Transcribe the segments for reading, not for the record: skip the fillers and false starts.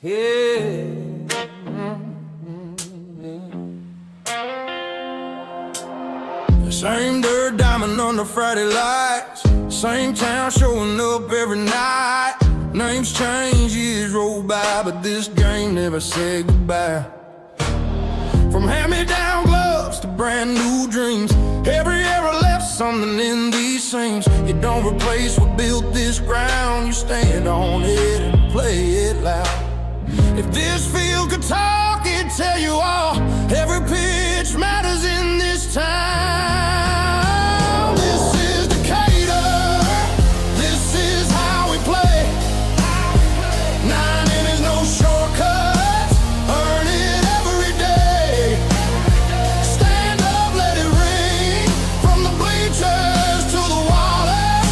Yeah. The same dirt diamond on the Friday lights, same town showing up every night. Names change, years roll by, but this game never said goodbye. From hand-me-down gloves to brand new dreams, every era left something in these seams. You don't replace what built this ground, you stand on it and play it loud. If this field could talk, it'd tell you all. Every pitch matters in this town. This is Decatur, this is how we play. 9 innings, no shortcuts, earn it every day. Stand up, let it ring, from the bleachers to the water.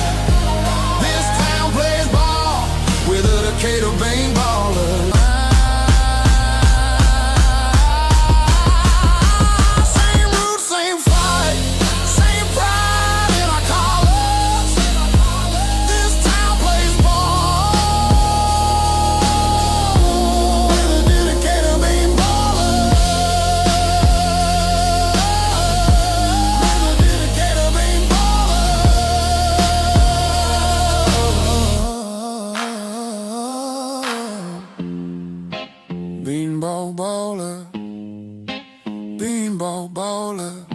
This town plays ball with the Decatur Bean Ballers. Beanball baller, beanball baller.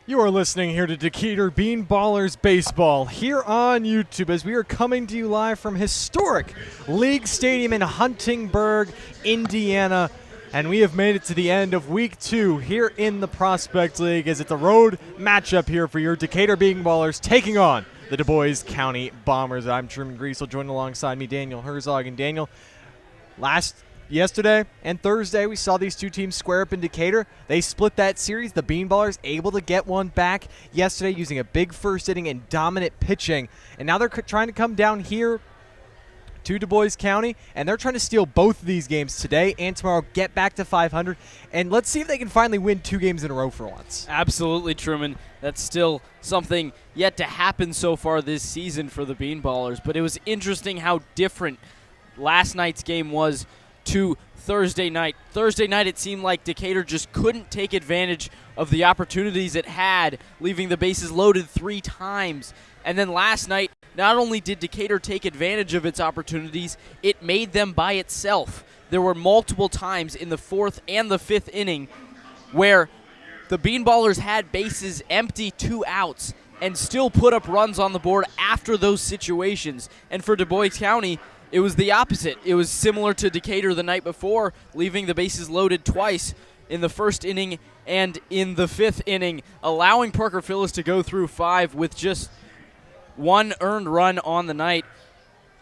You are listening here to Decatur Bean Ballers Baseball here on YouTube as we are coming to you live from historic League Stadium in Huntingburg, Indiana. And we have made it to the end of Week 2 here in the Prospect League as it's a road matchup here for your Decatur Bean Ballers taking on the Dubois County Bombers. I'm Truman Griessel, joined alongside me, Daniel Herzog. And Daniel, yesterday and Thursday, we saw these two teams square up in Decatur. They split that series. The Bean Ballers able to get one back yesterday using a big first inning and dominant pitching. And now they're trying to come down here to Dubois County, and they're trying to steal both of these games today and tomorrow, get back to 500, and let's see if they can finally win 2 games in a row for once. Absolutely, Truman. That's still something yet to happen so far this season for the Bean Ballers, but it was interesting how different last night's game was to Thursday night. Thursday night, it seemed like Decatur just couldn't take advantage of the opportunities it had, leaving the bases loaded 3 times. And then last night, not only did Decatur take advantage of its opportunities, it made them by itself. There were multiple times in the 4th and the 5th inning where the Bean Ballers had bases empty, 2 outs, and still put up runs on the board after those situations. And for Dubois County, it was the opposite. It was similar to Decatur the night before, leaving the bases loaded twice in the 1st inning and in the 5th inning, allowing Parker Phillips to go through 5 with just 1 earned run on the night.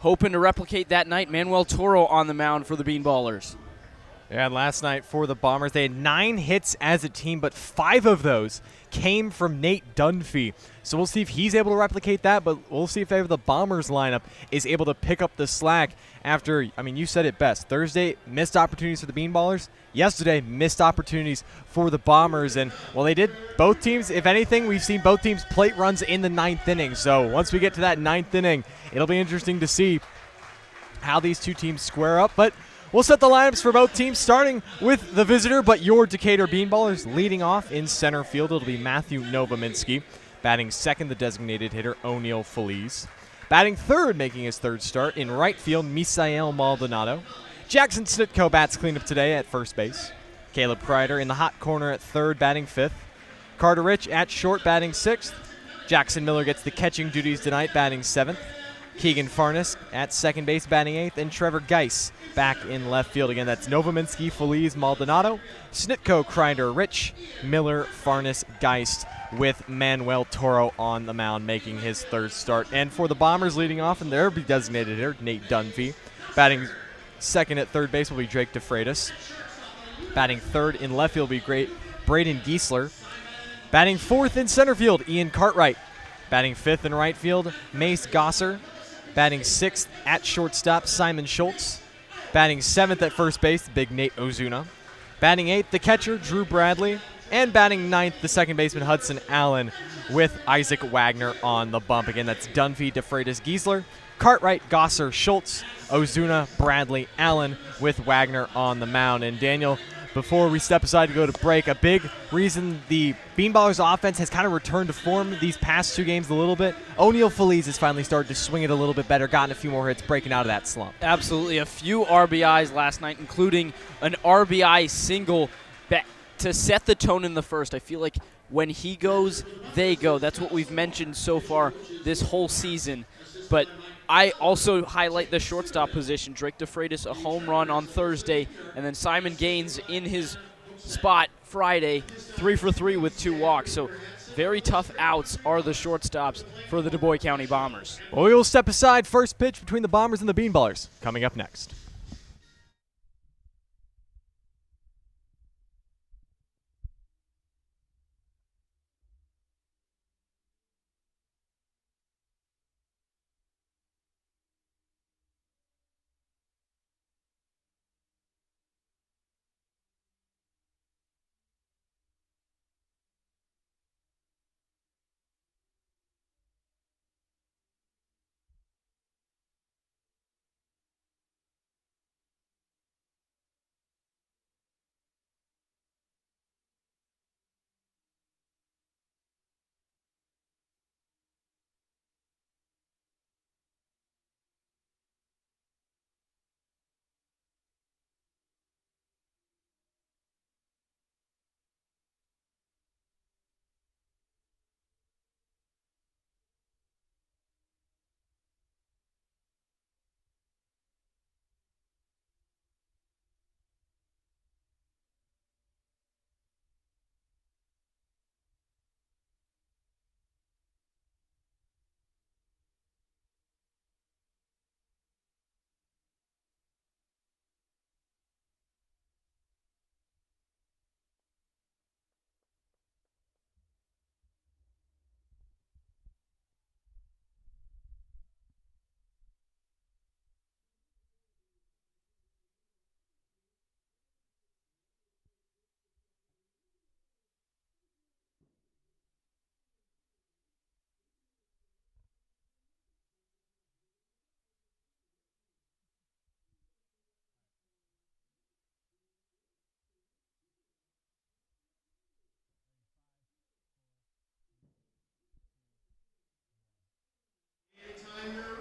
Hoping to replicate that night, Manuel Toro on the mound for the Bean Ballers. Yeah, and last night for the Bombers, they had 9 hits as a team, but 5 of those came from Nate Dunphy. So we'll see if he's able to replicate that, but we'll see if ever the Bombers lineup is able to pick up the slack after, you said it best. Thursday, missed opportunities for the Bean Ballers. Yesterday, missed opportunities for the Bombers. And, well, they did both teams. If anything, we've seen both teams plate runs in the 9th inning. So once we get to that 9th inning, it'll be interesting to see how these two teams square up. But we'll set the lineups for both teams, starting with the visitor, but your Decatur Bean Ballers leading off in center field. It'll be Matthew Novominski. Batting second, the designated hitter, O'Neal Feliz. Batting third, making his 3rd start, in right field, Misael Maldonado. Jackson Snitko bats cleanup today at first base. Caleb Kreider in the hot corner at 3rd, batting 5th. Carter Rich at short, batting 6th. Jackson Miller gets the catching duties tonight, batting 7th. Keegan Farnes at 2nd base, batting 8th, and Trevor Geis back in left field. Again, that's Novominski, Feliz, Maldonado, Snitko, Kreider, Rich, Miller, Farnes, Geist, with Manuel Toro on the mound making his 3rd start. And for the Bombers leading off in their designated hitter, Nate Dunphy. Batting second at 3rd base will be Drake DeFreitas. Batting 3rd in left field will be Braden Giesler. Batting 4th in center field, Ian Cartwright. Batting 5th in right field, Mace Gosser. Batting 6th at shortstop, Simon Schultz. Batting 7th at first base, big Nate Ozuna. Batting 8th, the catcher, Drew Bradley. And batting ninth, the second baseman Hudson Allen with Isaac Wagner on the bump. Again, that's Dunphy, DeFreitas, Giesler, Cartwright, Gosser, Schultz, Ozuna, Bradley, Allen with Wagner on the mound. And Daniel, before we step aside to go to break, a big reason the Bean Ballers offense has kind of returned to form these past 2 games a little bit. O'Neal Feliz has finally started to swing it a little bit better, gotten a few more hits, breaking out of that slump. Absolutely. A few RBIs last night, including an RBI single to set the tone in the first. I feel like when he goes, they go. That's what we've mentioned so far this whole season. But I also highlight the shortstop position. Drake DeFreitas, a home run on Thursday, and then Simon Gaines in his spot Friday, 3 for 3 with 2 walks. So very tough outs are the shortstops for the Dubois County Bombers. Well, we will step aside. First pitch between the Bombers and the Bean Ballers coming up next.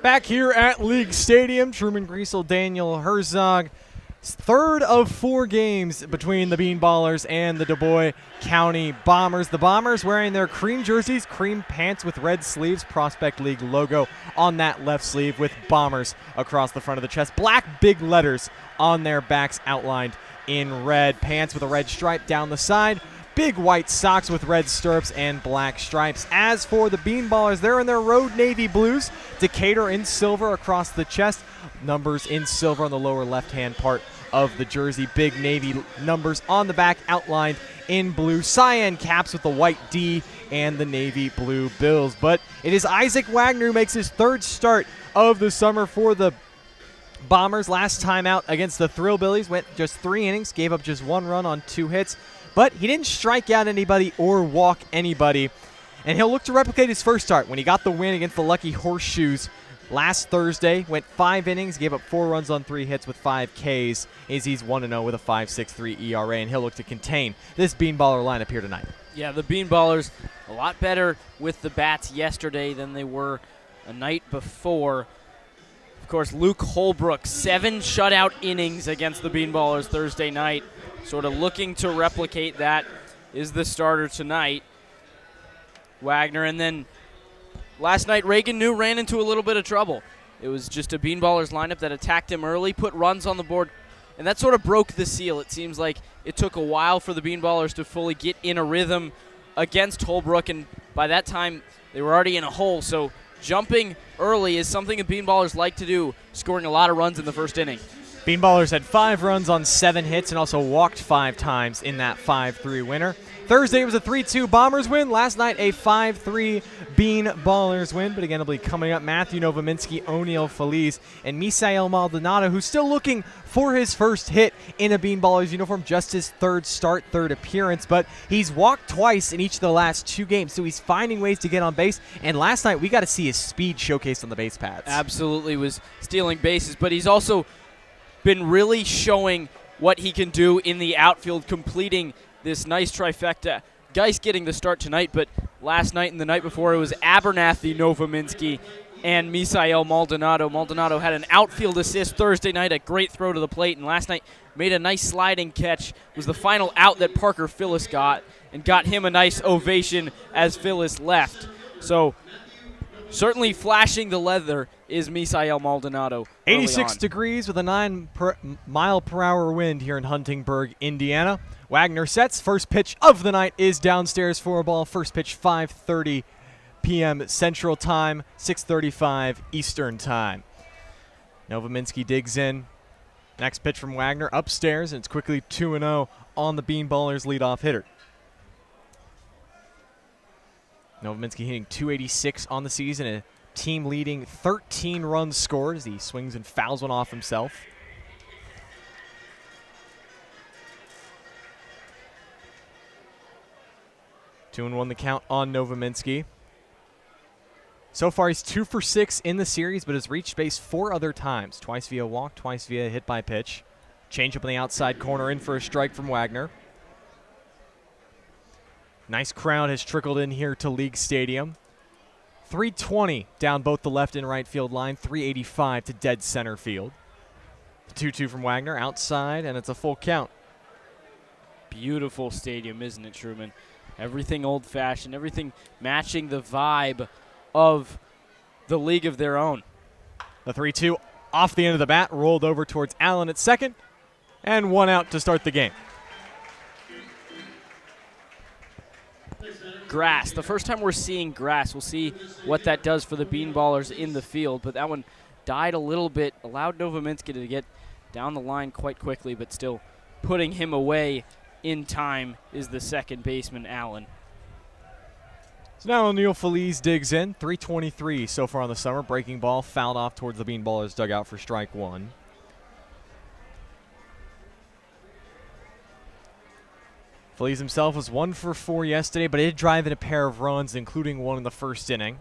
Back here at League Stadium, Truman, Griessel, Daniel, Herzog. Third of 4 games between the Bean Ballers and the Dubois County Bombers. The Bombers wearing their cream jerseys, cream pants with red sleeves, Prospect League logo on that left sleeve with Bombers across the front of the chest. Black big letters on their backs outlined in red. Pants with a red stripe down the side. Big white socks with red stirrups and black stripes. As for the Bean Ballers, they're in their road navy blues. Decatur in silver across the chest. Numbers in silver on the lower left-hand part of the jersey. Big navy numbers on the back outlined in blue. Cyan caps with the white D and the navy blue bills. But it is Isaac Wagner who makes his 3rd start of the summer for the Bombers. Last time out against the Thrillbillies, went just 3 innings, gave up just 1 run on 2 hits. But he didn't strike out anybody or walk anybody. And he'll look to replicate his first start when he got the win against the Lucky Horseshoes last Thursday. Went 5 innings, gave up 4 runs on 3 hits with 5 Ks. He's 1-0 with a 5.63 ERA, and he'll look to contain this Bean Baller lineup here tonight. Yeah, the Bean Ballers a lot better with the bats yesterday than they were a night before. Of course, Luke Holbrook, 7 shutout innings against the Bean Ballers Thursday night. Sort of looking to replicate that is the starter tonight, Wagner. And then last night, Reagan New ran into a little bit of trouble. It was just a Bean Ballers lineup that attacked him early, put runs on the board, and that sort of broke the seal. It seems like it took a while for the Bean Ballers to fully get in a rhythm against Holbrook, and by that time, they were already in a hole. So jumping early is something the Bean Ballers like to do, scoring a lot of runs in the first inning. Bean Ballers had 5 runs on 7 hits and also walked 5 times in that 5-3 winner. Thursday was a 3-2 Bombers win. Last night, a 5-3 Bean Ballers win. But again, it'll be coming up. Matthew Novominski, O'Neal Feliz, and Misael Maldonado, who's still looking for his first hit in a Bean Ballers uniform, just his third start, third appearance. But he's walked twice in each of the last 2 games, so he's finding ways to get on base. And last night, we got to see his speed showcased on the base paths. Absolutely was stealing bases, but he's also been really showing what he can do in the outfield, completing this nice trifecta. Geis getting the start tonight, but last night and the night before it was Abernathy, Novominski, and Misael Maldonado. Maldonado had an outfield assist Thursday night, a great throw to the plate, and last night made a nice sliding catch. It was the final out that Parker Phyllis got, and got him a nice ovation as Phyllis left. So certainly flashing the leather is Misael Maldonado. 86 degrees with a 9-mile-per-hour wind here in Huntingburg, Indiana. Wagner sets. First pitch of the night is downstairs for a ball. First pitch 5:30 p.m. Central Time, 6:35 Eastern Time. Novominski digs in. Next pitch from Wagner upstairs, and it's quickly 2-0 on the Bean Ballers leadoff hitter. Novominski hitting .286 on the season, a team-leading 13 runs scored as he swings and fouls one off himself. Two and 1 the count on Novominski. So far, he's 2 for 6 in the series, but has reached base 4 other times. Twice via walk, twice via hit by pitch. Changeup on the outside corner, in for a strike from Wagner. Nice crowd has trickled in here to League Stadium. 320 down both the left and right field line, 385 to dead center field. 2-2 from Wagner, outside, and it's a full count. Beautiful stadium, isn't it, Truman? Everything old-fashioned, everything matching the vibe of the league of their own. The 3-2 off the end of the bat, rolled over towards Allen at second, and 1 out to start the game. Grass. The first time we're seeing grass. We'll see what that does for the Bean Ballers in the field, but that one died a little bit, allowed Novominski to get down the line quite quickly, but still putting him away in time is the second baseman, Allen. So now O'Neal Feliz digs in. 323 so far on the summer. Breaking ball fouled off towards the Bean Ballers dugout for strike 1. Feliz himself was 1 for 4 yesterday, but did drive in a pair of runs, including one in the first inning.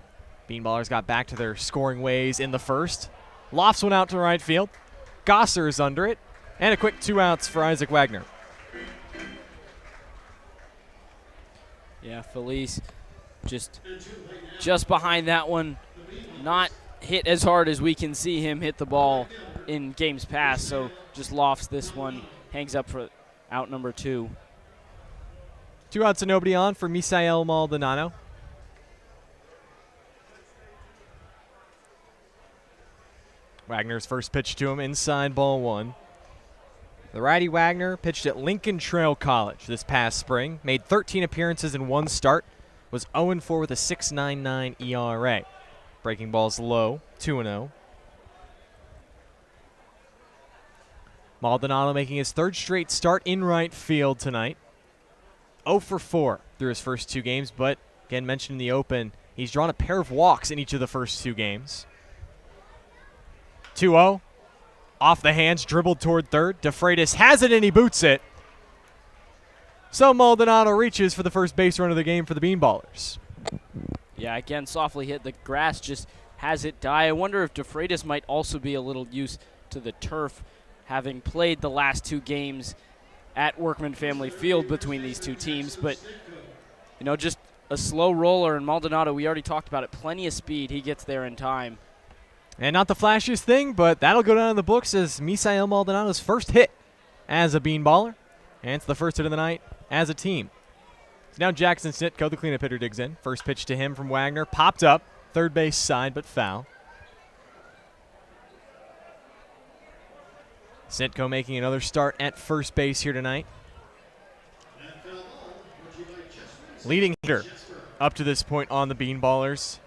Bean Ballers got back to their scoring ways in the first. Lofts one out to right field. Gosser is under it. And a quick 2 outs for Isaac Wagner. Yeah, Feliz just behind that one. Not hit as hard as we can see him hit the ball in games past, so just lofts this one. Hangs up for out number 2. 2 outs and nobody on for Misael Maldonado. Wagner's first pitch to him, inside ball 1. The righty Wagner pitched at Lincoln Trail College this past spring, made 13 appearances in 1 start, was 0-4 with a 6.99 ERA. Breaking ball's low, 2-0. Maldonado making his 3rd straight start in right field tonight. 0 for 4 through his first 2 games, but again, mentioned in the open, he's drawn a pair of walks in each of the first 2 games. 2-0. Off the hands, dribbled toward third. DeFreitas has it and he boots it. So Maldonado reaches for the first base run of the game for the Bean Ballers. Yeah, again, softly hit. The grass just has it die. I wonder if DeFreitas might also be a little used to the turf, having played the last 2 games at Workman Family Field between these 2 teams. But, you know, just a slow roller, and Maldonado, we already talked about it, plenty of speed. He gets there in time. And not the flashiest thing, but that'll go down in the books as Misael Maldonado's first hit as a Bean Baller. And it's the first hit of the night as a team. So now Jackson Snitko, the cleanup hitter, digs in. First pitch to him from Wagner. Popped up. Third base side, but foul. Snitko making another start at first base here tonight. Leading hitter up to this point on the Bean Ballers.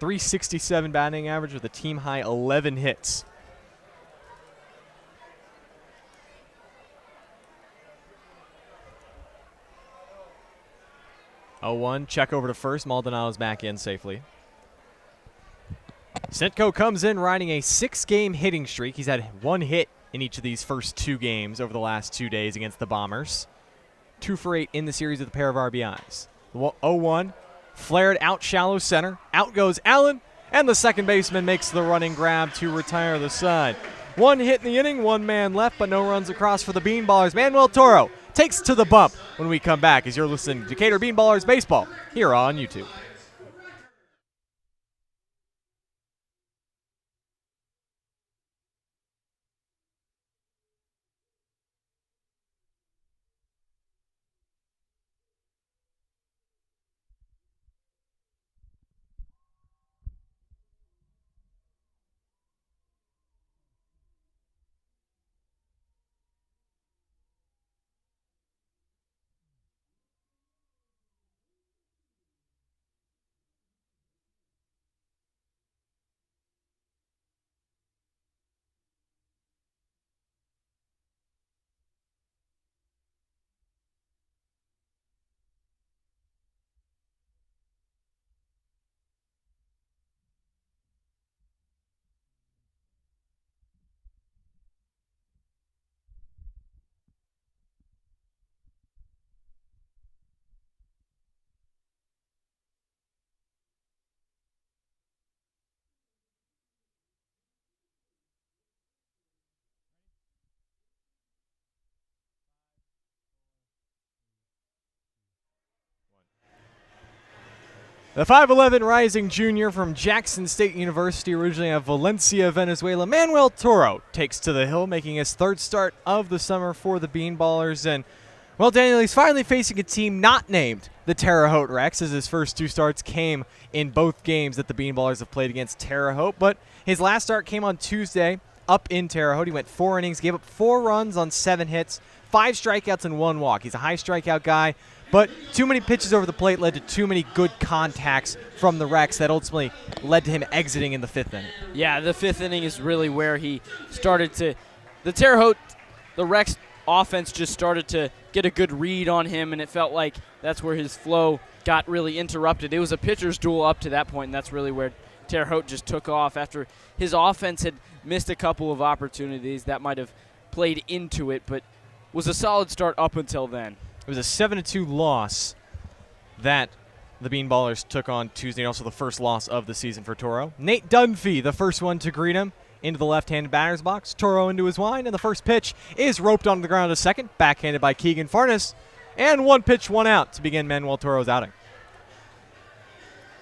.367 batting average with a team-high 11 hits. 0-1, check over to first. Maldonado's back in safely. Snitko comes in riding a 6-game hitting streak. He's had 1 hit in each of these first 2 games over the last 2 days against the Bombers. 2 for 8 in the series with a pair of RBIs. 0-1, flared out shallow center. Out goes Allen, and the second baseman makes the running grab to retire the side. 1 hit in the inning, 1 man left, but no runs across for the Bean Ballers. Manuel Toro takes to the bump when we come back as you're listening to Decatur Bean Ballers Baseball here on YouTube. The 5'11" rising junior from Jackson State University, originally of Valencia, Venezuela, Manuel Toro takes to the hill, making his 3rd start of the summer for the Bean Ballers. And, well, Daniel, he's finally facing a team not named the Terre Haute Rex, as his first 2 starts came in both games that the Bean Ballers have played against Terre Haute. But his last start came on Tuesday up in Terre Haute. He went 4 innings, gave up 4 runs on 7 hits, 5 strikeouts and 1 walk. He's a high strikeout guy. But too many pitches over the plate led to too many good contacts from the Rex that ultimately led to him exiting in the 5th inning. Yeah, the 5th inning is really where he started to – the Terre Haute, the Rex offense just started to get a good read on him, and it felt like that's where his flow got really interrupted. It was a pitcher's duel up to that point, and that's really where Terre Haute just took off after his offense had missed a couple of opportunities that might have played into it, but was a solid start up until then. It was a 7-2 loss that the Bean Ballers took on Tuesday, and also the first loss of the season for Toro. Nate Dunphy, the first one to greet him, into the left-handed batter's box. Toro into his wind, and the first pitch is roped onto the ground to second, backhanded by Keegan Farnes, and 1 pitch, 1 out to begin Manuel Toro's outing.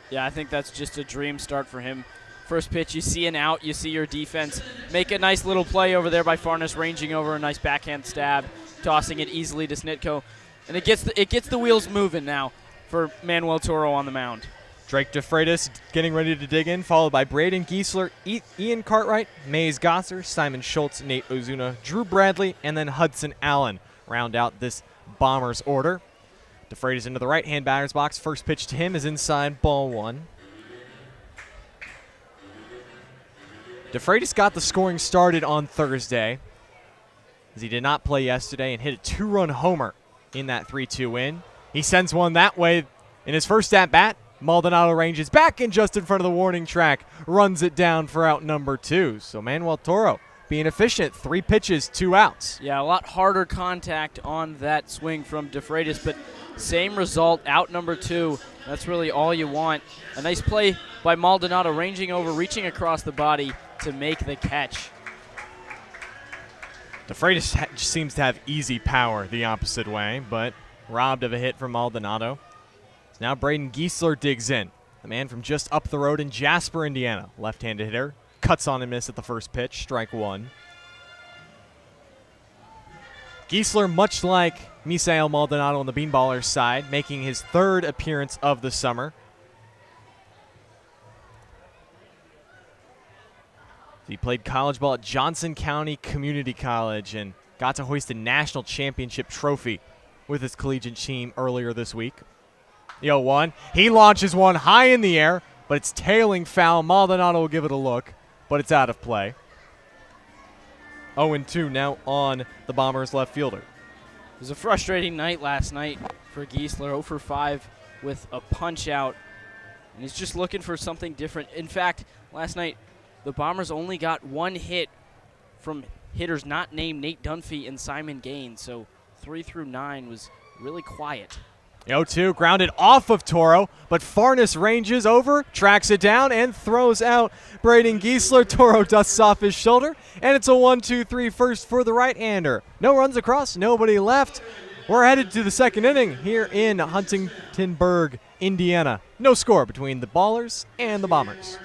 Yeah, I think that's just a dream start for him. First pitch, you see an out, you see your defense make a nice little play over there by Farnes, ranging over a nice backhand stab, tossing it easily to Snitko. And it gets the wheels moving now for Manuel Toro on the mound. Drake DeFreitas getting ready to dig in, followed by Braden Giesler, Ian Cartwright, Mays Gosser, Simon Schultz, Nate Ozuna, Drew Bradley, and then Hudson Allen round out this Bombers order. DeFreitas into the right-hand batter's box. First pitch to him is inside, ball 1. DeFreitas got the scoring started on Thursday, as he did not play yesterday and hit a 2-run homer in that 3-2 win. He sends one that way in his first at-bat. Maldonado ranges back and just in front of the warning track, runs it down for out number 2. So Manuel Toro being efficient, 3 pitches, 2 outs. Yeah, a lot harder contact on that swing from DeFreitas, but same result, out number 2. That's really all you want. A nice play by Maldonado, ranging over, reaching across the body to make the catch. DeFreitas seems to have easy power the opposite way, but robbed of a hit from Maldonado. So now Braden Giesler digs in. The man from just up the road in Jasper, Indiana. Left-handed hitter. Cuts on and miss at the first pitch. Strike 1. Giesler, much like Misael Maldonado on the Bean Ballers side, making his 3rd appearance of the summer. He played college ball at Johnson County Community College and got to hoist a national championship trophy with his collegiate team earlier this week. The 0-1. He launches one high in the air, but it's tailing foul. Maldonado will give it a look, but it's out of play. 0-2 now on the Bombers left fielder. It was a frustrating night last night for Giesler, 0 for 5 with a punch out, and he's just looking for something different. In fact, last night the Bombers only got one hit from hitters not named Nate Dunphy and Simon Gaines, so 3 through 9 was really quiet. 0-2 grounded off of Toro, but Farnes ranges over, tracks it down, and throws out Braden Griessel. Toro dusts off his shoulder, and it's a 1-2-3 first for the right-hander. No runs across, nobody left. We're headed to the second inning here in Huntingtonburg, Indiana. No score between the Ballers and the Bombers.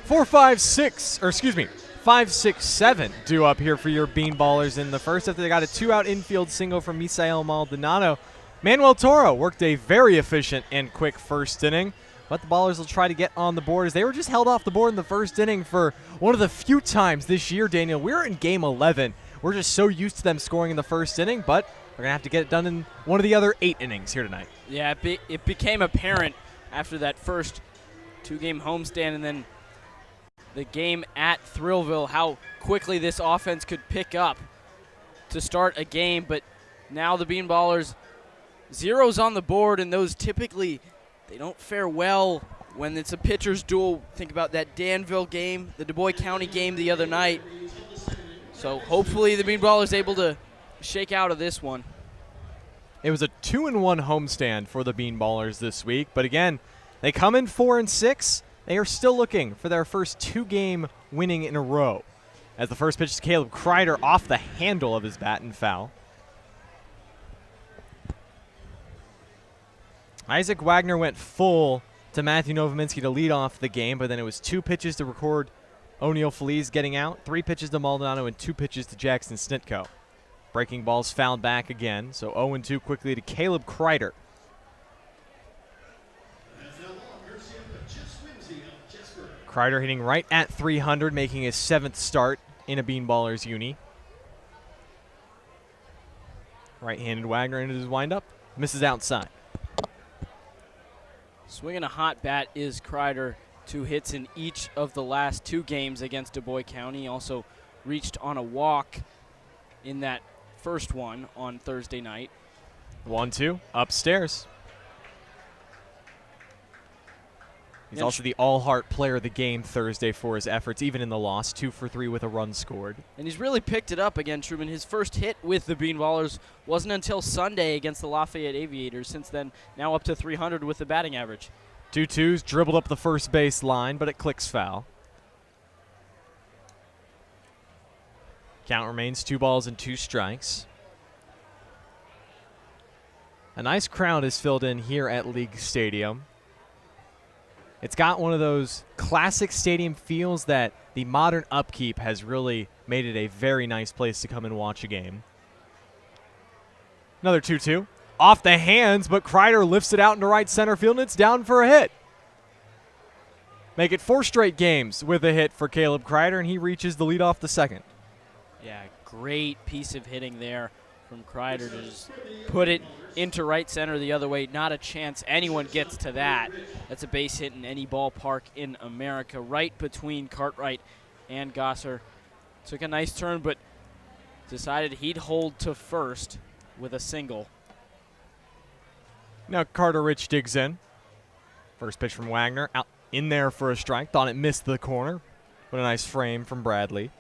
Four, five, six, or excuse me, 5, 6, 7 due up here for your Bean Ballers in the first after they got a 2-out infield single from Misael Maldonado. Manuel Toro worked a very efficient and quick first inning, but the Ballers will try to get on the board as they were just held off the board in the first inning for one of the few times this year, Daniel. We're in game 11. We're just so used to them scoring in the first inning, but we're going to have to get it done in one of the other 8 innings here tonight. Yeah, it became apparent after that first 2-game homestand and then the game at Thrillville how quickly this offense could pick up to start a game. But now the Bean Ballers, zeros on the board, and those typically they don't fare well when it's a pitcher's duel. Think about that Danville game, the Dubois County game the other night. So hopefully the Bean Ballers able to shake out of this one. It was a 2-1 homestand for the Bean Ballers this week, but again, they come in 4-6. They are still looking for their first 2-game winning in a row. As the first pitch to Caleb Kreider off the handle of his bat and foul. Isaac Wagner went full to Matthew Novominski to lead off the game, but then it was 2 pitches to record O'Neal Feliz getting out, 3 pitches to Maldonado, and 2 pitches to Jackson Snitko. Breaking balls fouled back again, so 0-2 quickly to Caleb Kreider. Kreider hitting right at 300, making his 7th start in a Bean Ballers uni. Right-handed Wagner into his windup, misses outside. Swinging a hot bat is Kreider. 2 hits in each of the last 2 games against Dubois County. Also reached on a walk in that first one on Thursday night. 1-2, upstairs. He's also the all-heart player of the game Thursday for his efforts, even in the loss, 2 for 3 with a run scored. And he's really picked it up again, Truman. His first hit with the Bean Ballers wasn't until Sunday against the Lafayette Aviators. Since then, now up to 300 with the batting average. 2-2s, dribbled up the first base line, but it clicks foul. Count remains 2 balls and 2 strikes. A nice crowd is filled in here at League Stadium. It's got one of those classic stadium feels that the modern upkeep has really made it a very nice place to come and watch a game. Another 2-2. Off the hands, but Kreider lifts it out into right center field, and it's down for a hit. Make it 4 straight games with a hit for Caleb Kreider, and he reaches the lead off the second. Yeah, great piece of hitting there from Kreider to just put it into right center the other way. Not a chance anyone gets to that. That's a base hit in any ballpark in America. Right between Cartwright and Gosser. Took a nice turn, but decided he'd hold to first with a single. Now Carter Rich digs in. First pitch from Wagner. in there for a strike. Thought it missed the corner. What a nice frame from Bradley.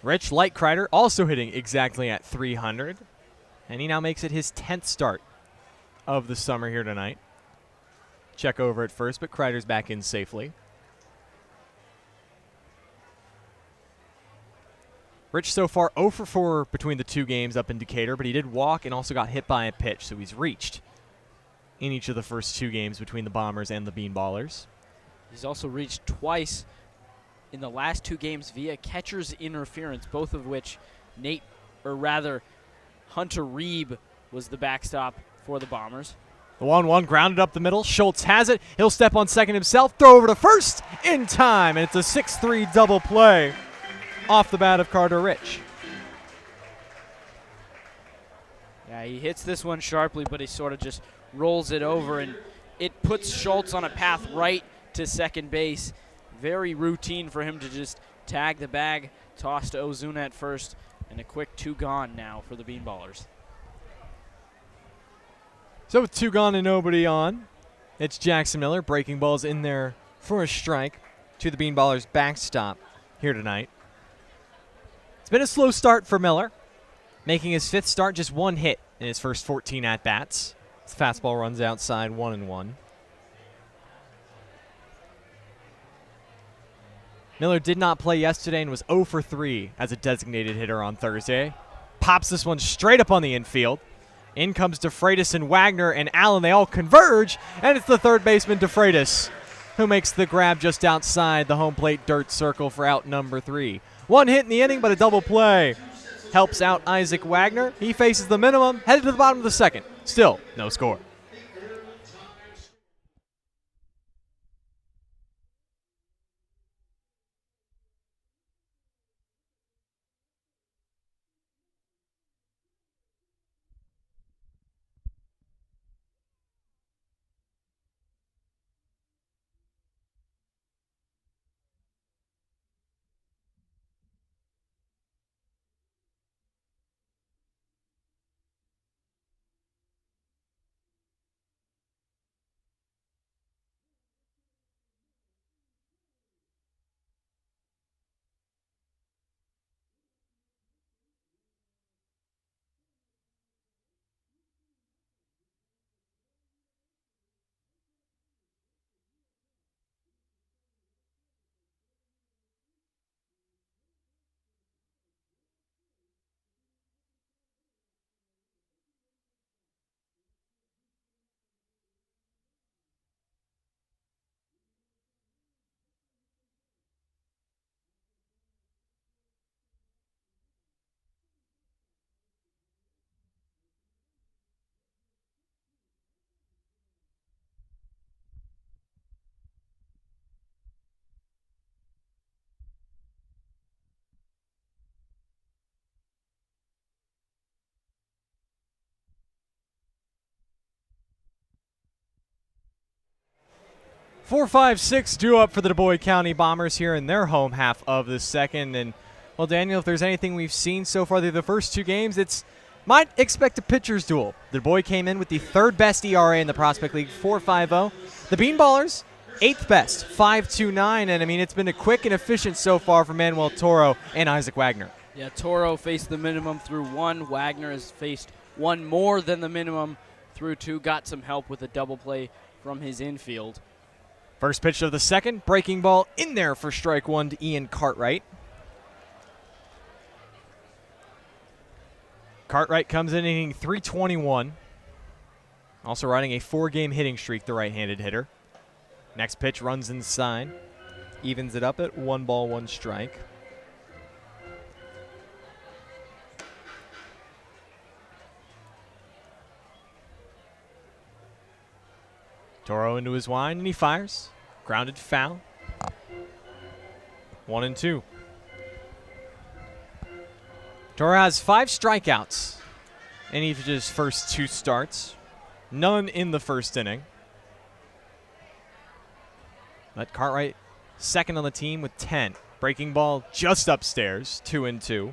Rich Lightcrider also hitting exactly at 300. And he now makes it his 10th start of the summer here tonight. Check over at first, but Kreider's back in safely. Rich so far 0 for 4 between the two games up in Decatur, but he did walk and also got hit by a pitch, so he's reached in each of the first two games between the Bombers and the Bean Ballers. He's also reached twice in the last two games via catcher's interference, both of which Hunter Reeb was the backstop for the Bombers. The 1-1 grounded up the middle. Schultz has it. He'll step on second himself, throw over to first in time, and it's a 6-3 double play off the bat of Carter Rich. Yeah, he hits this one sharply, but he sort of just rolls it over, and it puts Schultz on a path right to second base. Very routine for him to just tag the bag, toss to Ozuna at first, and a quick 2 gone now for the Bean Ballers. So with 2 gone and nobody on, it's Jackson Miller. Breaking balls in there for a strike to the Bean Ballers' backstop here tonight. It's been a slow start for Miller, making his 5th start, just 1 hit in his first 14 at-bats. His fastball runs outside 1-1. Miller did not play yesterday and was 0 for 3 as a designated hitter on Thursday. Pops this one straight up on the infield. In comes DeFreitas and Wagner and Allen. They all converge, and it's the third baseman DeFreitas who makes the grab just outside the home plate dirt circle for out number 3. 1 hit in the inning, but a double play helps out Isaac Wagner. He faces the minimum, headed to the bottom of the second. Still no score. Four, 5, 6 due up for the Dubois County Bombers here in their home half of the second. And, well, Daniel, if there's anything we've seen so far through the first two games, it's might expect a pitcher's duel. The Dubois came in with the 3rd best ERA in the Prospect League, 4.50. The Bean Ballers, 8th best, 5.29. And, I mean, it's been a quick and efficient so far for Manuel Toro and Isaac Wagner. Yeah, Toro faced the minimum through 1. Wagner has faced 1 more than the minimum through 2. Got some help with a double play from his infield. First pitch of the second, breaking ball in there for strike 1 to Ian Cartwright. Cartwright comes in hitting 321. Also riding a 4-game hitting streak, the right-handed hitter. Next pitch runs inside. Evens it up at 1 ball, 1 strike. Toro into his wind, and he fires. Grounded foul. 1-2. Toro has 5 strikeouts in each of his first 2 starts. None in the first inning. But Cartwright second on the team with 10. Breaking ball just upstairs, 2-2.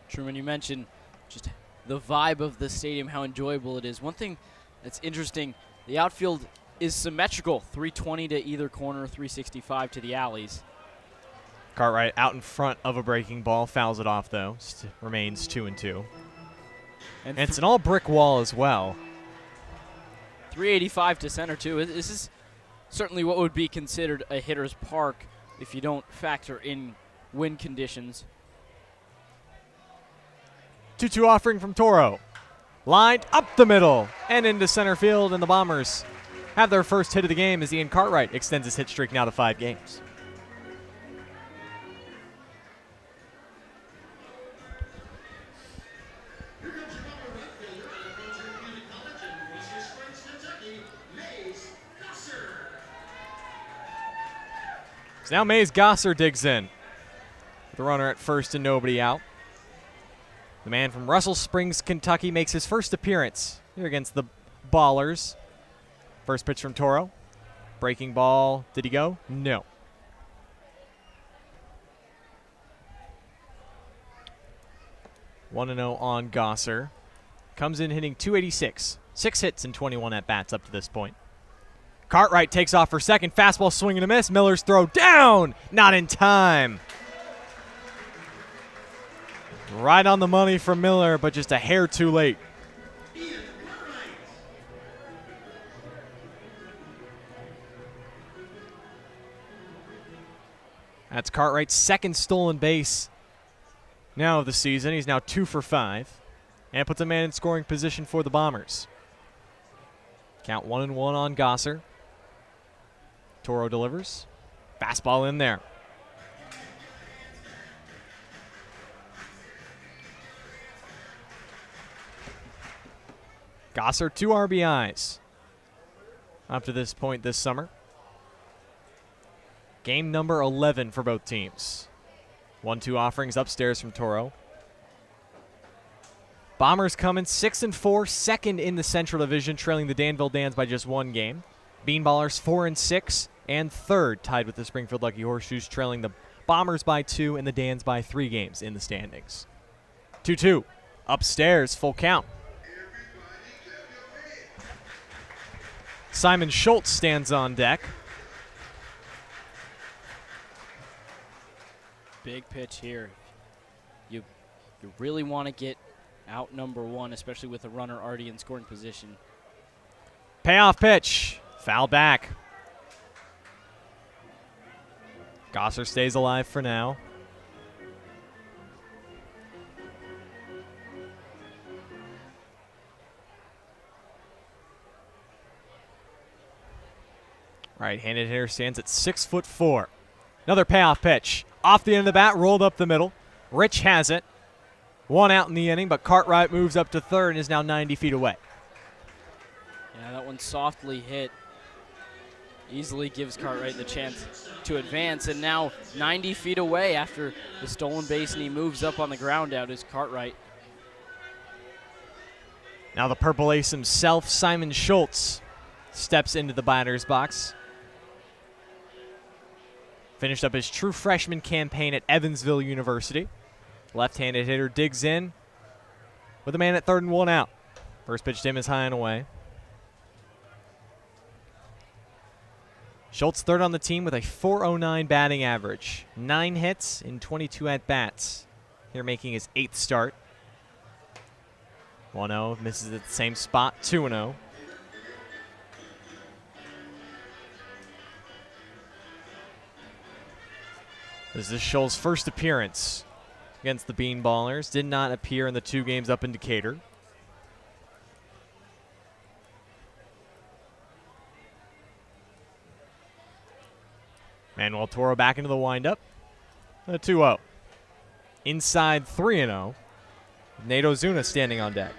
Truman, you mentioned just the vibe of the stadium, how enjoyable it is. One thing that's interesting, the outfield is symmetrical, 320 to either corner, 365 to the alleys. Cartwright out in front of a breaking ball, fouls it off though. Remains 2-2. And it's an all brick wall as well. 385 to center too. This is certainly what would be considered a hitter's park if you don't factor in wind conditions. 2-2 offering from Toro. Lined up the middle and into center field, and the Bombers have their first hit of the game as Ian Cartwright extends his hit streak now to 5 games. So now Mays Gosser digs in. The runner at first and nobody out. The man from Russell Springs, Kentucky makes his first appearance here against the Ballers. First pitch from Toro. Breaking ball. Did he go? No. One 1-0 on Gosser. Comes in hitting .286. 6 hits and 21 at-bats up to this point. Cartwright takes off for second. Fastball swing and a miss. Miller's throw down. Not in time. Right on the money from Miller, but just a hair too late. That's Cartwright's second stolen base now of the season. He's now 2 for 5. And puts a man in scoring position for the Bombers. Count 1-1 on Gosser. Toro delivers. Fastball in there. Gosser 2 RBIs up to this point this summer. Game number 11 for both teams. 1-2 offerings upstairs from Toro. Bombers coming 6-4, second in the Central Division, trailing the Danville Dans by just 1 game. Bean Ballers 4-6, and third, tied with the Springfield Lucky Horseshoes, trailing the Bombers by 2 and the Dans by 3 games in the standings. 2-2, upstairs, full count. Simon Schultz stands on deck. Big pitch here. You really want to get out number 1, especially with a runner already in scoring position. Payoff pitch. Foul back. Gosser stays alive for now. Right-handed hitter stands at 6'4". Another payoff pitch. Off the end of the bat, rolled up the middle. Rich has it. 1 out in the inning, but Cartwright moves up to third and is now 90 feet away. Yeah, that one softly hit. Easily gives Cartwright the chance to advance, and now 90 feet away after the stolen base, and he moves up on the ground out is Cartwright. Now the Purple Ace himself, Simon Schultz, steps into the batter's box. Finished up his true freshman campaign at Evansville University. Left-handed hitter digs in with a man at third and 1 out. First pitch to him is high and away. Schultz third on the team with a .409 batting average. 9 hits in 22 at-bats. Here making his 8th start. 1-0, misses at the same spot, 2-0. This is Schultz's first appearance against the Bean Ballers. Did not appear in the 2 games up in Decatur. Manuel Toro back into the windup. A 2-0. Inside 3-0. Nate Ozuna standing on deck.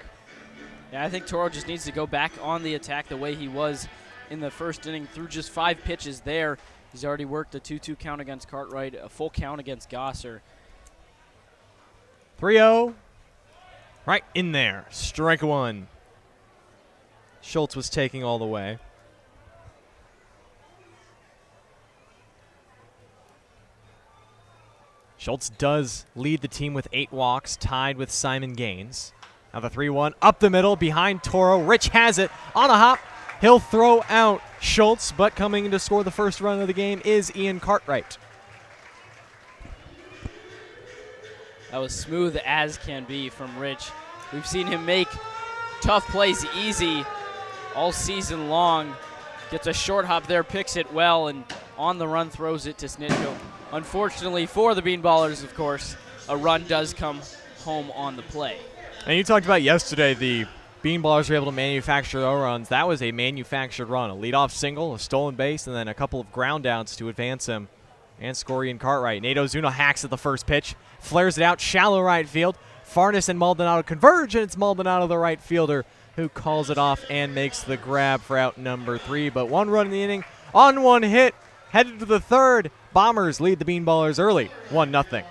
Yeah, I think Toro just needs to go back on the attack the way he was in the first inning through just 5 pitches there. He's already worked a 2-2 count against Cartwright, a full count against Gosser. 3-0. Right in there. Strike 1. Schultz was taking all the way. Schultz does lead the team with 8 walks, tied with Simon Gaines. Now the 3-1 up the middle behind Toro. Rich has it on a hop. He'll throw out Schultz, but coming in to score the first run of the game is Ian Cartwright. That was smooth as can be from Rich. We've seen him make tough plays easy all season long. Gets a short hop there, picks it well, and on the run throws it to Snitko. Unfortunately for the Bean Ballers, of course, a run does come home on the play. And you talked about yesterday the Bean Ballers were able to manufacture their runs. That was a manufactured run. A leadoff single, a stolen base, and then a couple of ground outs to advance him and score Ian Cartwright. Nate Ozuna hacks at the first pitch, flares it out, shallow right field. Farnes and Maldonado converge, and it's Maldonado, the right fielder, who calls it off and makes the grab for out number 3. But one run in the inning on one hit, headed to the third. Bombers lead the Bean Ballers early, 1-0.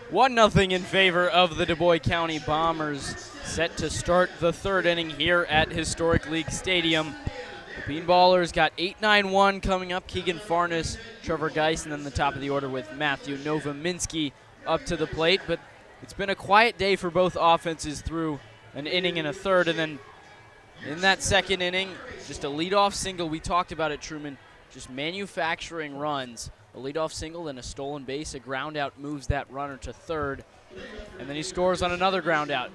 One nothing in favor of the Dubois County Bombers, set to start the third inning here at Historic League Stadium. The Bean Ballers got 8-9-1 coming up. Keegan Farnes, Trevor Geis, and then the top of the order with Matthew Novominski up to the plate. But it's been a quiet day for both offenses through an inning and a third. And then in that second inning, just a leadoff single. We talked about it, Truman, just manufacturing runs. A leadoff single, then a stolen base. A ground out moves that runner to third. And then he scores on another ground out.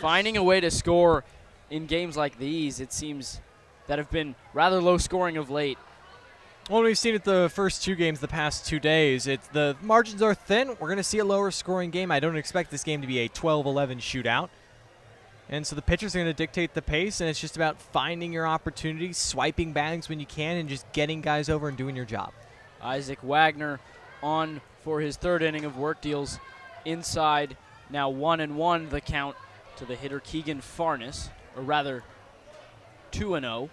Finding a way to score in games like these, it seems, that have been rather low scoring of late. Well, we've seen it the first 2 games the past 2 days. The margins are thin. We're going to see a lower scoring game. I don't expect this game to be a 12-11 shootout. And so the pitchers are going to dictate the pace, and it's just about finding your opportunities, swiping bags when you can, and just getting guys over and doing your job. Isaac Wagner on for his third inning of work, deals inside. Now 1-1 the count to the hitter Keegan Farnes, or rather 2-0.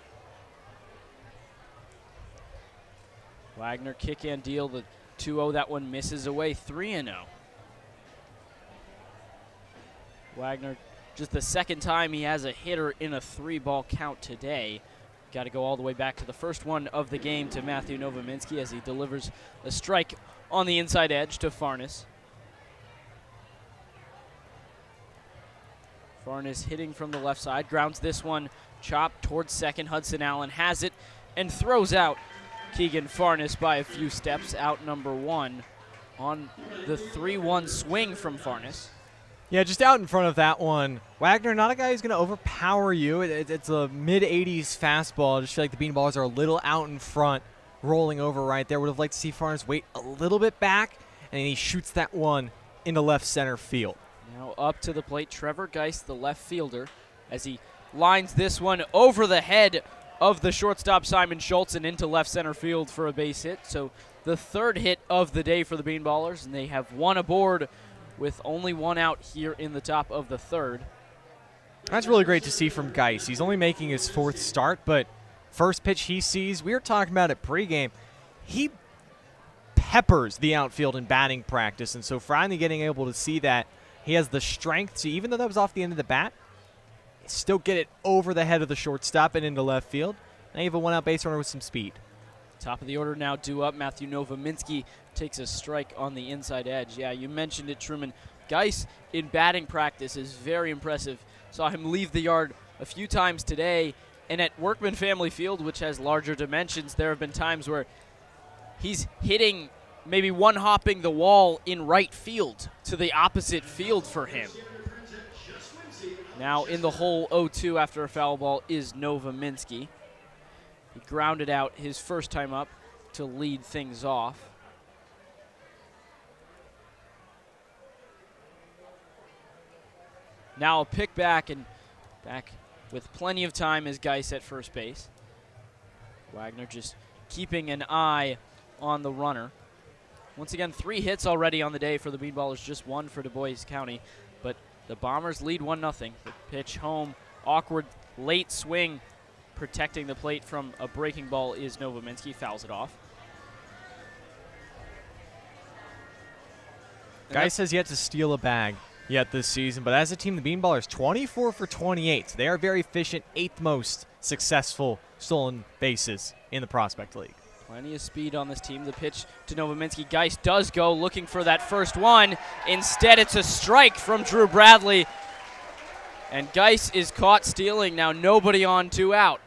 Wagner kick and deal, the 2-0, that one misses away, 3-0. Wagner, just the second time he has a hitter in a 3-ball count today. Got to go all the way back to the first one of the game to Matthew Novominski as he delivers a strike on the inside edge to Farnes. Farnes hitting from the left side, grounds this one, chopped towards second. Hudson Allen has it and throws out Keegan Farnes by a few steps, out number 1 on the 3-1 swing from Farnes. Yeah, just out in front of that one. Wagner, not a guy who's going to overpower you. It's a mid-80s fastball. I just feel like the Bean Ballers are a little out in front, rolling over right there. Would have liked to see Farnes wait a little bit back, and he shoots that one into left center field. Now up to the plate, Trevor Geis, the left fielder, as he lines this one over the head of the shortstop Simon Schultz and into left center field for a base hit. So the third hit of the day for the Bean Ballers, and they have one aboard with only one out here in the top of the third. That's really great to see from Geis. He's only making his 4th start, but first pitch he sees, we were talking about it pregame, he peppers the outfield in batting practice. And so finally getting able to see that he has the strength to, even though that was off the end of the bat, still get it over the head of the shortstop and into left field. Now you have a one-out base runner with some speed. Top of the order now due up. Matthew Novominski takes a strike on the inside edge. Yeah, you mentioned it, Truman. Geiss in batting practice is very impressive. Saw him leave the yard a few times today. And at Workman Family Field, which has larger dimensions, there have been times where he's hitting, maybe one-hopping the wall in right field to the opposite field for him. Now in the hole 0-2 after a foul ball is Novominski. He grounded out his first time up to lead things off. Now a pick back, and back with plenty of time is Geiss at first base. Wagner just keeping an eye on the runner. Once again, 3 hits already on the day for the Bean Ballers, just 1 for Dubois County. But the Bombers lead 1-0. The pitch home, awkward late swing, protecting the plate from a breaking ball is Novominski. Fouls it off. Geiss has yet to steal a bag yet this season, but as a team, the Bean Ballers 24 for 28. So they are very efficient, 8th most successful stolen bases in the Prospect League. Plenty of speed on this team. The pitch to Novominski. Geiss does go looking for that first one. Instead, it's a strike from Drew Bradley. And Geiss is caught stealing. Now nobody on, 2 out.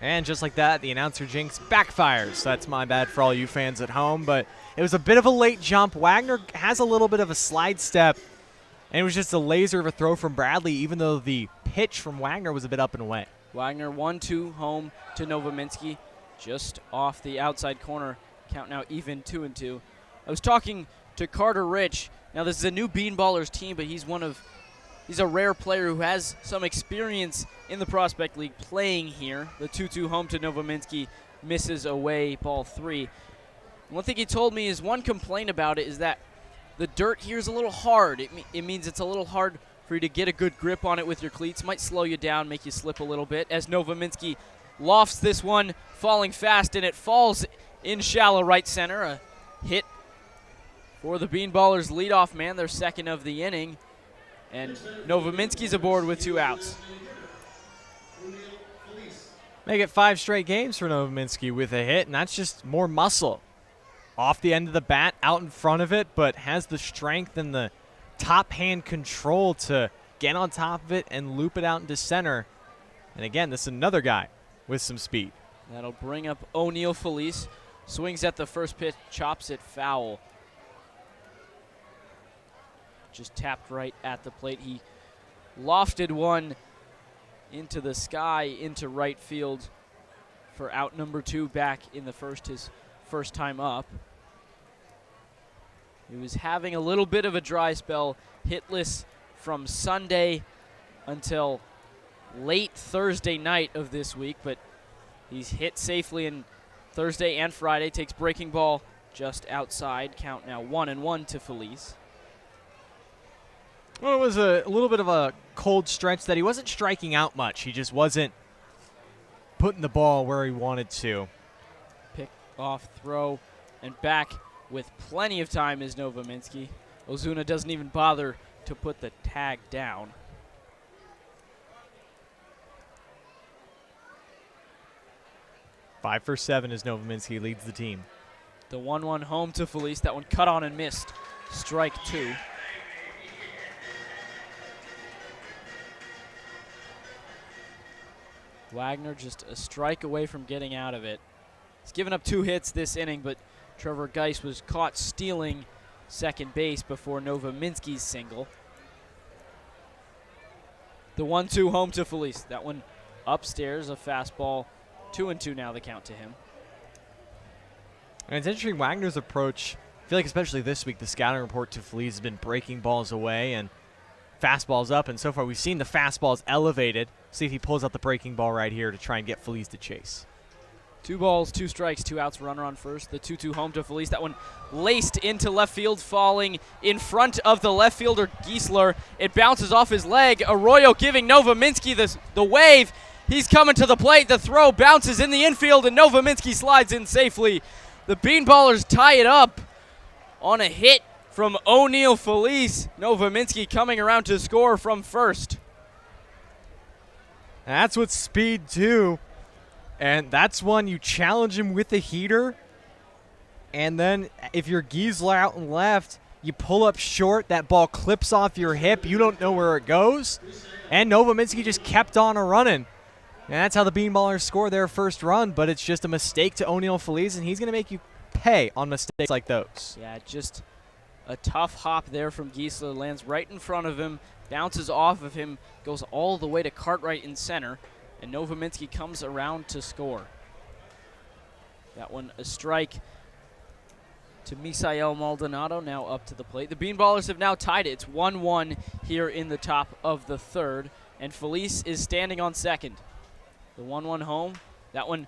And just like that, the announcer jinx backfires. That's my bad for all you fans at home, but it was a bit of a late jump. Wagner has a little bit of a slide step, and it was just a laser of a throw from Bradley, even though the pitch from Wagner was a bit up and away. Wagner 1-2 home to Novominski, just off the outside corner. Count now even 2-2. I was talking to Carter Rich. Now this is a new Bean Ballers team, but he's a rare player who has some experience in the Prospect League playing here. The 2-2 home to Novominski misses away, ball 3. One thing he told me is one complaint about it is that the dirt here is a little hard. It means it's a little hard for you to get a good grip on it with your cleats. Might slow you down, make you slip a little bit. As Novominski lofts this one, falling fast, and it falls in shallow right center. A hit for the Bean Ballers leadoff man, their second of the inning. And Novominski's aboard with 2 outs. Make it 5 straight games for Novominski with a hit, and that's just more muscle. Off the end of the bat, out in front of it, but has the strength and the top hand control to get on top of it and loop it out into center. And again, this is another guy with some speed. That'll bring up O'Neal Felice. Swings at the first pitch, chops it foul. Just tapped right at the plate. He lofted one into the sky, into right field for out number 2 back in the first, his first time up. He was having a little bit of a dry spell, hitless from Sunday until late Thursday night of this week, but he's hit safely in Thursday and Friday. Takes breaking ball just outside. Count now 1-1 to Felice. Well, it was a little bit of a cold stretch that he wasn't striking out much. He just wasn't putting the ball where he wanted to. Pick off, throw, and back with plenty of time is Novominski. Ozuna doesn't even bother to put the tag down. Five for 7 as Novominski leads the team. The 1-1 home to Felice. That one cut on and missed. Strike 2. Wagner just a strike away from getting out of it. He's given up 2 hits this inning, but Trevor Geiss was caught stealing second base before Novominski's single. The 1-2 home to Felice. That one upstairs, a fastball. 2-2 now the count to him. And it's interesting, Wagner's approach. I feel like especially this week, the scouting report to Felice has been breaking balls away and fastballs up, and so far we've seen the fastballs elevated. See if he pulls out the breaking ball right here to try and get Felice to chase. 2 balls, 2 strikes, 2 outs, runner on first. The 2-2 home to Felice. That one laced into left field, falling in front of the left fielder, Griessel. It bounces off his leg. Arroyo giving Novominski the wave. He's coming to the plate. The throw bounces in the infield, and Novominski slides in safely. The Bean Ballers tie it up on a hit from O'Neal Felice. Novominski coming around to score from first. That's what speed do. And that's one you challenge him with the heater. And then if you're Griessel out and left, you pull up short, that ball clips off your hip, you don't know where it goes. And Novominski just kept on running. And that's how the Bean Ballers score their first run, but it's just a mistake to O'Neal Felice, and he's going to make you pay on mistakes like those. Yeah, just a tough hop there from Griessel. Lands right in front of him, bounces off of him, goes all the way to Cartwright in center, and Novominski comes around to score. That one a strike to Misael Maldonado, now up to the plate. The Bean Ballers have now tied it. It's 1-1 here in the top of the third, and Felice is standing on second. The 1-1 home. That one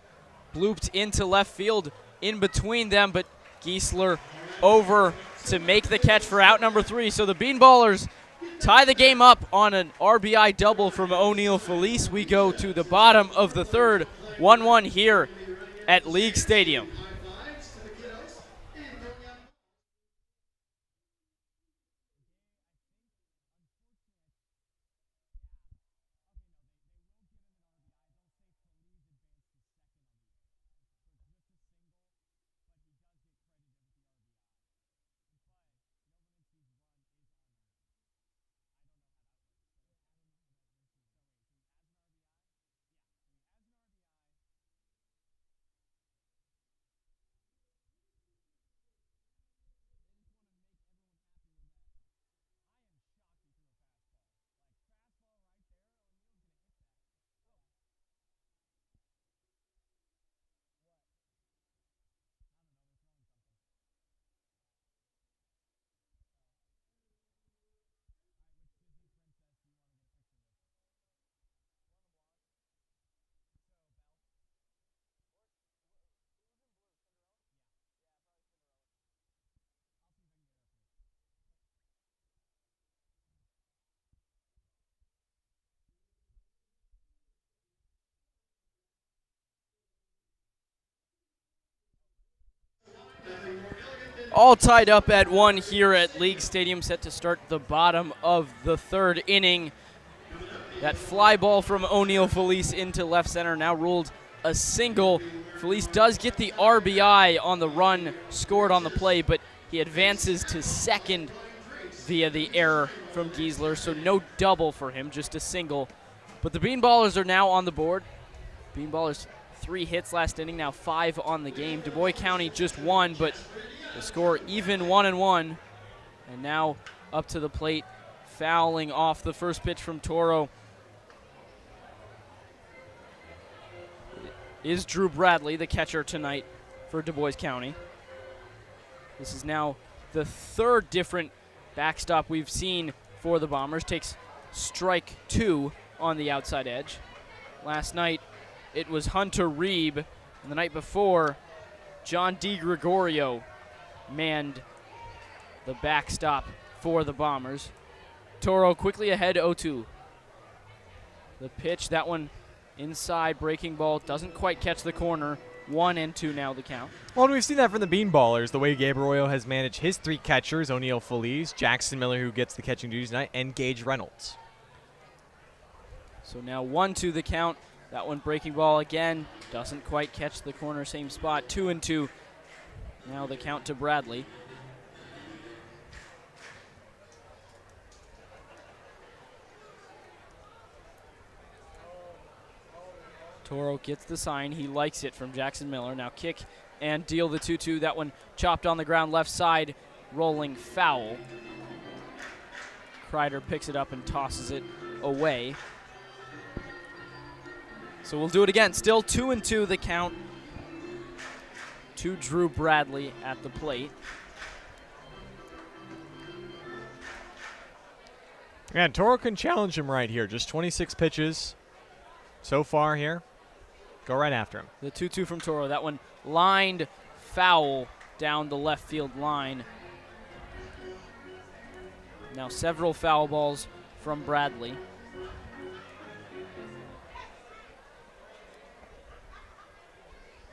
blooped into left field in between them, but Griessel over to make the catch for out number 3. So the Bean Ballers tie the game up on an RBI double from O'Neal Felice. We go to the bottom of the third, 1-1 here at League Stadium. All tied up at 1 here at League Stadium, set to start the bottom of the third inning. That fly ball from O'Neal Felice into left center now ruled a single. Felice does get the RBI on the run scored on the play, but he advances to second via the error from Griessel, so no double for him, just a single. But the Bean Ballers are now on the board. Bean Ballers 3 hits last inning, now 5 on the game. Dubois County just 1, but the score even 1-1. And now up to the plate, fouling off the first pitch from Toro is Drew Bradley, the catcher tonight for Dubois County. This is now the third different backstop we've seen for the Bombers. Takes strike 2 on the outside edge. Last night it was Hunter Reeb, and the night before John DiGregorio manned the backstop for the Bombers. Toro quickly ahead 0-2. The pitch, that one inside, breaking ball, doesn't quite catch the corner. 1-2 now the count. Well, and we've seen that from the Bean Ballers, the way Gabe Arroyo has managed his 3 catchers, O'Neal Felice, Jackson Miller, who gets the catching duties tonight, and Gage Reynolds. So now 1-2 the count. That one breaking ball again, doesn't quite catch the corner, same spot. 2-2. Now the count to Bradley. Toro gets the sign. He likes it from Jackson Miller. Now kick and deal the 2-2. That one chopped on the ground left side, rolling foul. Kreider picks it up and tosses it away. So we'll do it again. Still 2-2 the count to Drew Bradley at the plate. And Toro can challenge him right here. Just 26 pitches so far here. Go right after him. The 2-2 from Toro. That one lined foul down the left field line. Now several foul balls from Bradley.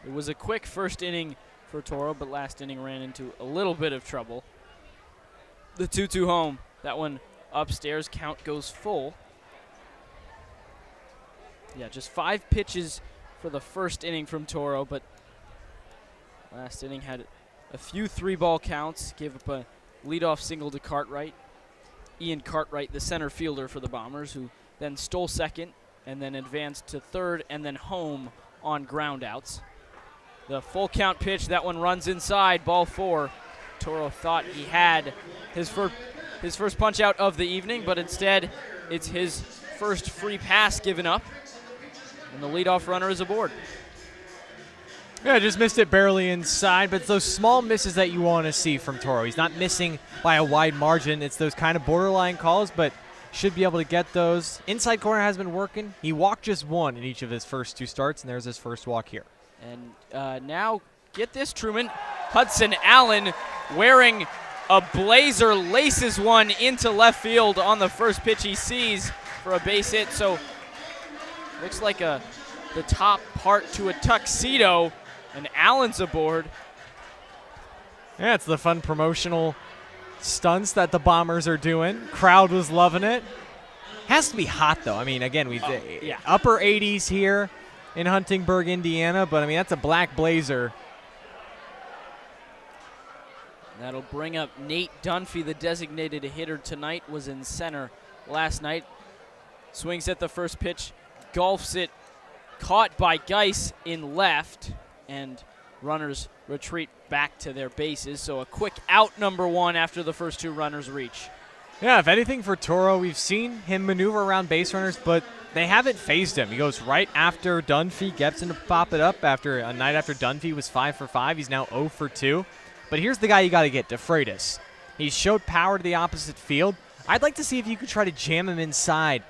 It was a quick first inning for Toro, but last inning ran into a little bit of trouble. The 2-2 home. That one upstairs. Count goes full. Yeah, just 5 pitches for the first inning from Toro, but last inning had a few 3-ball counts. Gave up a leadoff single to Cartwright. Ian Cartwright, the center fielder for the Bombers, who then stole second and then advanced to third and then home on groundouts. The full count pitch, that one runs inside, ball 4. Toro thought he had his first punch out of the evening, but instead it's his first free pass given up, and the leadoff runner is aboard. Yeah, just missed it barely inside, but it's those small misses that you want to see from Toro. He's not missing by a wide margin. It's those kind of borderline calls, but should be able to get those. Inside corner has been working. He walked just 1 in each of his first 2 starts, and there's his first walk here. And now, get this, Truman. Hudson Allen wearing a blazer, laces one into left field on the first pitch he sees for a base hit. So, looks like the top part to a tuxedo. And Allen's aboard. Yeah, it's the fun promotional stunts that the Bombers are doing. Crowd was loving it. Has to be hot, though. I mean, again, we've upper 80s here in Huntingburg, Indiana, but, I mean, that's a black blazer. That'll bring up Nate Dunphy, the designated hitter tonight, was in center last night. Swings at the first pitch, golfs it, caught by Geis in left, and runners retreat back to their bases. So a quick out, number 1, after the first 2 runners reach. Yeah, if anything for Toro, we've seen him maneuver around base runners, but they haven't phased him. He goes right after Dunphy, gets him to pop it up after a night after Dunphy was 5 for 5. He's now 0 for 2. But here's the guy you got to get, DeFreitas. He showed power to the opposite field. I'd like to see if you could try to jam him inside,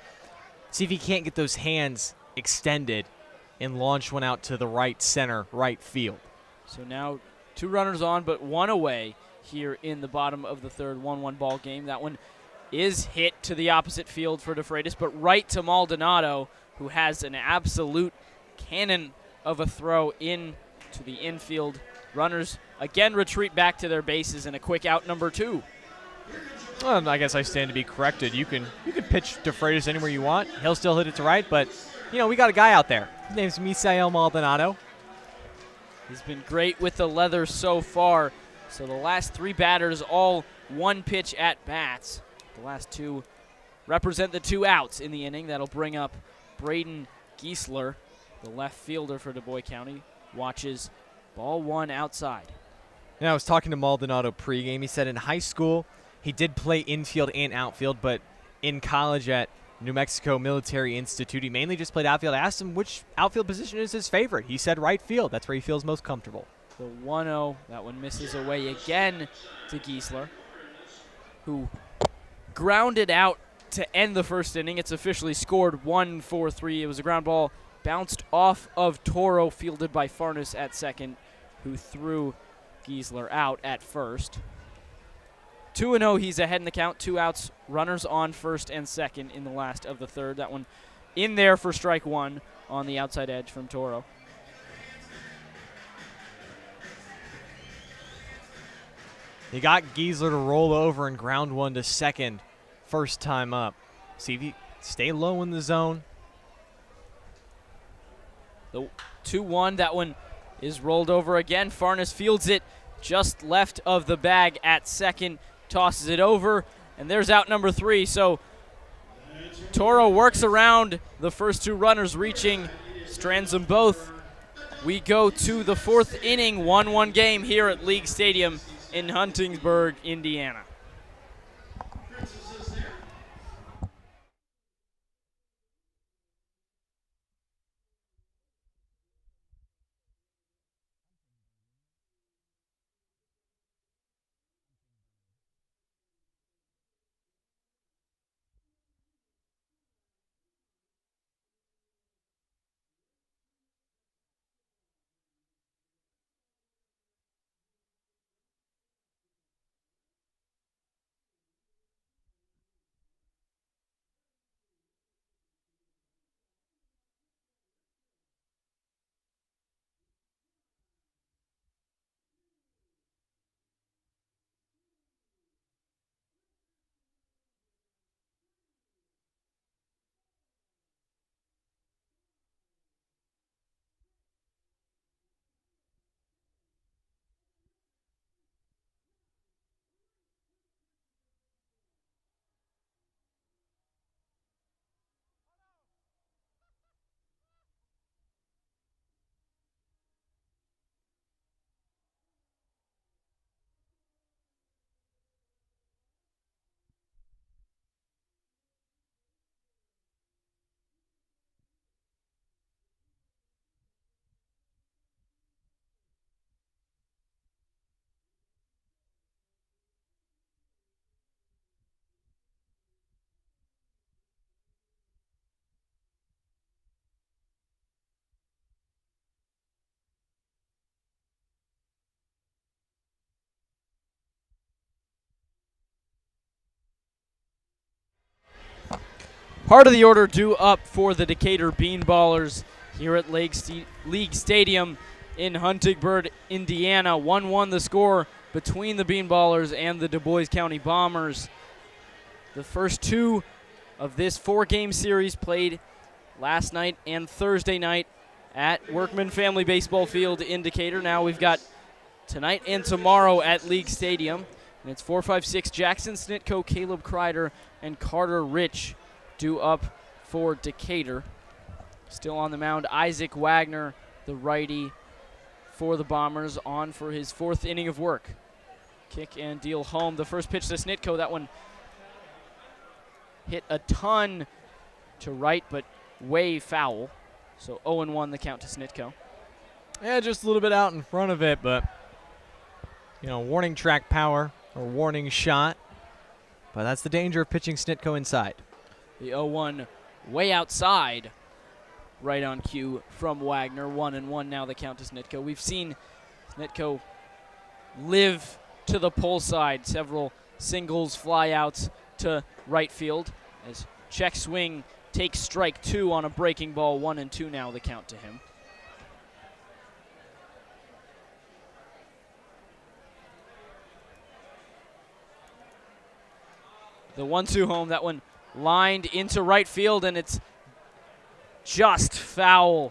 see if he can't get those hands extended and launch one out to the right center, right field. So now 2 runners on, but 1 away here in the bottom of the third, 1-1 ball game. That one is hit to the opposite field for DeFreitas, but right to Maldonado, who has an absolute cannon of a throw in to the infield. Runners again retreat back to their bases, and a quick out, number 2. Well, I guess I stand to be corrected. You can pitch DeFreitas anywhere you want. He'll still hit it to right, but, you know, we got a guy out there. His name's Misael Maldonado. He's been great with the leather so far. So the last 3 batters, all 1 pitch at bats. The last 2 represent the 2 outs in the inning. That'll bring up Braden Griessel, the left fielder for Dubois County. Watches ball 1 outside. Yeah, I was talking to Maldonado pregame. He said in high school he did play infield and outfield, but in college at New Mexico Military Institute, he mainly just played outfield. I asked him which outfield position is his favorite. He said right field. That's where he feels most comfortable. The 1-0, that one misses away again to Griessel, who grounded out to end the first inning. It's officially scored 1-4-3. It was a ground ball bounced off of Toro, fielded by Farnes at second, who threw Griessel out at first. 2-0, he's ahead in the count. 2 outs, runners on first and second in the last of the third. That one in there for strike 1 on the outside edge from Toro. He got Griessel to roll over and ground 1 to second first time up. See if he stay low in the zone. The 2-1, that one is rolled over again. Farnes fields it just left of the bag at second, tosses it over, and there's out number 3. So Toro works around the first 2 runners reaching, strands them both. We go to the 4th inning, 1-1 game here at League Stadium in Huntingsburg, Indiana. Heart of the order due up for the Decatur Bean Ballers here at League Stadium in Huntingburg, Indiana. 1-1 the score between the Bean Ballers and the Dubois County Bombers. The first two of this 4-game series played last night and Thursday night at Workman Family Baseball Field in Decatur. Now we've got tonight and tomorrow at League Stadium. And it's 4-5-6 Jackson Snitko, Caleb Kreider, and Carter Rich due up for Decatur. Still on the mound, Isaac Wagner, the righty for the Bombers, on for his 4th inning of work. Kick and deal home. The first pitch to Snitko, that one hit a ton to right, but way foul. So 0-1 the count to Snitko. Yeah, just a little bit out in front of it, but, warning track power or warning shot. But that's the danger of pitching Snitko inside. The 0-1 way outside, right on cue from Wagner. 1-1 now the count to Snitko. We've seen Snitko live to the pull side. Several singles, flyouts to right field as check swing takes strike 2 on a breaking ball. 1-2 now the count to him. The 1-2 home, that one lined into right field, and it's just foul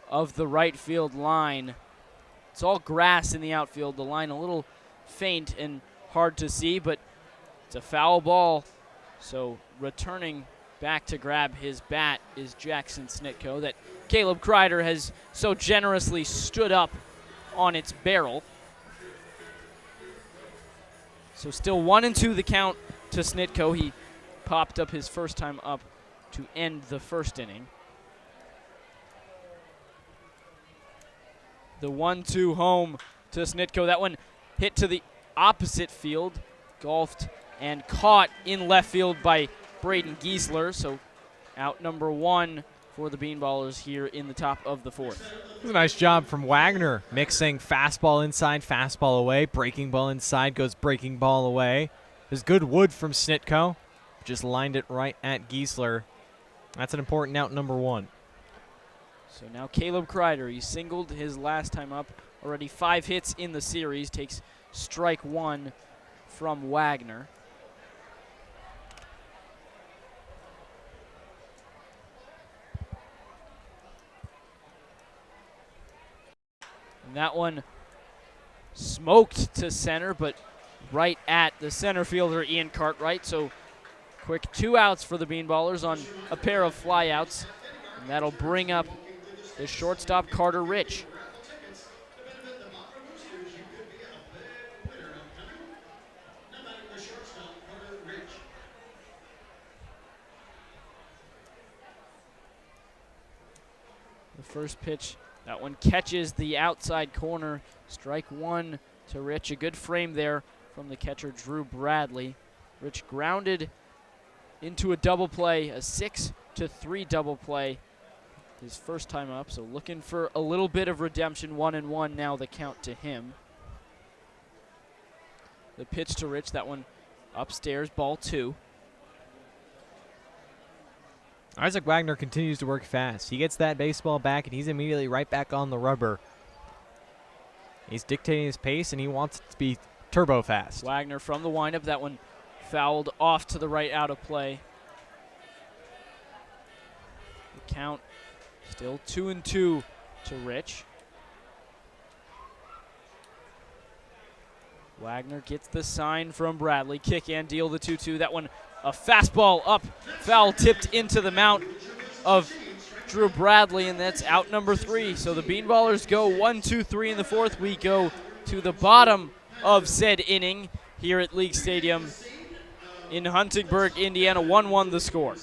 of the right field line. It's all grass in the outfield. The line a little faint and hard to see, but it's a foul ball. So returning back to grab his bat is Jackson Snitko, that Caleb Kreider has so generously stood up on its barrel. So still 1-2 the count to Snitko. He popped up his first time up to end the first inning. The 1-2 home to Snitko. That one hit to the opposite field, golfed and caught in left field by Braden Griessel. So out number 1 for the Bean Ballers here in the top of the 4th. It was a nice job from Wagner, mixing fastball inside, fastball away, breaking ball inside, goes breaking ball away. There's good wood from Snitko. Just lined it right at Griessel. That's an important out number 1. So now Caleb Kreider, he singled his last time up. Already 5 hits in the series. Takes strike 1 from Wagner. And that one smoked to center, but right at the center fielder, Ian Cartwright. So quick 2 outs for the Bean Ballers on a pair of flyouts. And that'll bring up the shortstop, Carter Rich. The first pitch, that one catches the outside corner. Strike 1 to Rich. A good frame there from the catcher, Drew Bradley. Rich grounded into a double play, a 6-3 double play his first time up. So looking for a little bit of redemption. 1-1 now the count to him. The pitch to Rich, that one upstairs, ball 2. Isaac Wagner continues to work fast. He gets that baseball back, and he's immediately right back on the rubber. He's dictating his pace, and he wants it to be turbo fast. Wagner from the windup, that one fouled off to the right, out of play. The count still 2-2 to Rich. Wagner gets the sign from Bradley. Kick and deal, the 2-2. That one, a fastball up, foul tipped into the mount of Drew Bradley, and that's out number 3. So the Bean Ballers go 1-2-3 in the 4th. We go to the bottom of said inning here at League Stadium in Huntingburg, Indiana. 1-1 the score.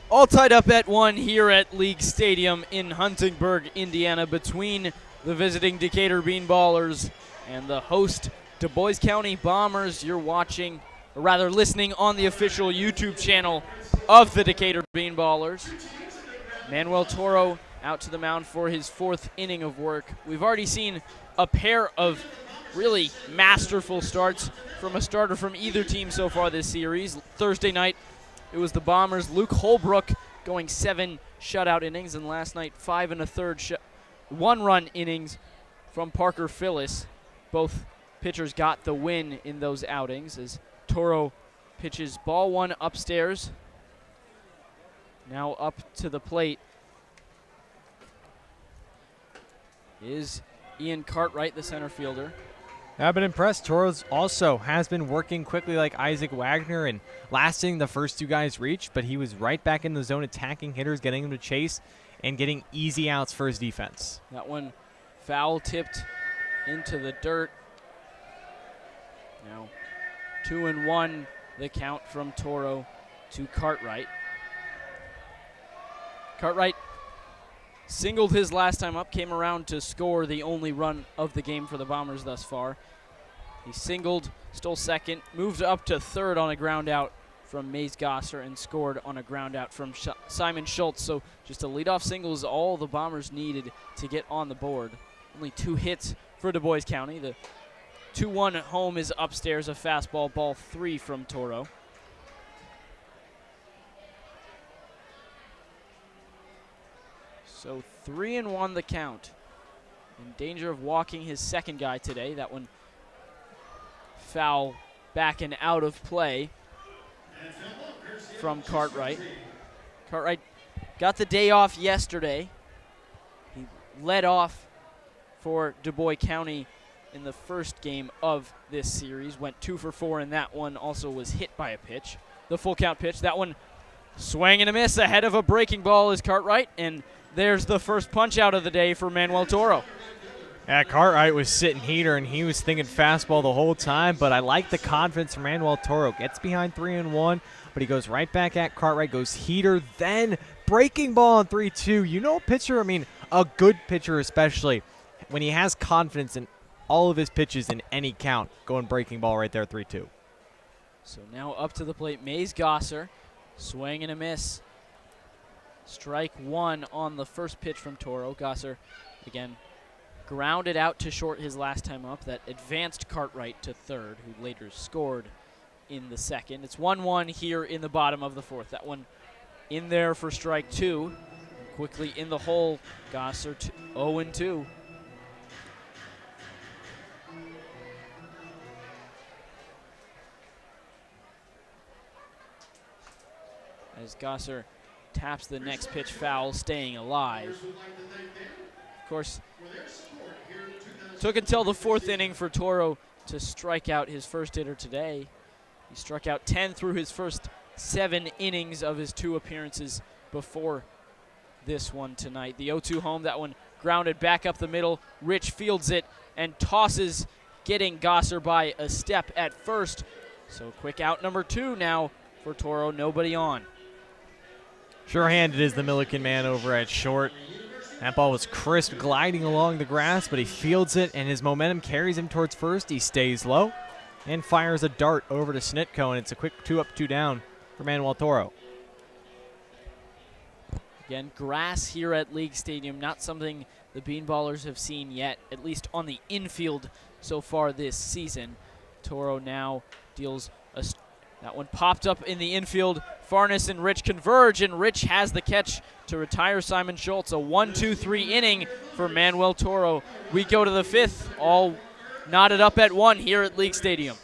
All tied up at 1 here at League Stadium in Huntingburg, Indiana, between the visiting Decatur Bean Ballers and the host Dubois County Bombers. You're watching, or rather listening, on the official YouTube channel of the Decatur Bean Ballers. Manuel Toro out to the mound for his 4th inning of work. We've already seen a pair of really masterful starts from a starter from either team so far this series. Thursday night, it was the Bombers' Luke Holbrook going 7 shutout innings, and last night 5 1/3 one-run innings from Parker Phillips. Both pitchers got the win in those outings as Toro pitches ball 1 upstairs. Now up to the plate is Ian Cartwright, the center fielder. I've been impressed. Toro's also has been working quickly like Isaac Wagner and lasting the first 2 guys reached, but he was right back in the zone attacking hitters, getting them to chase and getting easy outs for his defense. That one foul tipped into the dirt. Now 2-1 the count from Toro to Cartwright. Cartwright singled his last time up, came around to score the only run of the game for the Bombers thus far. He singled, stole second, moved up to third on a ground out from Mays Gosser, and scored on a ground out from Simon Schultz. So just a leadoff single is all the Bombers needed to get on the board. Only 2 hits for Dubois County. The 2-1 at home is upstairs, a fastball, ball 3 from Toro. So 3-1 the count. In danger of walking his second guy today. That one foul back and out of play from Cartwright. Cartwright got the day off yesterday. He led off for Dubois County in the first game of this series. Went 2 for 4 in that one. Also was hit by a pitch. The full count pitch. That one swing and a miss ahead of a breaking ball is Cartwright, and there's the first punch out of the day for Manuel Toro. Yeah, Cartwright was sitting heater, and he was thinking fastball the whole time, but I like the confidence from Manuel Toro. Gets behind 3-1, but he goes right back at Cartwright, goes heater, then breaking ball on 3-2. You know, a pitcher, I mean, a good pitcher especially, when he has confidence in all of his pitches in any count, going breaking ball right there, 3-2. So now up to the plate, Mays Gosser, swing and a miss. Strike 1 on the first pitch from Toro. Gosser, again, grounded out to short his last time up. That advanced Cartwright to third, who later scored in the second. It's 1-1 here in the bottom of the 4th. That one in there for strike 2. Quickly in the hole, Gosser 0-2. As Gosser taps the next pitch foul, staying alive. Of course, took until the 4th inning for Toro to strike out his first hitter today. He struck out 10 through his first 7 innings of his 2 appearances before this one tonight. The 0-2 home, that one grounded back up the middle. Rich fields it and tosses, getting Gosser by a step at first. So quick out number 2 now for Toro, nobody on. Sure-handed is the Milliken man over at short. That ball was crisp, gliding along the grass, but he fields it, and his momentum carries him towards first. He stays low and fires a dart over to Snitko, and it's a quick 2 up, 2 down for Manuel Toro. Again, grass here at League Stadium, not something the Bean Ballers have seen yet, at least on the infield so far this season. Toro now deals that one popped up in the infield. Farnes and Rich converge, and Rich has the catch to retire Simon Schultz. A 1-2-3 inning for Manuel Toro. We go to the 5th, all knotted up at 1 here at League Stadium.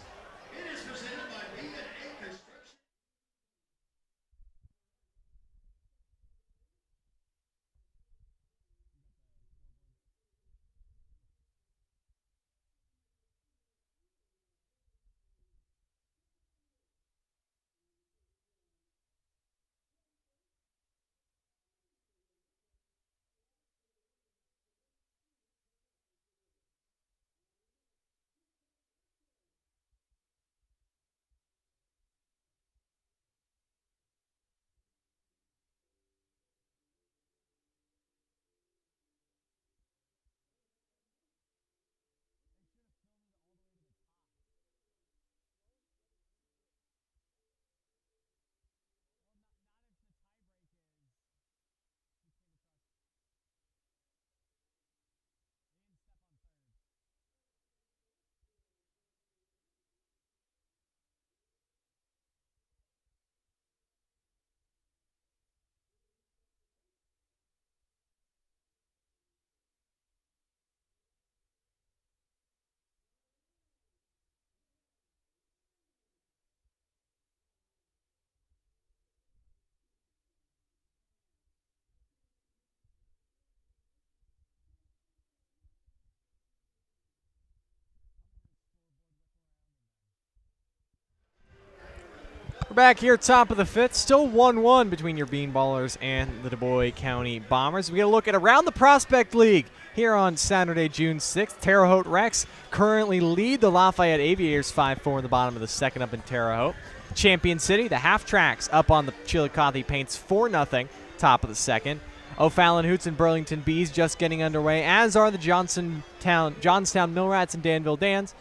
We're back here, top of the fifth. Still 1-1 between your Bean Ballers and the Dubois County Bombers. We get a look at Around the Prospect League here on Saturday, June 6th. Terre Haute Rex currently lead the Lafayette Aviators 5-4 in the bottom of the second up in Terre Haute. Champion City, the half tracks up on the Chillicothe Paints 4-0, top of the second. O'Fallon Hoots and Burlington Bees just getting underway, as are the Johnstown Millrats and Danville Dans.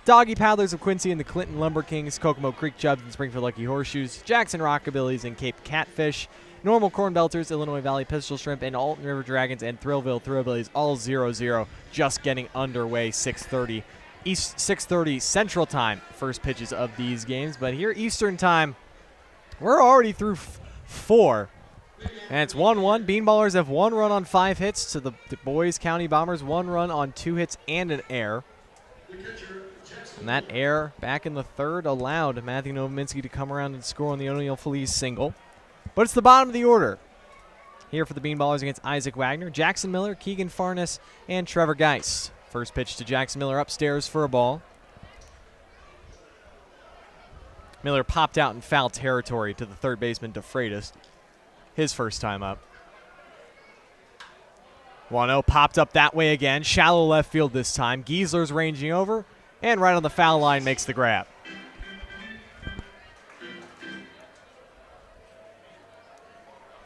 Doggy Paddlers of Quincy and the Clinton Lumber Kings, Kokomo Creek Chubs and Springfield Lucky Horseshoes, Jackson Rockabillys and Cape Catfish, Normal Corn Belters, Illinois Valley Pistol Shrimp, and Alton River Dragons and Thrillville Thrillbillies, all 0-0, just getting underway. 6:30 Central Time, first pitches of these games. But here Eastern Time, we're already through 4. And it's 1-1. Bean Ballers have 1 run on 5 hits to the Dubois County Bombers, 1 run on 2 hits and an error. And that error back in the third allowed Matthew Novominski to come around and score on the O'Neill Feliz single. But it's the bottom of the order here for the Bean Ballers against Isaac Wagner, Jackson Miller, Keegan Farnes, and Trevor Geist. First pitch to Jackson Miller upstairs for a ball. Miller popped out in foul territory to the third baseman DeFreitas, his first time up. 1-0 popped up that way again. Shallow left field this time. Giesler's ranging over, and right on the foul line makes the grab.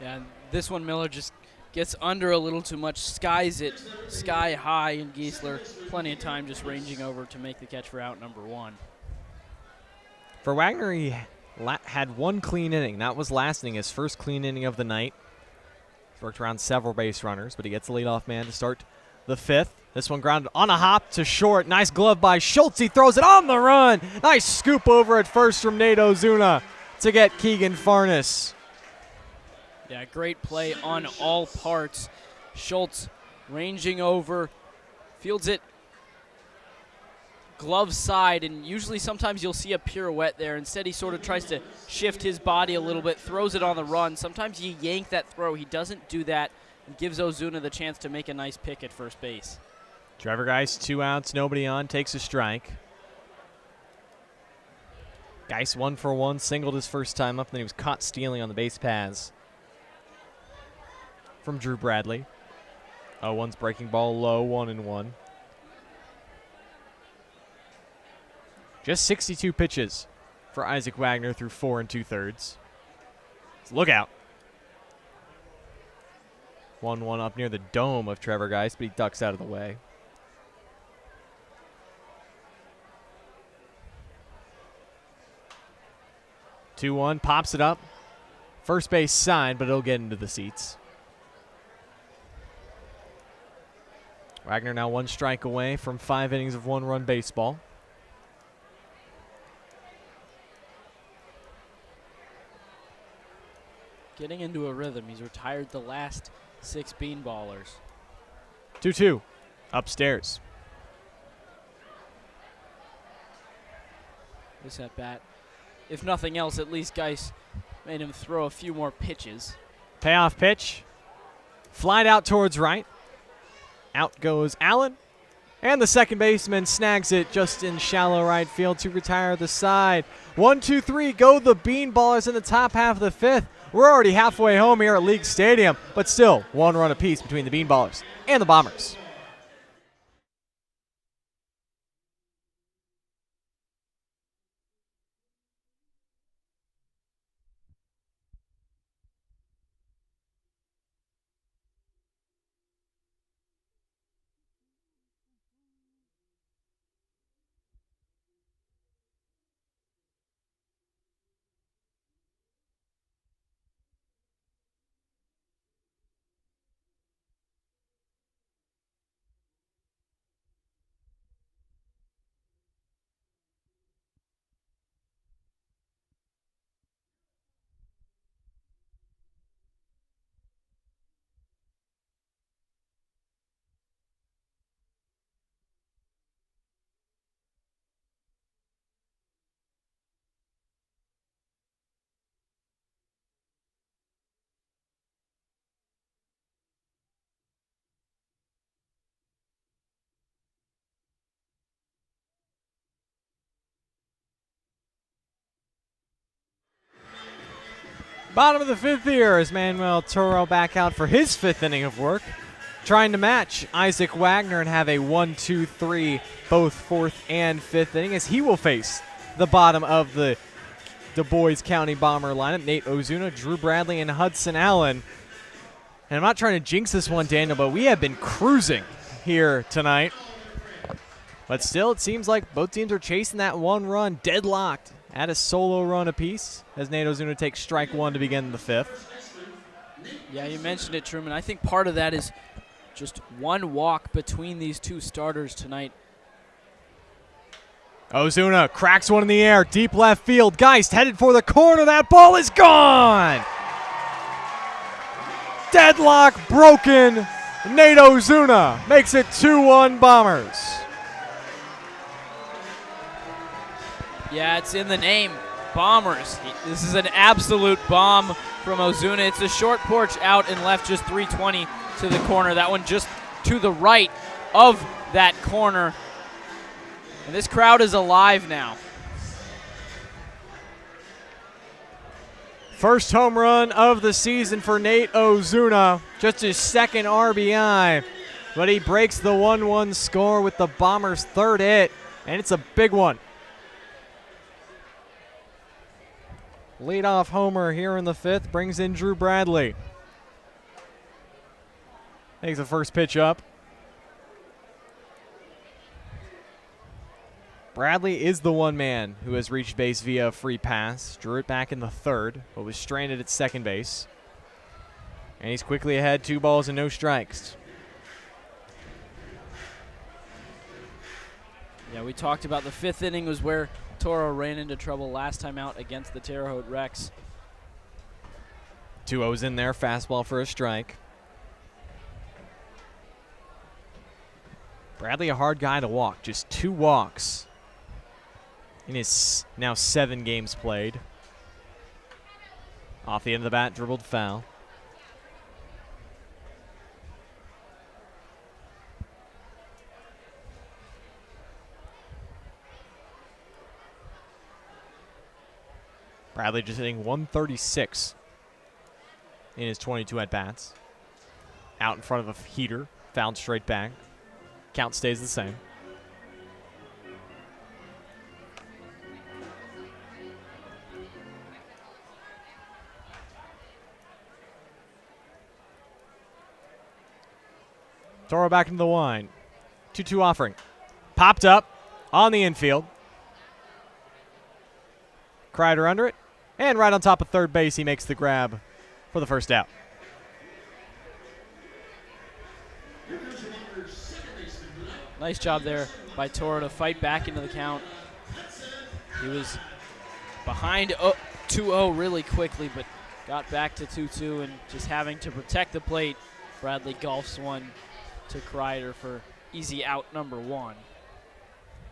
Yeah, this one Miller just gets under a little too much, skies it sky high, and Giesler plenty of time just ranging over to make the catch for out number 1. For Wagner, he had 1 clean inning. That was last inning, his first clean inning of the night. He's worked around several base runners, but he gets the leadoff man to start the 5th. This one grounded on a hop to short. Nice glove by Schultz. He throws it on the run. Nice scoop over at first from Nate Ozuna to get Keegan Farnes. Yeah, great play on all parts. Schultz ranging over, fields it glove side, and usually sometimes you'll see a pirouette there. Instead, he sort of tries to shift his body a little bit, throws it on the run. Sometimes you yank that throw. He doesn't do that and gives Ozuna the chance to make a nice pick at first base. Trevor Geist, 2 outs, nobody on, takes a strike. Geist 1 for 1, singled his first time up, and then he was caught stealing on the base paths from Drew Bradley. 0-1's breaking ball low, 1-1. Just 62 pitches for Isaac Wagner through 4 2/3. So look out. 1-1 up near the dome of Trevor Geist, but he ducks out of the way. Two 2-1, pops it up. First base side, but it'll get into the seats. Wagner now 1 strike away from 5 innings of 1-run baseball. Getting into a rhythm. He's retired the last 6 Bean Ballers. 2-2, upstairs. This at bat, if nothing else, at least Geist made him throw a few more pitches. Payoff pitch. Flied out towards right. Out goes Allen. And the second baseman snags it just in shallow right field to retire the side. 1-2-3, go the Bean Ballers in the top half of the 5th. We're already halfway home here at League Stadium, but still 1 run apiece between the Bean Ballers and the Bombers. Bottom of the fifth here as Manuel Toro back out for his fifth inning of work, trying to match Isaac Wagner and have a 1-2-3 both fourth and fifth inning as he will face the bottom of the Dubois County Bomber lineup. Nate Ozuna, Drew Bradley, and Hudson Allen. And I'm not trying to jinx this one, Daniel, but we have been cruising here tonight. But still, it seems like both teams are chasing that one run, deadlocked at a solo run apiece as Nate Ozuna takes strike one to begin the fifth. Yeah, you mentioned it, Truman. I think part of that is just one walk between these two starters tonight. Ozuna cracks one in the air, deep left field. Geist headed for the corner. That ball is gone. Deadlock broken. Nate Ozuna makes it 2-1 Bombers. Yeah, it's in the name, Bombers. This is an absolute bomb from Ozuna. It's a short porch out and left, just 320 to the corner. That one just to the right of that corner. And this crowd is alive now. First home run of the season for Nate Ozuna. Just his second RBI. But he breaks the 1-1 score with the Bombers' third hit. And it's a big one. Leadoff homer here in the fifth brings in Drew Bradley. Takes the first pitch up. Bradley is the one man who has reached base via a free pass. Drew it back in the third, but was stranded at second base. And he's quickly ahead, 2 balls and no strikes. Yeah, we talked about the fifth inning was where Toro ran into trouble last time out against the Terre Haute Rex. 2-0's in there, fastball for a strike. Bradley a hard guy to walk, just 2 walks in his now 7 games played. Off the end of the bat, dribbled foul. Bradley just hitting 136 in his 22 at-bats. Out in front of a heater, fouled straight back. Count stays the same. Toro back into the line. 2-2 offering. Popped up on the infield. Kreider under it. And right on top of third base, he makes the grab for the first out. Nice job there by Toro to fight back into the count. He was behind 2-0 really quickly, but got back to 2-2 and just having to protect the plate. Bradley golfs one to Kreider for easy out number 1.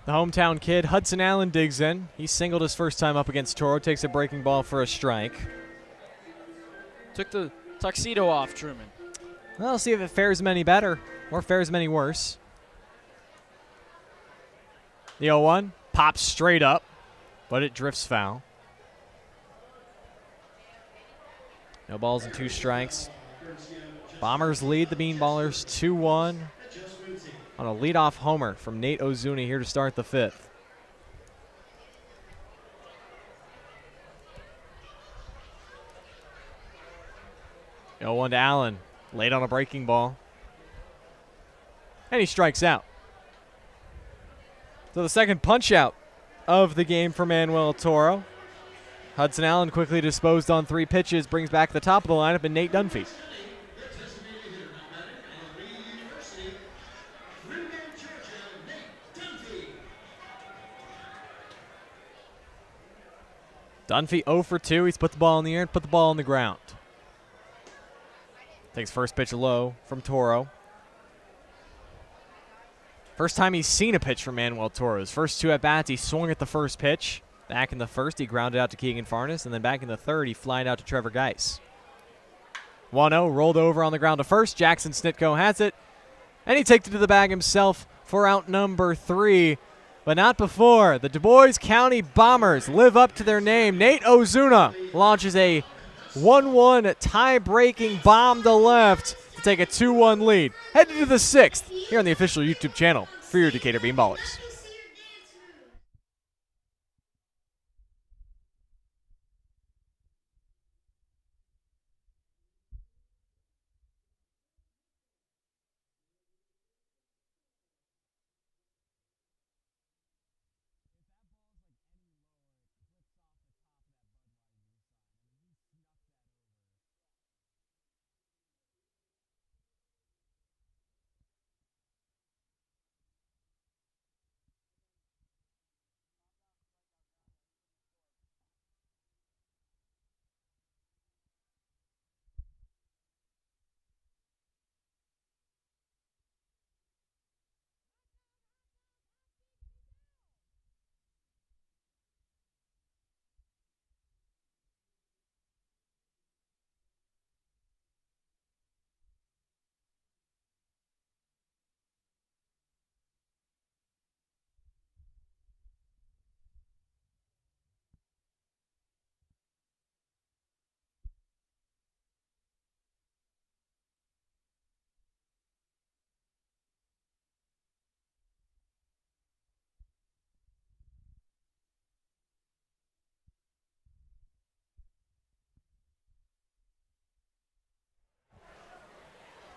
The hometown kid, Hudson Allen, digs in. He singled his first time up against Toro, takes a breaking ball for a strike. Took the tuxedo off, Truman. Well, we'll see if it fares him any better or fares him any worse. The 0-1 pops straight up, but it drifts foul. No balls and 2 strikes. Bombers lead the Bean Ballers 2-1 on a leadoff homer from Nate Ozuna here to start the fifth. The 0-1 to Allen, late on a breaking ball. And he strikes out. So the second punch out of the game for Manuel Toro. Hudson Allen quickly disposed on 3 pitches, brings back the top of the lineup and Nate Dunphy. Dunphy 0 for 2. He's put the ball in the air and put the ball on the ground. Takes first pitch low from Toro. First time he's seen a pitch from Manuel Toro. His first 2 at-bats, he swung at the first pitch. Back in the first, he grounded out to Keegan Farnes, and then back in the third, he flied out to Trevor Geis. 1-0, rolled over on the ground to first. Jackson Snitko has it, and he takes it to the bag himself for out number 3. But not before the Dubois County Bombers live up to their name. Nate Ozuna launches a 1-1 tie-breaking bomb to left to take a 2-1 lead. Headed to the 6th here on the official YouTube channel for your Decatur Bean Ballers.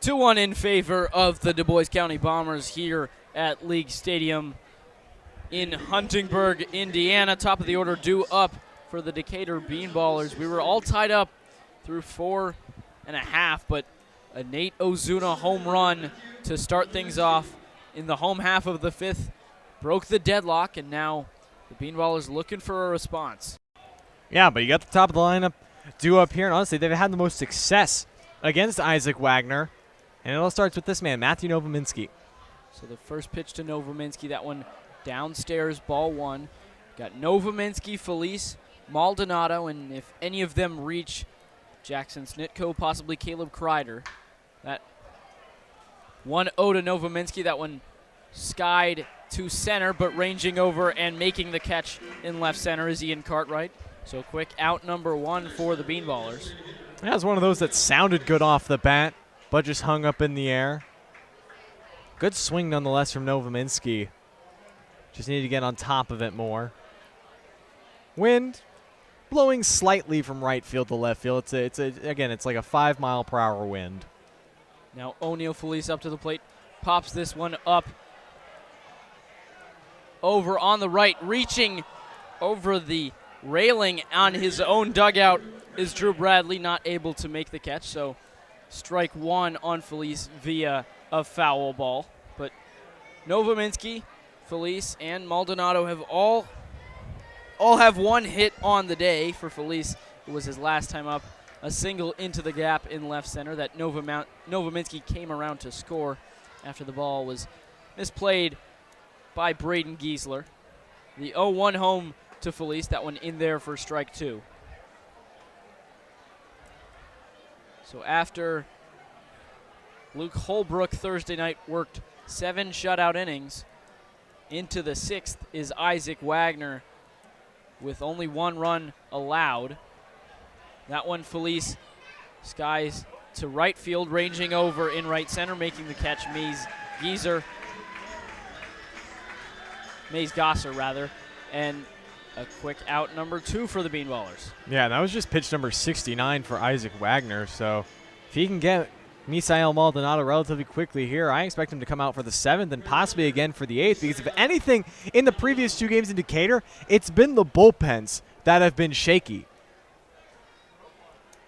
Two 2-1 in favor of the Dubois County Bombers here at League Stadium in Huntingburg, Indiana. Top of the order due up for the Decatur Bean Ballers. We were all tied up through 4.5, but a Nate Ozuna home run to start things off in the home half of the 5th broke the deadlock, and now the Bean Ballers looking for a response. Yeah, but you got the top of the lineup due up here, and honestly, they've had the most success against Isaac Wagner. And it all starts with this man, Matthew Novominski. So the first pitch to Novominski, that one downstairs, ball 1. Got Novominski, Felice, Maldonado, and if any of them reach Jackson Snitko, possibly Caleb Kreider. That 1-0 to Novominski, that one skied to center, but ranging over and making the catch in left center is Ian Cartwright. So quick out number 1 for the Bean Ballers. That was one of those that sounded good off the bat, but just hung up in the air. Good swing nonetheless from Novominski. Just need to get on top of it more. Wind blowing slightly from right field to left field. Again, it's like a 5-mile-per-hour wind. Now O'Neal Felice up to the plate, pops this one up over on the right, reaching over the railing on his own dugout is Drew Bradley, not able to make the catch. So strike 1 on Felice via a foul ball. But Novominski, Felice, and Maldonado have all have one hit on the day. For Felice, it was his last time up. A single into the gap in left center that Novominski came around to score after the ball was misplayed by Braden Giesler. The 0-1 home to Felice, that one in there for strike 2. So after Luke Holbrook Thursday night worked 7 shutout innings, into the 6th is Isaac Wagner with only 1 run allowed. That one Felice skies to right field, ranging over in right center, making the catch Mays Gosser rather, and a quick out number 2 for the Bean Ballers. Yeah, that was just pitch number 69 for Isaac Wagner. So if he can get Misael Maldonado relatively quickly here, I expect him to come out for the 7th and possibly again for the 8th, because if anything in the previous 2 games in Decatur, it's been the bullpens that have been shaky.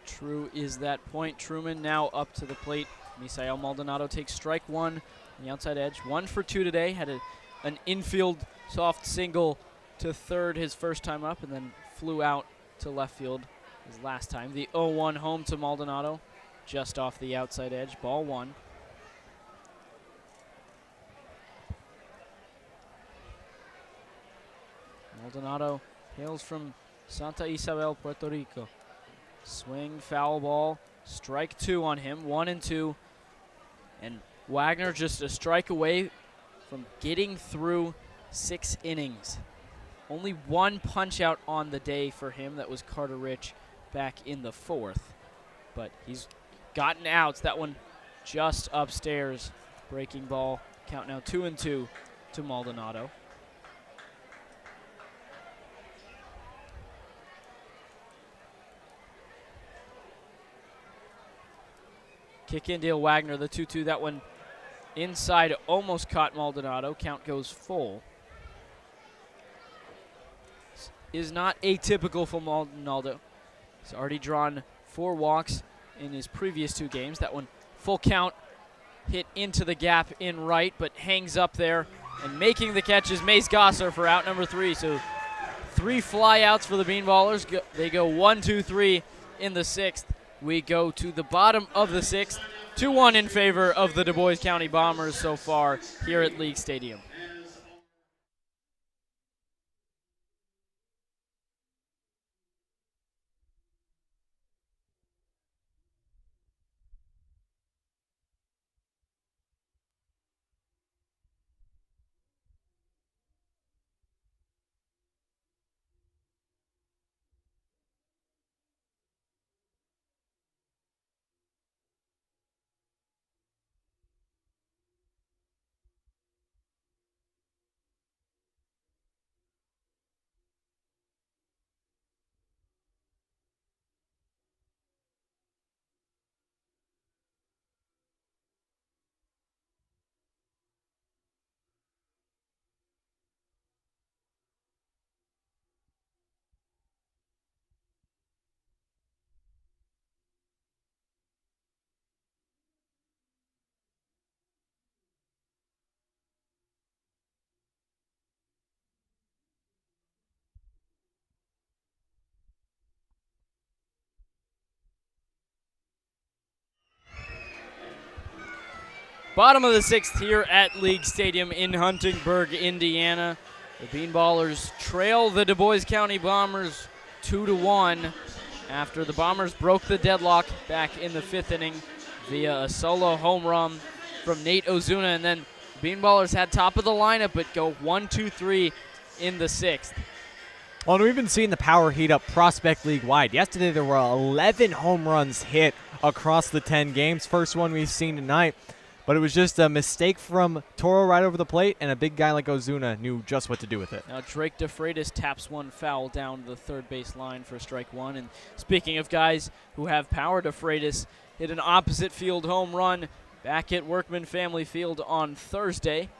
True is that point. Truman now up to the plate. Misael Maldonado takes strike 1 on the outside edge. 1 for 2 today. Had an infield soft single to third his first time up, and then flew out to left field his last time. The 0-1 home to Maldonado, just off the outside edge. Ball 1. Maldonado hails from Santa Isabel, Puerto Rico. Swing, foul ball, strike 2 on him, 1-2. And Wagner just a strike away from getting through 6 innings. Only 1 punch out on the day for him. That was Carter Rich back in the fourth. But he's gotten outs. That one just upstairs. Breaking ball. Count now 2-2 to Maldonado. Kick in Dale Wagner, the 2-2. That one inside, almost caught Maldonado. Count goes full. This is not atypical for Maldonado. He's already drawn 4 walks in his previous 2 games. That one full count, hit into the gap in right, but hangs up there. And making the catch is Mace Gosser for out number 3. So 3 flyouts for the Bean Ballers. They go 1-2-3 in the 6th. We go to the bottom of the 6th, 2-1 in favor of the Dubois County Bombers so far here at League Stadium. Bottom of the 6th here at League Stadium in Huntingburg, Indiana. The Bean Ballers trail the Dubois County Bombers 2-1 after the Bombers broke the deadlock back in the 5th inning via a solo home run from Nate Ozuna. And then Bean Ballers had top of the lineup but go 1-2-3 in the 6th. Well, and we've been seeing the power heat up Prospect League-wide. Yesterday there were 11 home runs hit across the 10 games. First one we've seen tonight. But it was just a mistake from Toro right over the plate, and a big guy like Ozuna knew just what to do with it. Now Drake DeFreitas taps one foul down the third base line for strike 1. And speaking of guys who have power, DeFreitas hit an opposite field home run back at Workman Family Field on Thursday.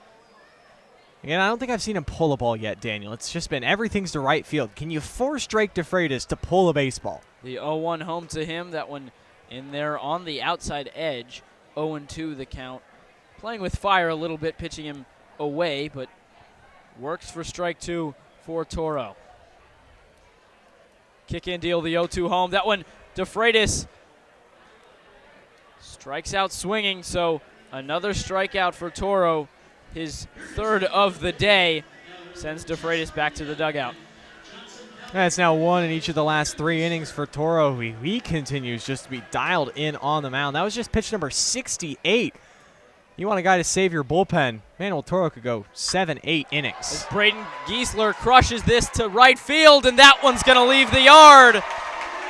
Again, I don't think I've seen him pull a ball yet, Daniel. It's just been everything's to right field. Can you force Drake DeFreitas to pull a baseball? The 0-1 home to him. That one in there on the outside edge. 0-2 the count. Playing with fire a little bit, pitching him away, but works for strike 2 for Toro. Kick in deal, the 0-2 home. That one, DeFreitas strikes out swinging, so another strikeout for Toro. His 3rd of the day sends DeFreitas back to the dugout. That's now 1 in each of the last 3 innings for Toro. He continues just to be dialed in on the mound. That was just pitch number 68. You want a guy to save your bullpen. Manuel Toro could go 7-8 innings. As Braden Griessel crushes this to right field, and that one's going to leave the yard.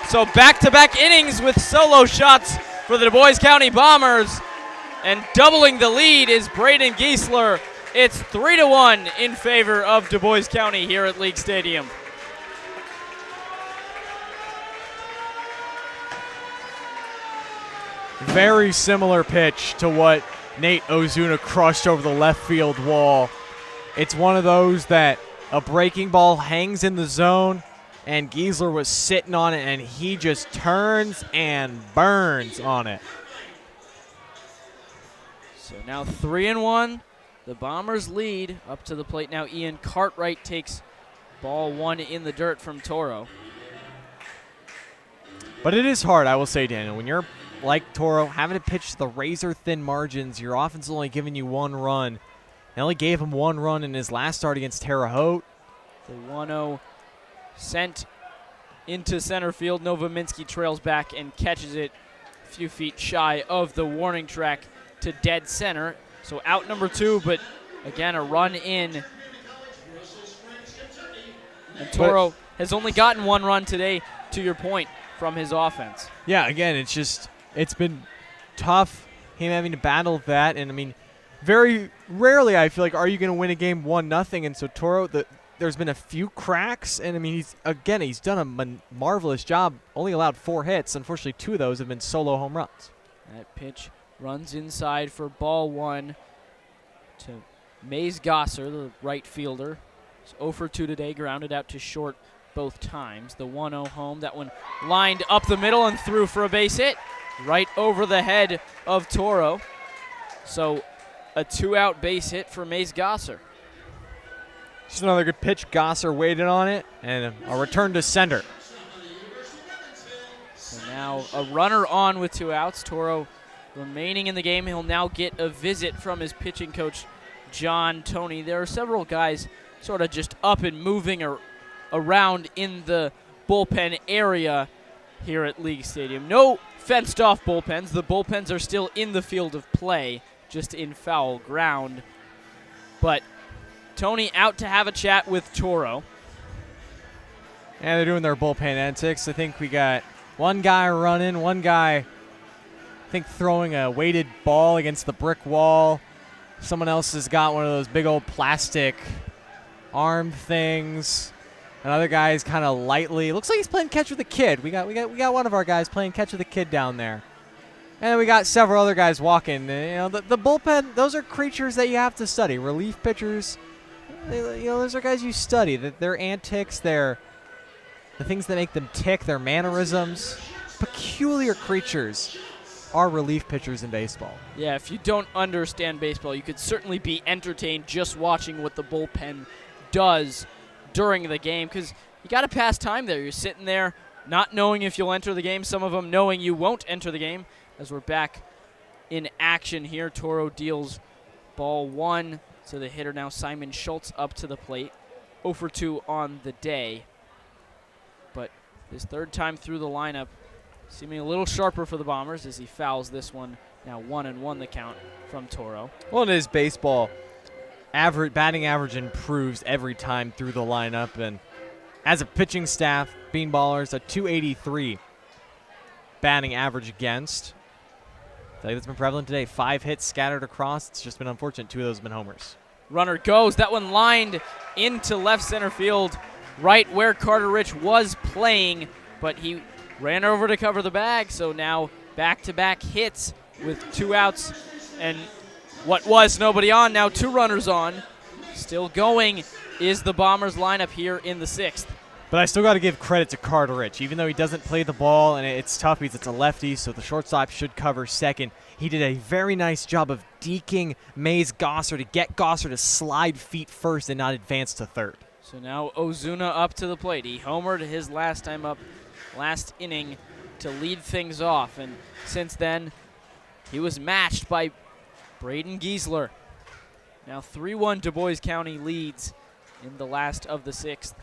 So back-to-back innings with solo shots for the Dubois County Bombers. And doubling the lead is Braden Griessel. It's 3-1 in favor of Dubois County here at League Stadium. Very similar pitch to what Nate Ozuna crushed over the left field wall. It's one of those that a breaking ball hangs in the zone, and Griessel was sitting on it, and he just turns and burns on it. So now 3-1. The Bombers lead. Up to the plate now. Ian Cartwright takes ball 1 in the dirt from Toro. But it is hard, I will say, Daniel, when you're like Toro, having to pitch the razor-thin margins, your offense is only giving you 1 run. They only gave him 1 run in his last start against Terre Haute. The 1-0 sent into center field. Novominski trails back and catches it a few feet shy of the warning track to dead center. So out number 2, but again, a run in. And Toro has only gotten 1 run today, to your point. from his offense. Yeah, again, it's been tough, him having to battle that. And, I mean, very rarely I feel like, are you going to win a game 1-0? And so Toro, there's been a few cracks. And, I mean, he's done a marvelous job. Only allowed 4 hits. Unfortunately, 2 of those have been solo home runs. That pitch runs inside for ball 1 to Mays Gosser, the right fielder. He's 0 for 2 today, grounded out to short both times. The 1-0 home, that one lined up the middle and through for a base hit right over the head of Toro. So a 2-out base hit for Mays Gosser. Just another good pitch. Gosser waited on it, and a return to center. So now a runner on with 2 outs. Toro remaining in the game. He'll now get a visit from his pitching coach, John Toney. There are several guys sort of just up and moving around in the bullpen area here at League Stadium. No fenced off bullpens. The bullpens are still in the field of play, just in foul ground. But Toney out to have a chat with Toro. And they're doing their bullpen antics. I think we got one guy running, one guy, I think, throwing a weighted ball against the brick wall. Someone else has got one of those big old plastic arm things. Another guy is kind of lightly. Looks like he's playing catch with a kid. We got one of our guys playing catch with a kid down there. And then we got several other guys walking. The bullpen, those are creatures that you have to study. Relief pitchers, those are guys you study. Their antics, the things that make them tick, their mannerisms. Peculiar creatures are relief pitchers in baseball. Yeah, if you don't understand baseball, you could certainly be entertained just watching what the bullpen does during the game, because you got to pass time there. You're sitting there not knowing if you'll enter the game, some of them knowing you won't enter the game. As we're back in action here, Toro deals ball 1 to the hitter now, Simon Schultz, up to the plate. 0 for 2 on the day. But his 3rd time through the lineup, seeming a little sharper for the Bombers as he fouls this one. Now 1-1 the count from Toro. Well, it is baseball. Batting average improves every time through the lineup. And as a pitching staff, Bean Ballers, a .283 batting average against. I think that's been prevalent today. 5 hits scattered across. It's just been unfortunate. 2 of those have been homers. Runner goes. That one lined into left center field, right where Carter Rich was playing, but he ran over to cover the bag. So now back-to-back hits with 2 outs and what was nobody on. Now 2 runners on. Still going is the Bombers lineup here in the 6th. But I still got to give credit to Carter Rich. Even though he doesn't play the ball, and it's tough because it's a lefty, so the shortstop should cover second, he did a very nice job of deking Mays Gosser to get Gosser to slide feet first and not advance to third. So now Ozuna up to the plate. He homered his last time up, last inning, to lead things off. And since then, he was matched by Braden Griessel. Now 3-1 Dubois County leads in the last of the 6th.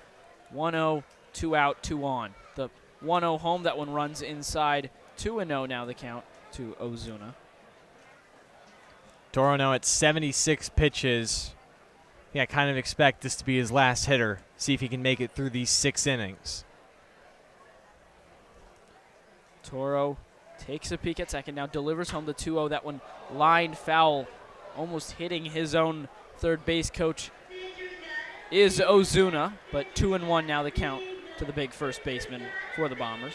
1-0, 2 out, 2 on. The 1-0 home, that one runs inside. 2-0 now the count to Ozuna. Toro now at 76 pitches. Yeah, I kind of expect this to be his last hitter. See if he can make it through these 6 innings. Toro takes a peek at second, now delivers home the 2-0. That one lined foul, almost hitting his own third base coach is Ozuna, but 2-1 now the count to the big first baseman for the Bombers.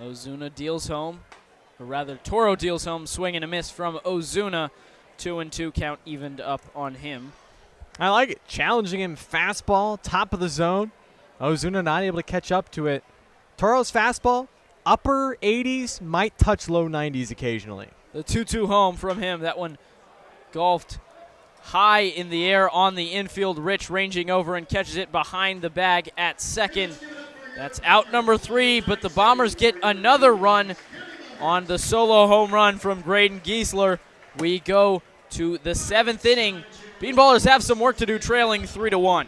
Ozuna deals home, or rather Toro deals home, swing and a miss from Ozuna. 2-2 count evened up on him. I like it. Challenging him fastball, top of the zone. Ozuna not able to catch up to it. Toro's fastball, upper 80s, might touch low 90s occasionally. The 2-2 home from him. That one golfed high in the air on the infield. Rich ranging over and catches it behind the bag at second. That's out number 3, but the Bombers get another run on the solo home run from Braden Griessel. We go to the 7th inning. Bean Ballers have some work to do, trailing 3-1.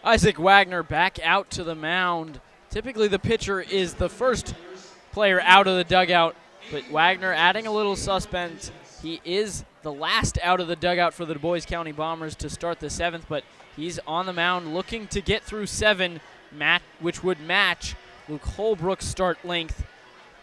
Isaac Wagner back out to the mound. Typically the pitcher is the first player out of the dugout, but Wagner adding a little suspense. He is the last out of the dugout for the Dubois County Bombers to start the 7th, but he's on the mound looking to get through 7, which would match Luke Holbrook's start length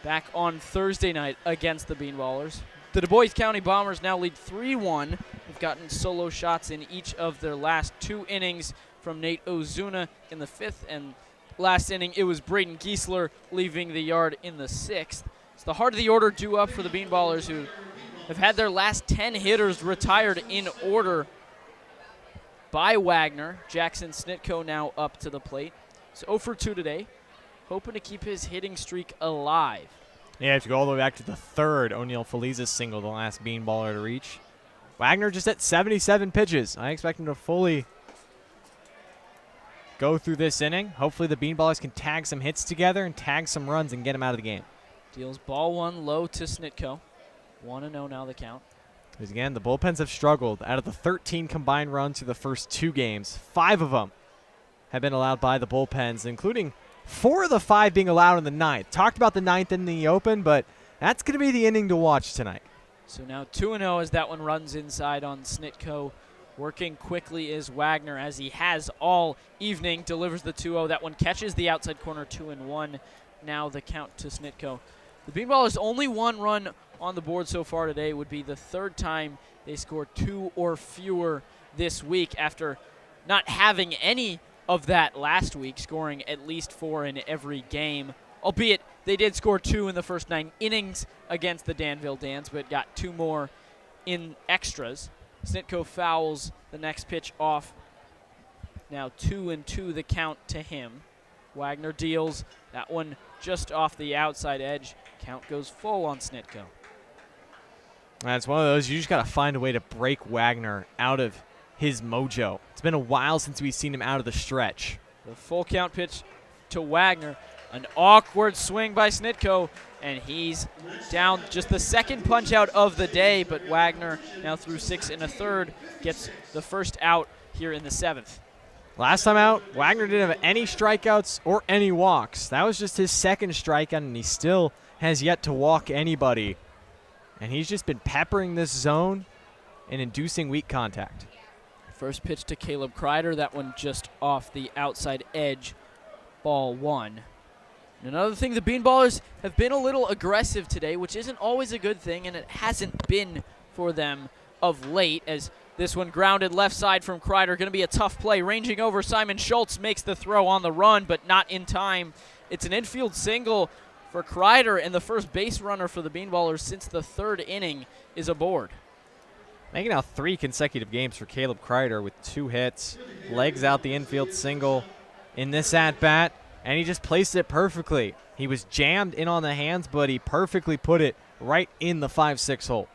back on Thursday night against the Bean Ballers. The Dubois County Bombers now lead 3-1. They've gotten solo shots in each of their last 2 innings from Nate Ozuna in the 5th, and last inning it was Braden Griessel leaving the yard in the 6th. It's the heart of the order due up for the Bean Ballers, who have had their last 10 hitters retired in order by Wagner. Jackson Snitko now up to the plate. It's 0 for 2 today, hoping to keep his hitting streak alive. Yeah, if you go all the way back to the 3rd, O'Neal Feliza's single, the last Bean Baller to reach. Wagner just at 77 pitches. I expect him to fully go through this inning. Hopefully the Bean Ballers can tag some hits together and tag some runs and get him out of the game. Deals ball 1 low to Snitko. 1-0 now the count. Because again, the bullpens have struggled. Out of the 13 combined runs through the first 2 games, 5 of them have been allowed by the bullpens, including 4 of the 5 being allowed in the 9th. Talked about the 9th in the open, but that's going to be the inning to watch tonight. So now 2-0 as that one runs inside on Snitko. Working quickly is Wagner, as he has all evening. Delivers the 2-0. That one catches the outside corner, 2-1. Now the count to Snitko. The Bean Ballers' only 1 run on the board so far today. Would be the 3rd time they scored 2 or fewer this week, after not having any of that last week, scoring at least 4 in every game. Albeit they did score 2 in the first 9 innings against the Danville Dans, but got 2 more in extras. Snitko fouls the next pitch off. Now 2-2 the count to him. Wagner deals that one just off the outside edge. Count goes full on Snitko. That's one of those, you just got to find a way to break Wagner out of his mojo. It's been a while since we've seen him out of the stretch. The full count pitch to Wagner. An awkward swing by Snitko, and he's down. Just the 2nd punch out of the day, but Wagner now through 6 1/3 gets the first out here in the 7th. Last time out, Wagner didn't have any strikeouts or any walks. That was just his 2nd strikeout, and he still has yet to walk anybody. And he's just been peppering this zone and inducing weak contact. First pitch to Caleb Kreider, that one just off the outside edge, ball 1. And another thing, the Bean Ballers have been a little aggressive today, which isn't always a good thing, and it hasn't been for them of late, as this one grounded left side from Kreider. Going to be a tough play. Ranging over, Simon Schultz makes the throw on the run, but not in time. It's an infield single for Kreider, and the first base runner for the Bean Ballers since the 3rd inning is aboard. Making out 3 consecutive games for Caleb Kreider with 2 hits. Legs out the infield single in this at-bat, and he just placed it perfectly. He was jammed in on the hands, but he perfectly put it right in the 5-6 hole.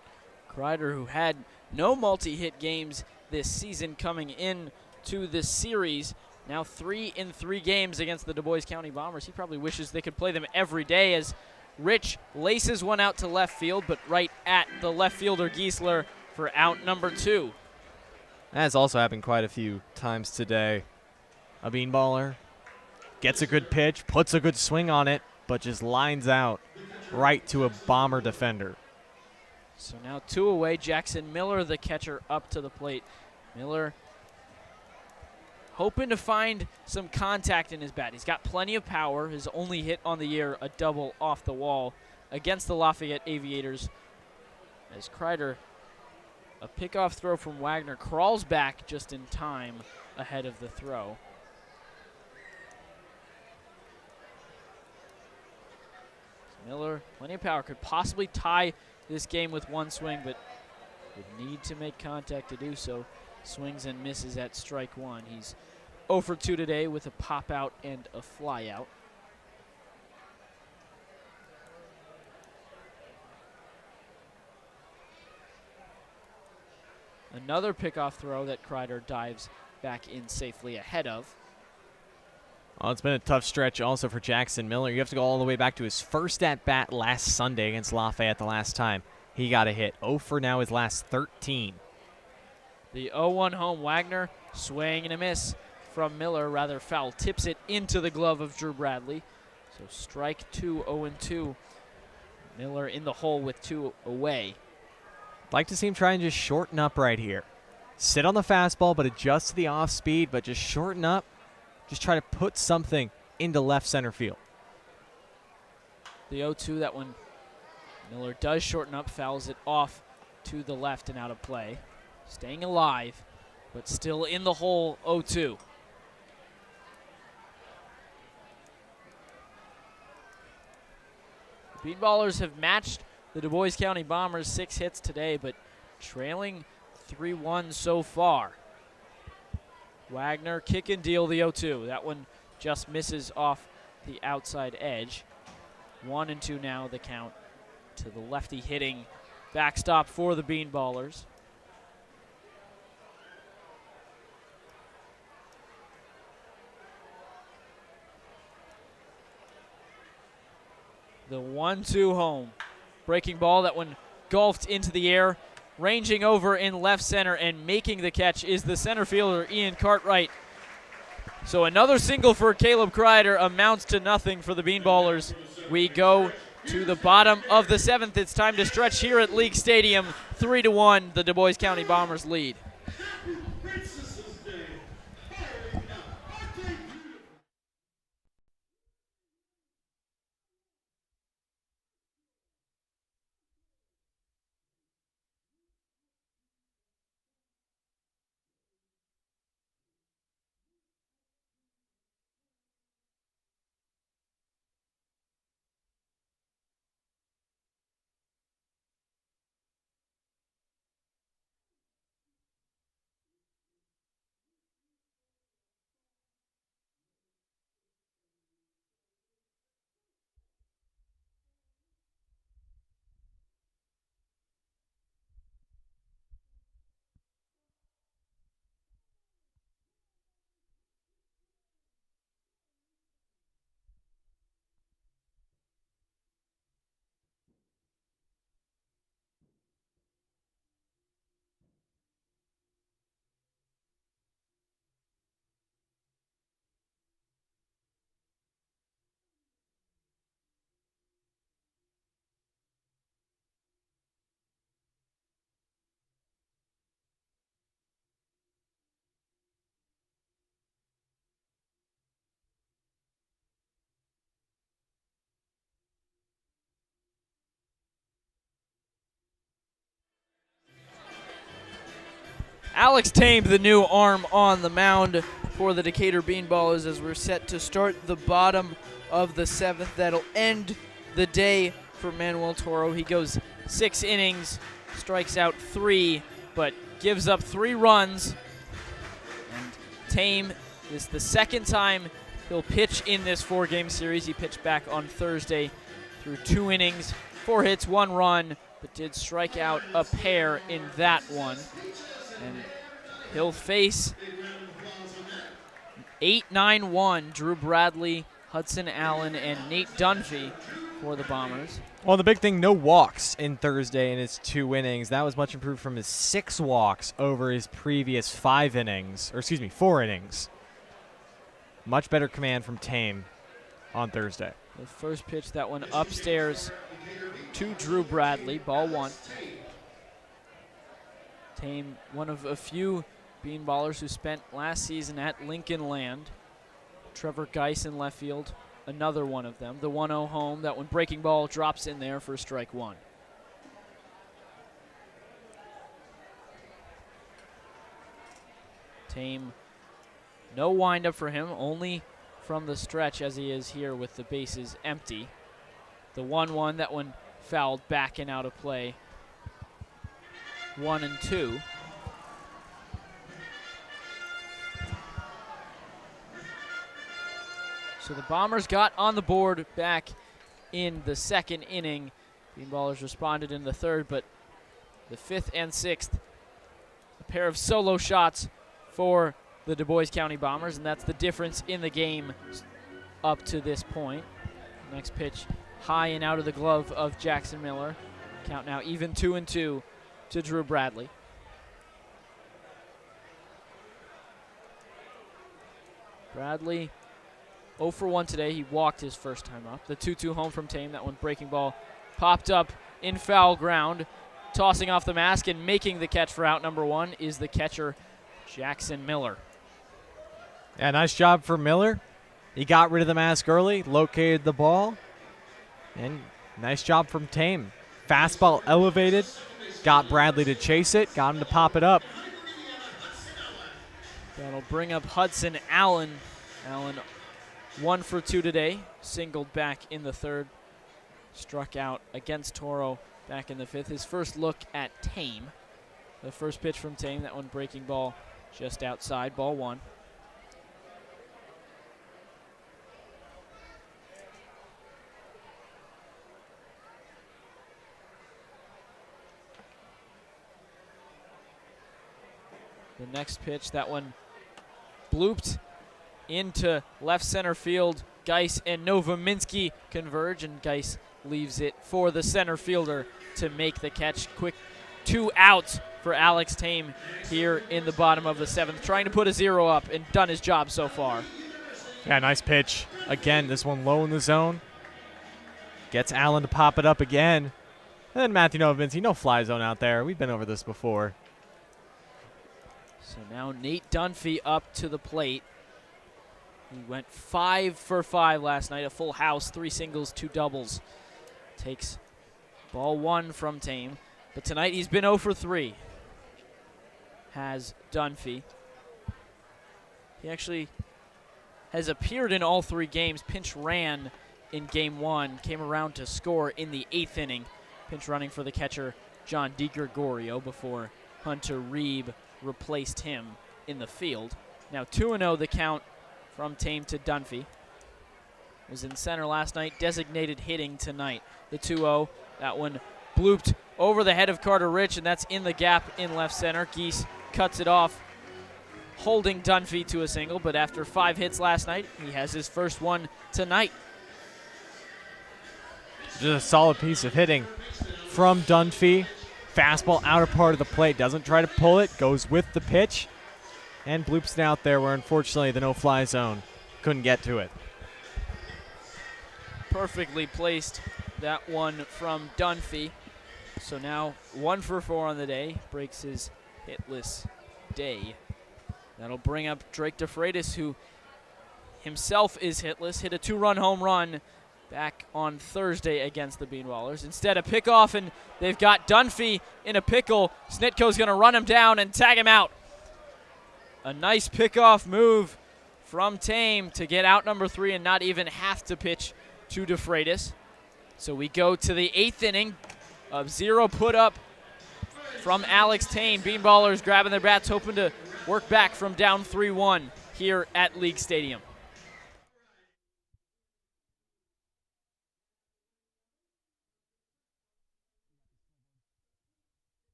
Kreider, who had no multi-hit games this season coming in to this series, now 3 in 3 games against the Dubois County Bombers. He probably wishes they could play them every day, as Rich laces one out to left field, but right at the left fielder Griessel for out number 2. That has also happened quite a few times today. A Bean Baller gets a good pitch, puts a good swing on it, but just lines out right to a Bomber defender. So now 2 away. Jackson Miller, the catcher, up to the plate. Miller hoping to find some contact in his bat. He's got plenty of power. His only hit on the year, a double off the wall against the Lafayette Aviators. As Kreider, a pickoff throw from Wagner, crawls back just in time ahead of the throw. Miller, plenty of power, could possibly tie this game with 1 swing, but would need to make contact to do so. Swings and misses at strike 1. He's 0 for 2 today with a pop out and a fly out. Another pickoff throw that Kreider dives back in safely ahead of. Well, it's been a tough stretch also for Jackson Miller. You have to go all the way back to his first at-bat last Sunday against Lafayette the last time he got a hit. 0 for now his last 13. The 0-1 home. Wagner, swing and a miss from Miller, rather foul, tips it into the glove of Drew Bradley. So strike 2, 0-2. Miller in the hole with 2 away. Like to see him try and just shorten up right here. Sit on the fastball, but adjust to the off speed, but just shorten up. Just try to put something into left center field. The 0-2, that one, Miller does shorten up, fouls it off to the left and out of play. Staying alive, but still in the hole, 0-2. The Bean Ballers have matched the Dubois County Bombers 6 hits today, but trailing 3-1 so far. Wagner kick and deal the 0-2. That one just misses off the outside edge. 1-2 now the count to the lefty hitting backstop for the Bean Ballers. The 1-2 home. Breaking ball, that one golfed into the air. Ranging over in left center and making the catch is the center fielder, Ian Cartwright. So another single for Caleb Kreider amounts to nothing for the Bean Ballers. We go to the bottom of the 7th. It's time to stretch here at League Stadium. 3-1, the Dubois County Bombers lead. Alex Tame, the new arm on the mound for the Decatur Bean Ballers as we're set to start the bottom of the 7th. That'll end the day for Manuel Toro. He goes 6 innings, strikes out 3, but gives up 3 runs. And Tame is the second time he'll pitch in this 4-game series. He pitched back on Thursday through 2 innings, 4 hits, 1 run, but did strike out a pair in that one. And he'll face 8-9-1 Drew Bradley, Hudson Allen, and Nate Dunphy for the Bombers. Well, the big thing, no walks in Thursday in his 2 innings. That was much improved from his 6 walks over his previous 4 innings. Much better command from Tame on Thursday. The first pitch, that one upstairs to Drew Bradley, ball 1. Tame, one of a few Bean Ballers who spent last season at Lincoln Land. Trevor Geis in left field, another one of them. The 1-0 home, that one breaking ball drops in there for strike 1. Tame, no windup for him, only from the stretch as he is here with the bases empty. The 1-1, that one fouled back and out of play. 1-2. So the Bombers got on the board back in the 2nd inning. Bean Ballers responded in the 3rd, but the 5th and 6th, a pair of solo shots for the Dubois County Bombers, and that's the difference in the game up to this point. Next pitch, high and out of the glove of Jackson Miller. Count now even 2-2. To Drew Bradley. Bradley 0 for 1 today. He walked his first time up. The 2-2 home from Tame. That one breaking ball popped up in foul ground. Tossing off the mask and making the catch for out number 1 is the catcher, Jackson Miller. Yeah, nice job for Miller. He got rid of the mask early, located the ball, and nice job from Tame. Fastball elevated, got Bradley to chase it, got him to pop it up. That'll bring up Hudson Allen. Allen 1 for 2 today, singled back in the 3rd, struck out against Toro back in the 5th. His first look at Tame. The first pitch from Tame, that one breaking ball just outside, ball 1. The next pitch, that one blooped into left center field. Geiss and Novominski converge, and Geiss leaves it for the center fielder to make the catch. Quick 2 outs for Alex Tame here in the bottom of the 7th, trying to put a 0 up and done his job so far. Yeah, nice pitch. Again, this one low in the zone. Gets Allen to pop it up again. And then Matthew Novominski, no fly zone out there. We've been over this before. So now Nate Dunphy up to the plate. He went 5 for 5 last night, a full house, 3 singles, 2 doubles. Takes ball 1 from Tame, but tonight he's been 0 for 3. Has Dunphy. He actually has appeared in all 3 games. Pinch ran in game 1, came around to score in the 8th inning. Pinch running for the catcher, John DiGregorio, before Hunter Reeb replaced him in the field. Now 2-0 the count from Tame to Dunphy. Was in center last night, designated hitting tonight. The 2-0, that one blooped over the head of Carter Rich, and that's in the gap in left center. Geiss cuts it off, holding Dunphy to a single, but after 5 hits last night, he has his first one tonight. Just a solid piece of hitting from Dunphy. Fastball outer part of the plate, doesn't try to pull it, goes with the pitch, and bloops it out there where unfortunately the no-fly zone couldn't get to it. Perfectly placed, that one from Dunphy. So now 1 for 4 on the day, breaks his hitless day. That'll bring up Drake DeFreitas, who himself is hitless, hit a 2-run home run back on Thursday against the Bean Ballers. Instead, a pickoff, and they've got Dunphy in a pickle. Snitko's going to run him down and tag him out. A nice pickoff move from Tame to get out number 3 and not even have to pitch to DeFreitas. So we go to the 8th inning of 0 put up from Alex Tame. Bean Ballers grabbing their bats, hoping to work back from down 3-1 here at League Stadium.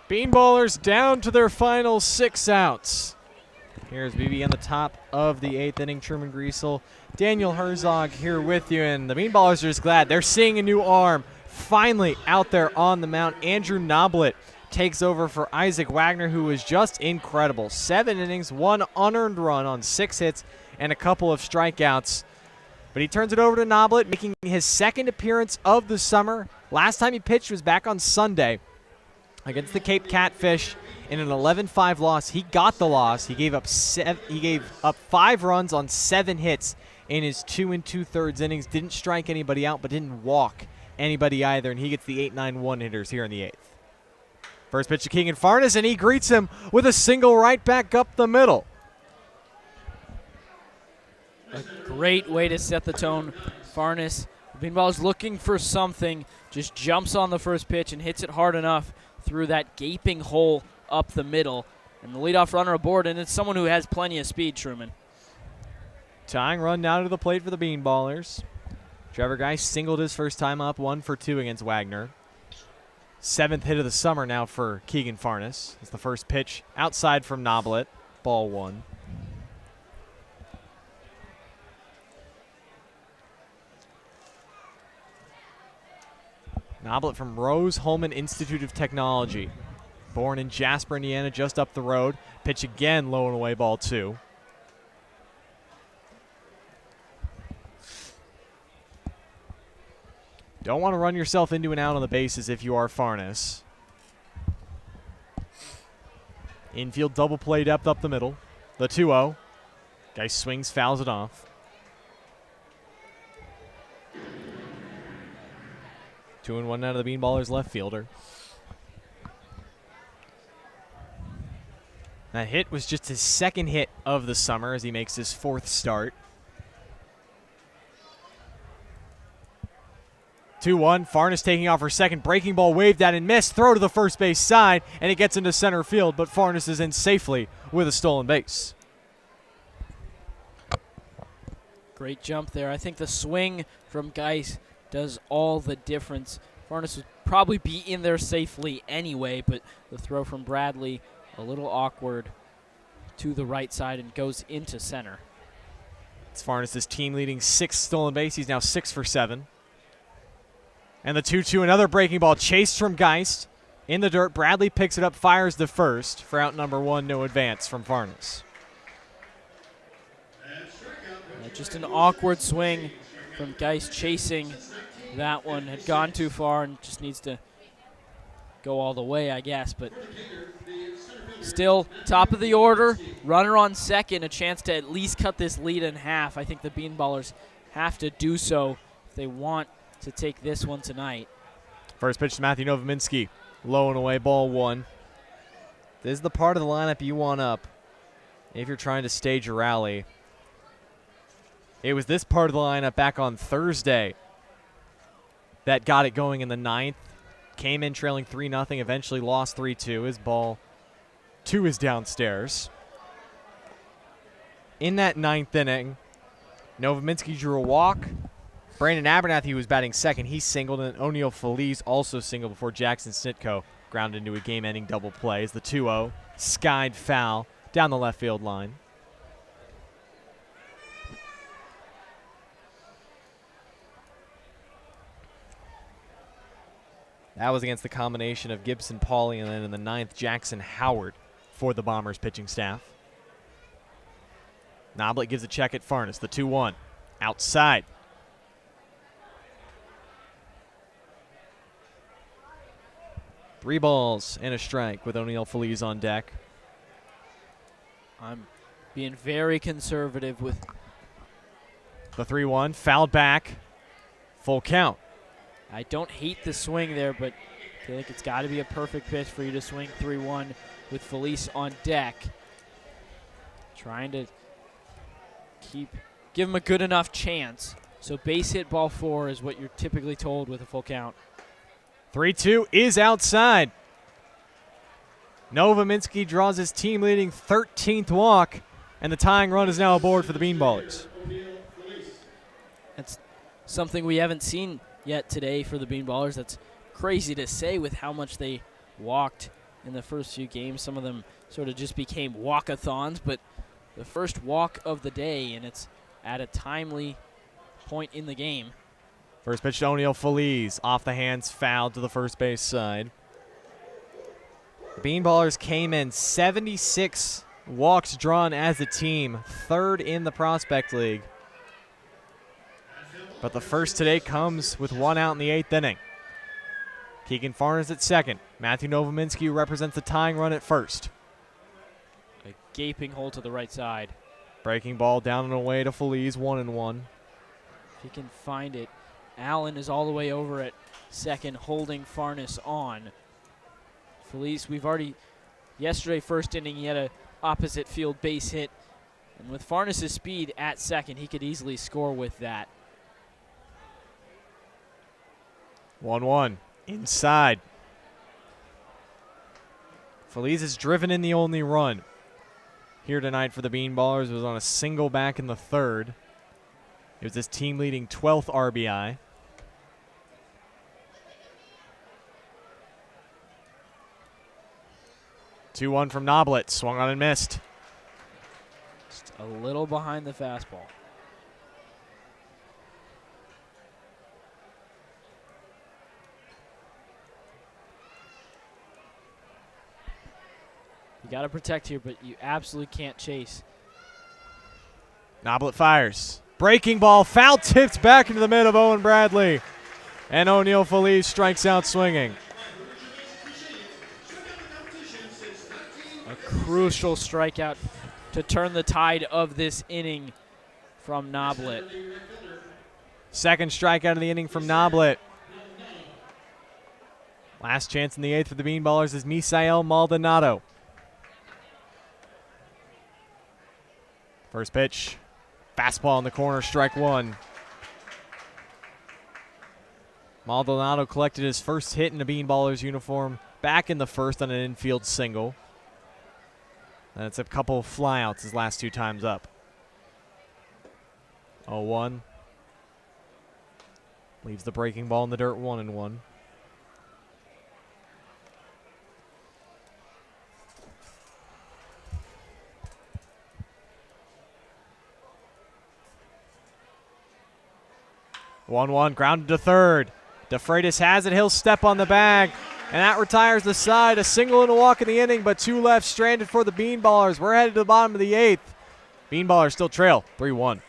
Bean Ballers down to their final 6 outs. Here's BB in the top of the 8th inning. Truman, Griessel, Daniel Herzog here with you, and the Bean Ballers are just glad they're seeing a new arm finally out there on the mound. Andrew Noblet takes over for Isaac Wagner, who was just incredible. 7 innings, 1 unearned run on 6 hits, and a couple of strikeouts. But he turns it over to Noblet, making his 2nd appearance of the summer. Last time he pitched was back on Sunday against the Cape Catfish in an 11-5 loss. He got the loss. He gave up 5 runs on 7 hits in his 2 2/3 innings. Didn't strike anybody out, but didn't walk anybody either, and he gets the 8-9 one-hitters here in the 8th. First pitch to Keegan Farnes, and he greets him with a single right back up the middle. A great way to set the tone. Farnes, the Bean Ballers looking for something, just jumps on the first pitch and hits it hard enough through that gaping hole up the middle. And the leadoff runner aboard, and it's someone who has plenty of speed, Truman. Tying run now to the plate for the Bean Ballers. Trevor Geist singled his first time up, 1 for 2 against Wagner. 7th hit of the summer now for Keegan Farnes. It's the first pitch outside from Noblet, ball 1. Noblet from Rose-Hulman Institute of Technology. Born in Jasper, Indiana, just up the road. Pitch again, low and away, ball 2. Don't want to run yourself into an out on the bases if you are Farnes. Infield double play depth up the middle. The 2-0. Guy swings, fouls it off. 2-1 out of the Bean Ballers left fielder. That hit was just his 2nd hit of the summer as he makes his 4th start. 2-1, Farnes taking off her 2nd, breaking ball waved at and missed. Throw to the first base side, and it gets into center field, but Farnes is in safely with a stolen base. Great jump there. I think the swing from Geist does all the difference. Farnes would probably be in there safely anyway, but the throw from Bradley, a little awkward to the right side and goes into center. It's Farnes' team-leading 6th stolen base. He's now 6 for 7. And the 2-2, another breaking ball chased from Geist. In the dirt, Bradley picks it up, fires the first. For out number 1, no advance from Farnes. Just an awkward swing from Geist chasing that one. Had gone too far and just needs to go all the way, I guess. But still, top of the order, runner on 2nd, a chance to at least cut this lead in half. I think the Bean Ballers have to do so if they want to take this one tonight. First pitch to Matthew Novominski. Low and away, ball 1. This is the part of the lineup you want up if you're trying to stage a rally. It was this part of the lineup back on Thursday that got it going in the 9th. Came in trailing 3-0, eventually lost 3-2. His ball 2 is downstairs. In that 9th inning, Novominski drew a walk. Brandon Abernathy was batting 2nd. He singled, and O'Neal Feliz also singled before Jackson Snitko grounded into a game-ending double play as the 2-0 skied foul down the left field line. That was against the combination of Gibson Pauley and then in the 9th, Jackson Howard for the Bombers pitching staff. Noblet gives a check at Farnes, the 2-1. Outside. Three balls and a strike with O'Neal Feliz on deck. I'm being very conservative with the 3-1, fouled back, full count. I don't hate the swing there, but I feel like it's got to be a perfect pitch for you to swing 3-1 with Feliz on deck. Trying to give him a good enough chance. So base hit ball 4 is what you're typically told with a full count. 3-2 is outside. Novominski draws his team-leading 13th walk, and the tying run is now aboard for the Bean Ballers. That's something we haven't seen yet today for the Bean Ballers. That's crazy to say with how much they walked in the first few games. Some of them sort of just became walkathons, but the first walk of the day, and it's at a timely point in the game. First pitch to O'Neal Feliz. Off the hands, foul to the first base side. The Bean Ballers came in 76 walks drawn as a team, third in the Prospect League. But the first today comes with one out in the 8th inning. Keegan Farnes at second. Matthew Novominski represents the tying run at first. A gaping hole to the right side. Breaking ball down and away to Feliz, 1-1. If he can find it. Allen is all the way over at second, holding Farnes on. Feliz, we've already, yesterday first inning, he had a opposite field base hit. And with Farnes' speed at second, he could easily score with that. 1-1. Inside. Feliz is driven in the only run here tonight for the Bean Ballers. Was on a single back in the third. It was his team-leading 12th RBI. Two-one from Noblet. Swung on and missed. Just a little behind the fastball. You got to protect here, but you absolutely can't chase. Noblet fires. Breaking ball, foul tipped back into the mid of Owen Bradley. And O'Neal Feliz strikes out swinging. A crucial strikeout to turn the tide of this inning from Noblet. Second strikeout of the inning from Noblet. Last chance in the 8th for the Bean Ballers is Misael Maldonado. First pitch. Fastball in the corner, strike one. Maldonado collected his first hit in a Bean Ballers uniform back in the first on an infield single. That's a couple of flyouts his last two times up. 0-1. Leaves the breaking ball in the dirt, 1-1. One grounded to third. DeFreitas has it. He'll step on the bag, and that retires the side. A single and a walk in the inning, but two left stranded for the Bean Ballers. We're headed to the bottom of the 8th. Bean Ballers still trail 3-1.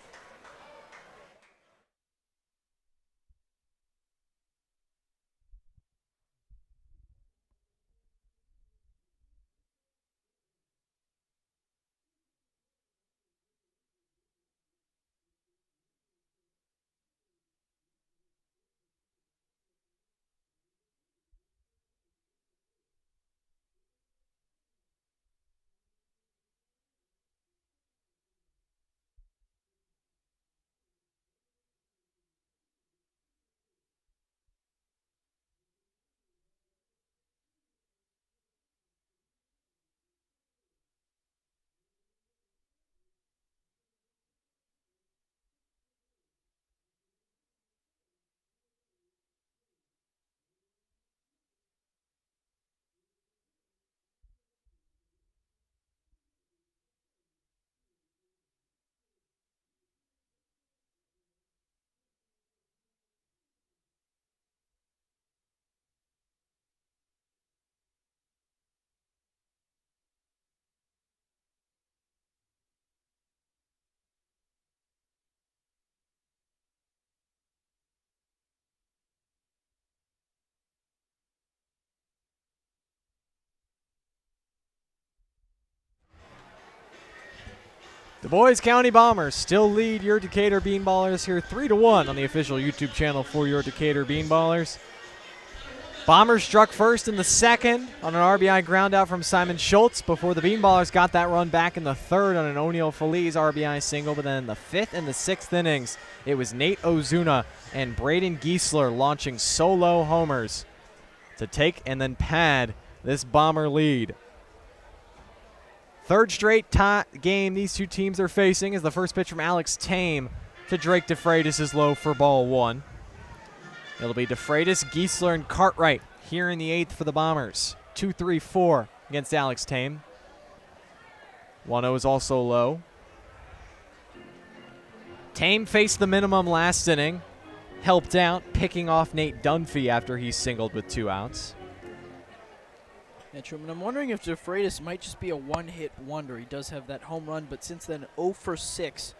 Dubois County Bombers still lead your Decatur Bean Ballers here 3-1 on the official YouTube channel for your Decatur Bean Ballers. Bombers struck first in the second on an RBI ground out from Simon Schultz before the Bean Ballers got that run back in the third on an O'Neal Feliz RBI single. But then in the 5th and the 6th innings, it was Nate Ozuna and Braden Griessel launching solo homers to take and then pad this Bomber lead. Third straight game these two teams are facing is the first pitch from Alex Tame to Drake DeFreitas is low for ball one. It'll be DeFreitas, Griessel, and Cartwright here in the 8th for the Bombers. 2-3-4 against Alex Tame. 1-0 is also low. Tame faced the minimum last inning, helped out, picking off Nate Dunphy after he singled with 2 outs. Yeah, Truman, I'm wondering if DeFreitas might just be a one-hit wonder. He does have that home run, but since then, 0 for 6,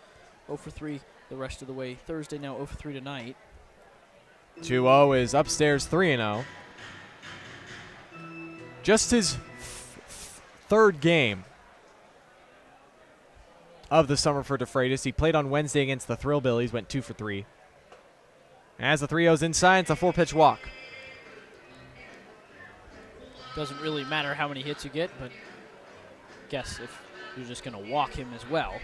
0 for 3 the rest of the way. Thursday now 0 for 3 tonight. 2-0 is upstairs 3-0. Just his third game of the summer for DeFreitas. He played on Wednesday against the Thrillbillies, went 2 for 3. As the 3-0's inside, it's a 4-pitch walk. Doesn't really matter how many hits you get, but guess if you're just going to walk him as well.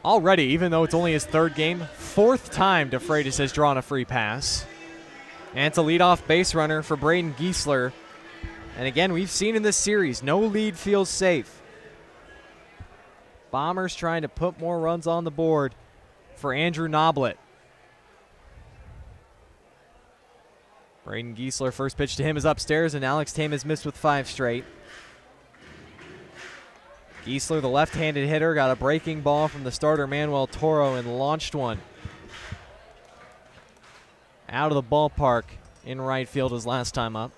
Already, even though it's only his third game, 4th time DeFreitas has drawn a free pass. And it's a leadoff base runner for Braden Griessel. And again, we've seen in this series, no lead feels safe. Bombers trying to put more runs on the board for Andrew Noblet. Braden Griessel, first pitch to him is upstairs, and Alex Tame has missed with 5 straight. Griessel, the left-handed hitter, got a breaking ball from the starter Manuel Toro and launched one out of the ballpark in right field his last time up.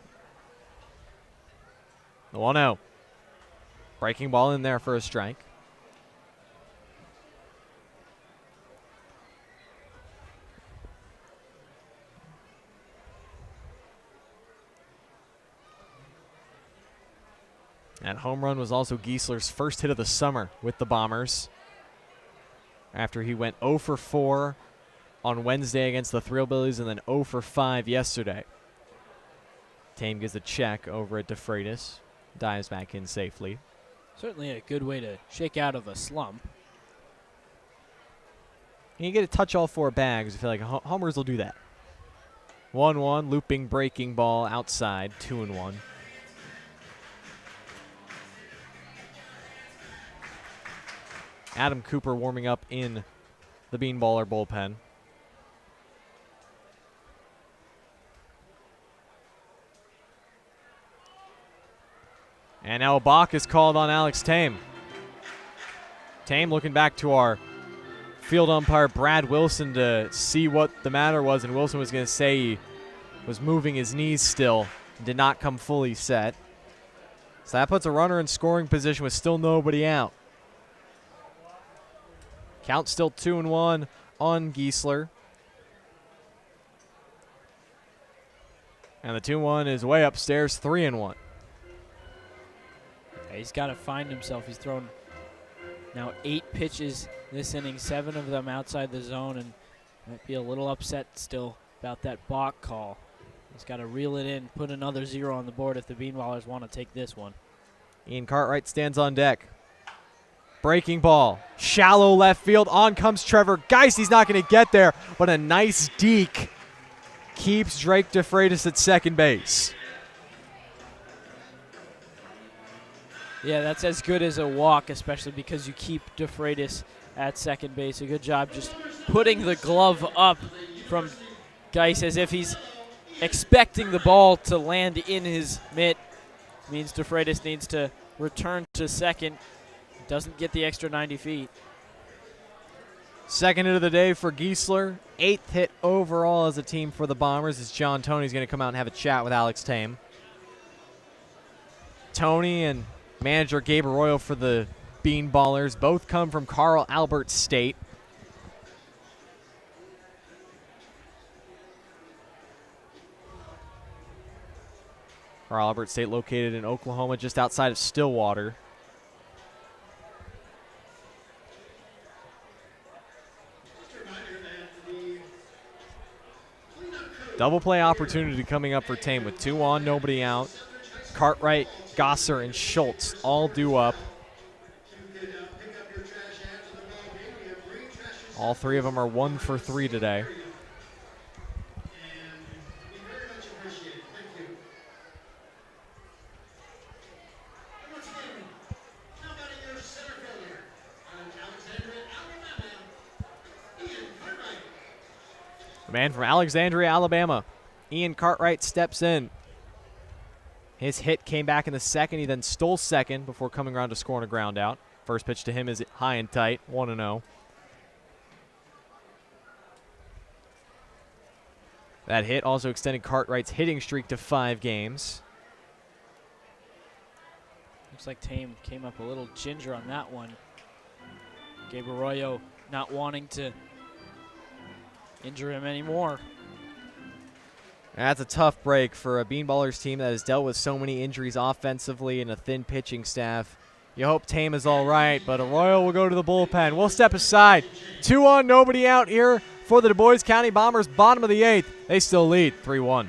The 1-0. Breaking ball in there for a strike. That home run was also Griessler's first hit of the summer with the Bombers, after he went 0 for 4 on Wednesday against the Thrillbillies and then 0 for 5 yesterday. Tame gives a check over at DeFreitas, dives back in safely. Certainly a good way to shake out of a slump. And you get to touch all 4 bags. I feel like homers will do that. 1-1, looping breaking ball outside, 2-1. Adam Cooper warming up in the Bean Baller bullpen. And now a balk is called on Alex Tame. Tame looking back to our field umpire Brad Wilson to see what the matter was, and Wilson was going to say he was moving his knees still, did not come fully set. So that puts a runner in scoring position with still nobody out. Count still 2-1 on Griessel. And the 2-1 is way upstairs, 3-1. He's got to find himself. He's thrown now 8 pitches this inning, 7 of them outside the zone, and might be a little upset still about that balk call. He's got to reel it in, put another 0 on the board if the Bean Ballers want to take this one. Ian Cartwright stands on deck. Breaking ball, shallow left field. On comes Trevor Geist. He's not going to get there, but a nice deke keeps Drake DeFreitas at second base. Yeah, that's as good as a walk, especially because you keep DeFreitas at second base. A good job just putting the glove up from Geist as if he's expecting the ball to land in his mitt. Means DeFreitas needs to return to second. Doesn't get the extra 90 feet. Second hit of the day for Griessel. 8th hit overall as a team for the Bombers, as John Toney's going to come out and have a chat with Alex Tame. Toney and manager Gabe Arroyo for the Bean Ballers both come from Carl Albert State. Carl Albert State located in Oklahoma, just outside of Stillwater. Double play opportunity coming up for Tame with 2 on, nobody out. Cartwright, Gosser, and Schultz all due up. All 3 of them are 1 for 3 today. The man from Alexandria, Alabama, Ian Cartwright, steps in. His hit came back in the second. He then stole second before coming around to score on a ground out. First pitch to him is high and tight, 1-0. That hit also extended Cartwright's hitting streak to 5 games. Looks like Tame came up a little ginger on that one. Gabe Arroyo not wanting to injure him anymore. That's a tough break for a Bean Ballers team that has dealt with so many injuries offensively and a thin pitching staff. You hope Tame is all right, but Arroyo will go to the bullpen. We'll step aside. 2 on, nobody out here for the Dubois County Bombers, bottom of the 8th. They still lead 3-1.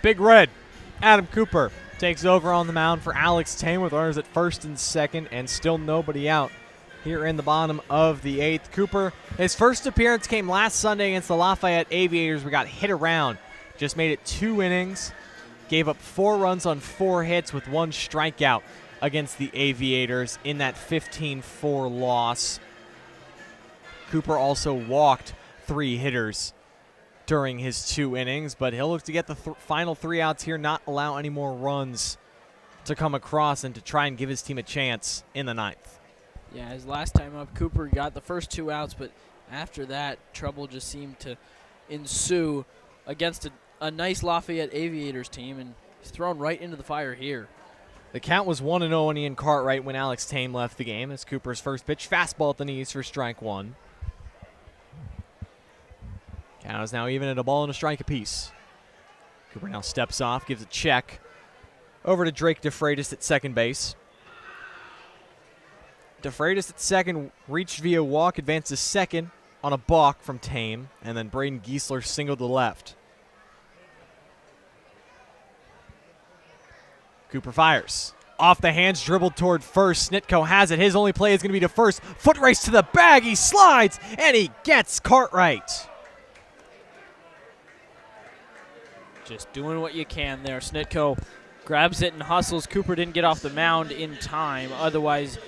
Big Red, Adam Cooper takes over on the mound for Alex Tame with runners at first and second and still nobody out here in the bottom of the 8th. Cooper, his first appearance came last Sunday against the Lafayette Aviators. We got hit around, just made it 2 innings, gave up 4 runs on 4 hits with 1 strikeout against the Aviators in that 15-4 loss. Cooper also walked 3 hitters during his 2 innings, but he'll look to get the final 3 outs here, not allow any more runs to come across, and to try and give his team a chance in the 9th. Yeah, his last time up, Cooper got the first 2 outs, but after that, trouble just seemed to ensue against a nice Lafayette Aviators team, and he's thrown right into the fire here. The count was 1-0 on Ian Cartwright when Alex Tame left the game. As Cooper's first pitch, fastball at the knees for strike 1. Count is now even at a ball and a strike apiece. Cooper now steps off, gives a check over to Drake DeFreitas at second base. DeFreitas at second reached via walk, advances second on a balk from Tame, and then Braden Giesler singled to the left. Cooper fires. Off the hands, dribbled toward first. Snitko has it. His only play is going to be to first. Foot race to the bag. He slides, and he gets Cartwright. Just doing what you can there. Snitko grabs it and hustles. Cooper didn't get off the mound in time. Otherwise,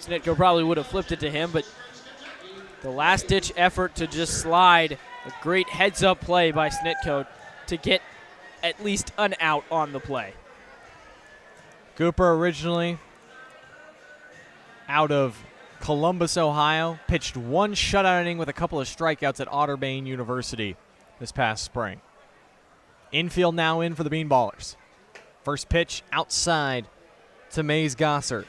Snitko probably would have flipped it to him, but the last-ditch effort to just slide, a great heads-up play by Snitko to get at least an out on the play. Cooper originally out of Columbus, Ohio, pitched 1 shutout inning with a couple of strikeouts at Otterbein University this past spring. Infield now in for the Bean Ballers. First pitch outside to Mays Gosser.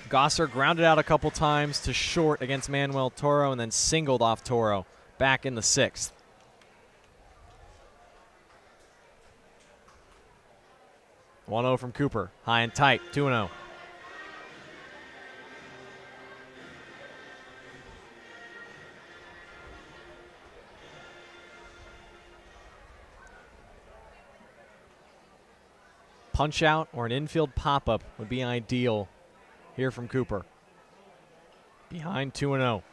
Gosser grounded out a couple times to short against Manuel Toro and then singled off Toro back in the 6th. One-0 from Cooper. High and tight. 2-0. Punch out or an infield pop-up would be ideal here from Cooper. Behind 2-0.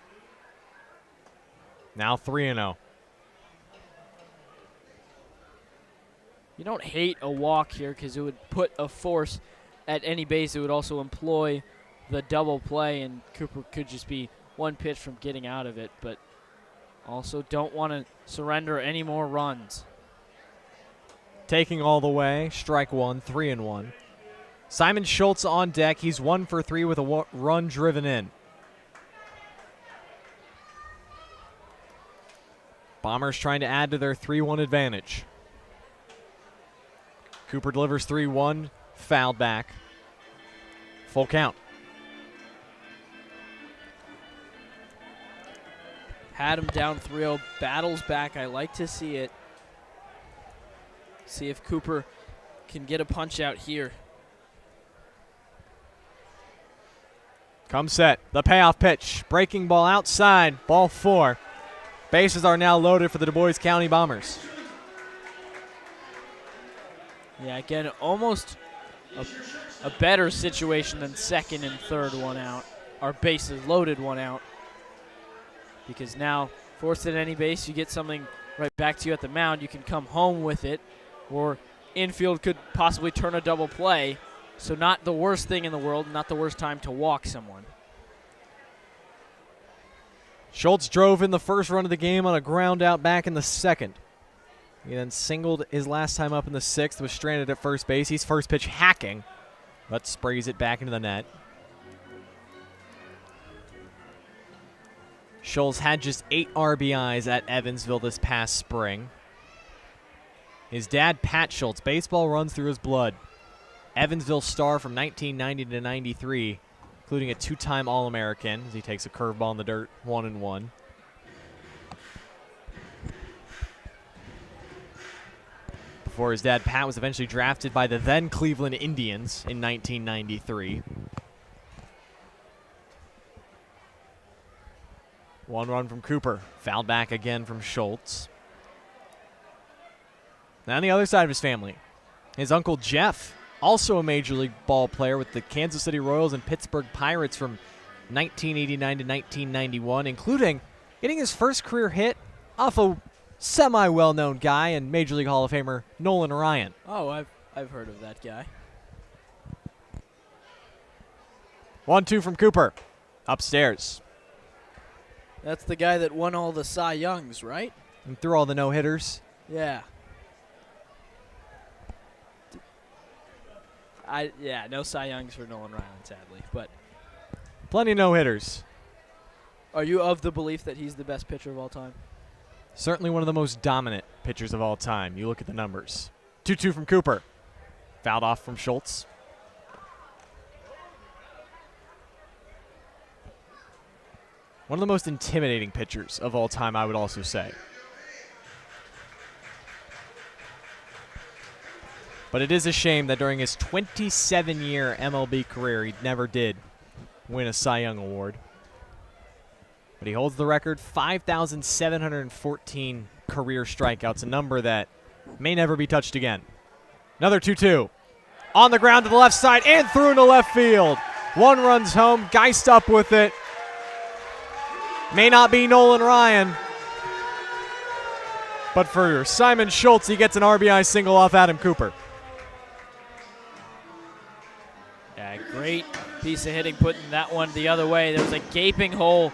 Now 3-0. You don't hate a walk here because it would put a force at any base. It would also employ the double play, and Cooper could just be one pitch from getting out of it, but also don't want to surrender any more runs. Taking all the way, strike one, 3-1. Simon Schultz on deck. He's 1 for 3 with a run driven in. Bombers trying to add to their 3-1 advantage. Cooper delivers 3-1, fouled back. Full count. Had him down 3-0, battles back. I like to see it. See if Cooper can get a punch out here. Come set. The payoff pitch. Breaking ball outside. Ball 4. Bases are now loaded for the Dubois County Bombers. Yeah, again, almost a better situation than second and third one out. Our bases loaded one out. Because now, forced at any base, you get something right back to you at the mound. You can come home with it, or infield could possibly turn a double play. So not the worst thing in the world, not the worst time to walk someone. Schultz drove in the first run of the game on a ground out back in the second. He then singled his last time up in the 6th, was stranded at first base. He's first pitch hacking, but sprays it back into the net. Schultz had just 8 RBIs at Evansville this past spring. His dad, Pat Schultz, baseball runs through his blood. Evansville star from 1990 to 93, including a 2-time All-American as he takes a curveball in the dirt, 1-1. Before his dad, Pat, was eventually drafted by the then Cleveland Indians in 1993. 1 run from Cooper. Fouled back again from Schultz. Now on the other side of his family, his uncle Jeff, also a Major League ball player with the Kansas City Royals and Pittsburgh Pirates from 1989 to 1991, including getting his first career hit off a semi-well-known guy and Major League Hall of Famer Nolan Ryan. Oh, I've heard of that guy. 1-2 from Cooper. Upstairs. That's the guy that won all the Cy Youngs, right? And threw all the no-hitters. Yeah. No Cy Youngs for Nolan Ryan, sadly. But Plenty of no-hitters. are you of the belief that he's the best pitcher of all time? Certainly one of the most dominant pitchers of all time. You look at the numbers. 2-2 from Cooper. Fouled off from Schultz. One of the most intimidating pitchers of all time, I would also say. But it is a shame that during his 27-year MLB career, he never did win a Cy Young Award. But he holds the record, 5,714 career strikeouts, a number that may never be touched again. Another 2-2. On the ground to the left side and through into left field. 1 runs home. Geist up with it. May not be Nolan Ryan. But for Simon Schultz, he gets an RBI single off Adam Cooper. Yeah, great piece of hitting, putting that one the other way. There was a gaping hole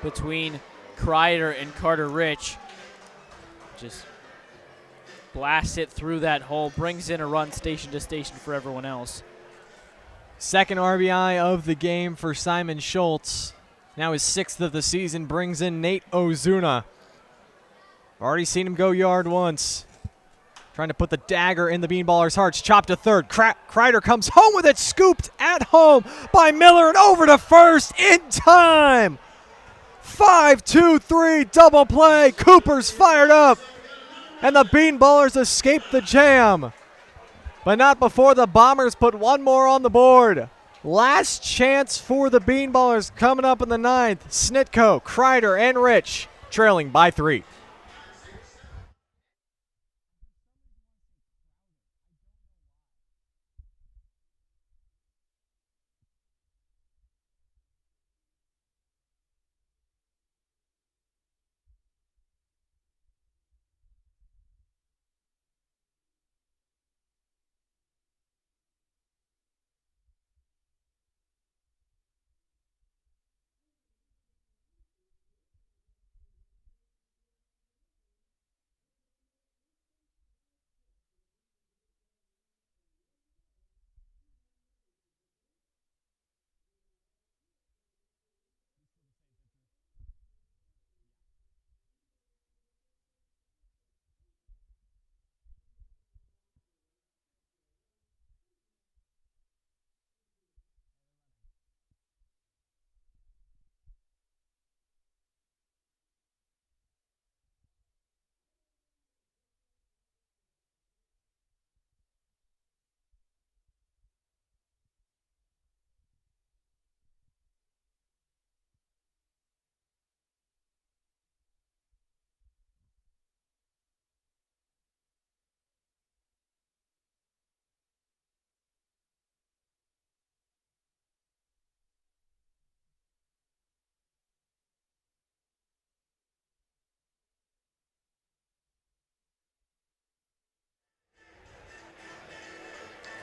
between Kreider and Carter Rich. Just blasts it through that hole, brings in a run station to station for everyone else. Second RBI of the game for Simon Schultz. Now his 6th of the season, brings in Nate Ozuna. Already seen him go yard once. Trying to put the dagger in the Bean Ballers' hearts. Chopped to third. Kreider comes home with it. Scooped at home by Miller and over to first in time. 5-2-3 double play. Cooper's fired up. And the Bean Ballers escape the jam. But not before the Bombers put one more on the board. Last chance for the Bean Ballers coming up in the 9th. Snitko, Kreider, and Rich trailing by 3.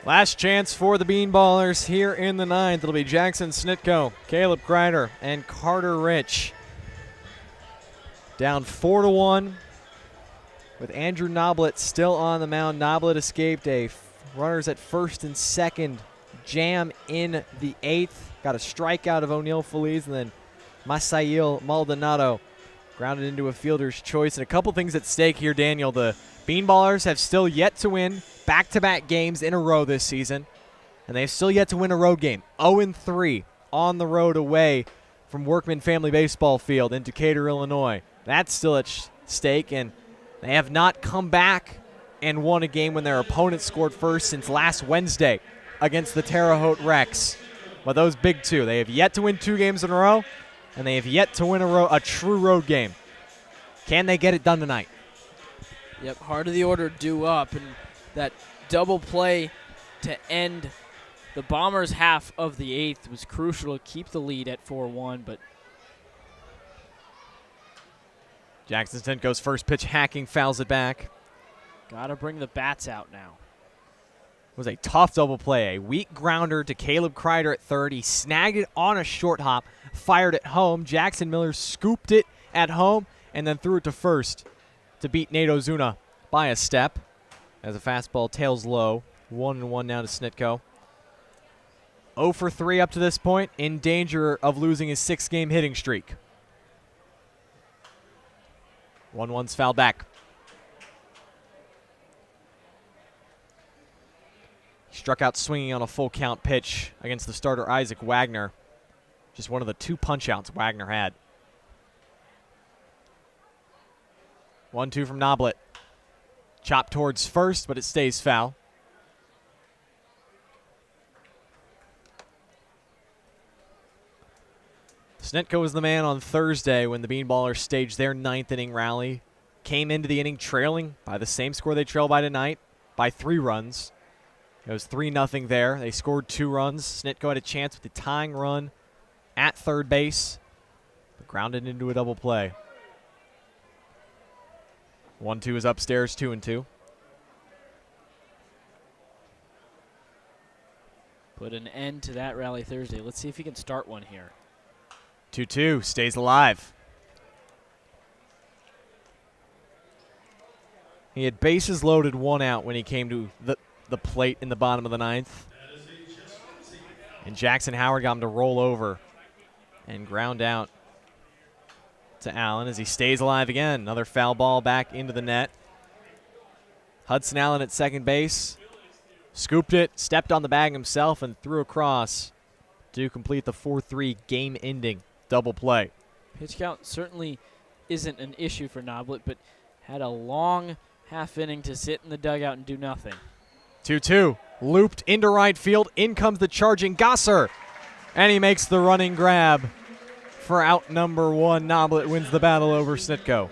Last chance for the Bean Ballers here in the ninth. It'll be Jackson Snitko, Caleb Kreider, and Carter Rich. Down 4-1 with Andrew Noblet still on the mound. Noblet escaped a runners at first and second jam in the eighth. Got a strikeout of O'Neal Feliz, and then Masail Maldonado grounded into a fielder's choice. And a couple things at stake here, Daniel. The Bean Ballers have still yet to win back-to-back games in a row this season, and they've still yet to win a road game. 0-3 on the road away from Workman Family Baseball Field in Decatur, Illinois. That's still at stake, and they have not come back and won a game when their opponent scored first since last Wednesday against the Terre Haute Rex. But those big two, they have yet to win 2 games in a row, and they have yet to win a true road game. Can they get it done tonight? Yep, heart of the order due up, and that double play to end the Bombers' half of the eighth was crucial to keep the lead at 4-1, but Jackson Snitko's first pitch hacking, fouls it back. gotta bring the bats out now. It was a tough double play. A weak grounder to Caleb Kreider at third. He snagged it on a short hop, fired it home. Jackson Miller scooped it at home and then threw it to first to beat Nate Ozuna by a step as a fastball tails low. 1-1 now to Snitko. 0 for 3 up to this point, in danger of losing his 6-game hitting streak. 1-1's fouled back. He struck out swinging on a full count pitch against the starter Isaac Wagner. Just one of the 2 punch-outs Wagner had. 1-2 from Noblet. Chop towards first, but it stays foul. Snitko was the man on Thursday when the Bean Ballers staged their 9th inning rally. Came into the inning trailing by the same score they trail by tonight, by 3 runs. It was 3-0 there. They scored 2 runs. Snitko had a chance with the tying run at third base, but grounded into a double play. 1-2 is upstairs, 2-2. Put an end to that rally Thursday. Let's see if he can start one here. 2-2 stays alive. He had bases loaded, 1 out when he came to the plate in the bottom of the 9th. And Jackson Howard got him to roll over and ground out to Allen as he stays alive again. Another foul ball back into the net. Hudson Allen at second base. Scooped it, stepped on the bag himself, and threw across to complete the 4-3 game-ending double play. Pitch count certainly isn't an issue for Noblet, but had a long half inning to sit in the dugout and do nothing. 2-2, looped into right field. In comes the charging Gosser, and he makes the running grab for out number 1. Noblet wins the battle over Snitko.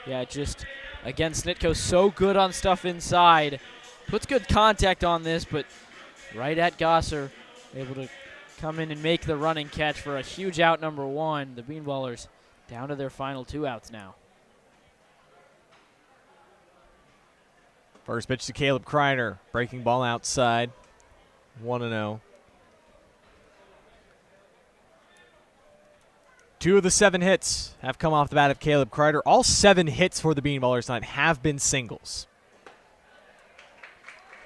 Yeah, just, again, Snitko so good on stuff inside. Puts good contact on this, but right at Gosser, able to come in and make the running catch for a huge out number 1. The Bean Ballers down to their final 2 outs now. First pitch to Caleb Kreider, breaking ball outside, 1-0. 2 of the 7 hits have come off the bat of Caleb Kreider. All 7 hits for the Bean Ballers tonight have been singles.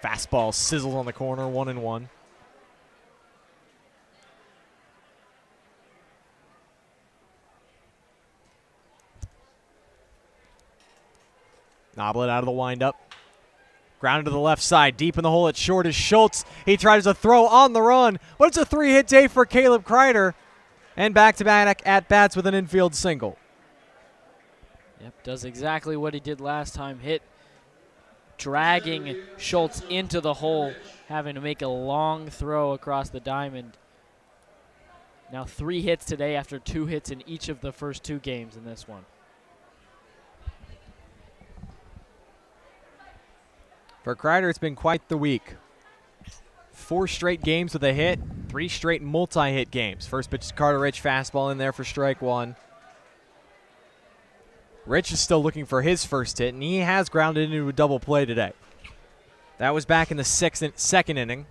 Fastball sizzles on the corner, 1-1. Noblet out of the windup. Grounded to the left side, deep in the hole at short is Schultz. He tries a throw on the run, but it's a 3-hit day for Caleb Kreider. And back-to-back at-bats with an infield single. Yep, does exactly what he did last time. Hit, dragging Schultz into the hole, having to make a long throw across the diamond. Now 3 hits today after 2 hits in each of the first 2 games in this one. For Kreider, it's been quite the week. 4 straight games with a hit, 3 straight multi-hit games. First pitch to Carter Rich, fastball in there for strike 1. Rich is still looking for his first hit, and he has grounded into a double play today. That was back in the second inning.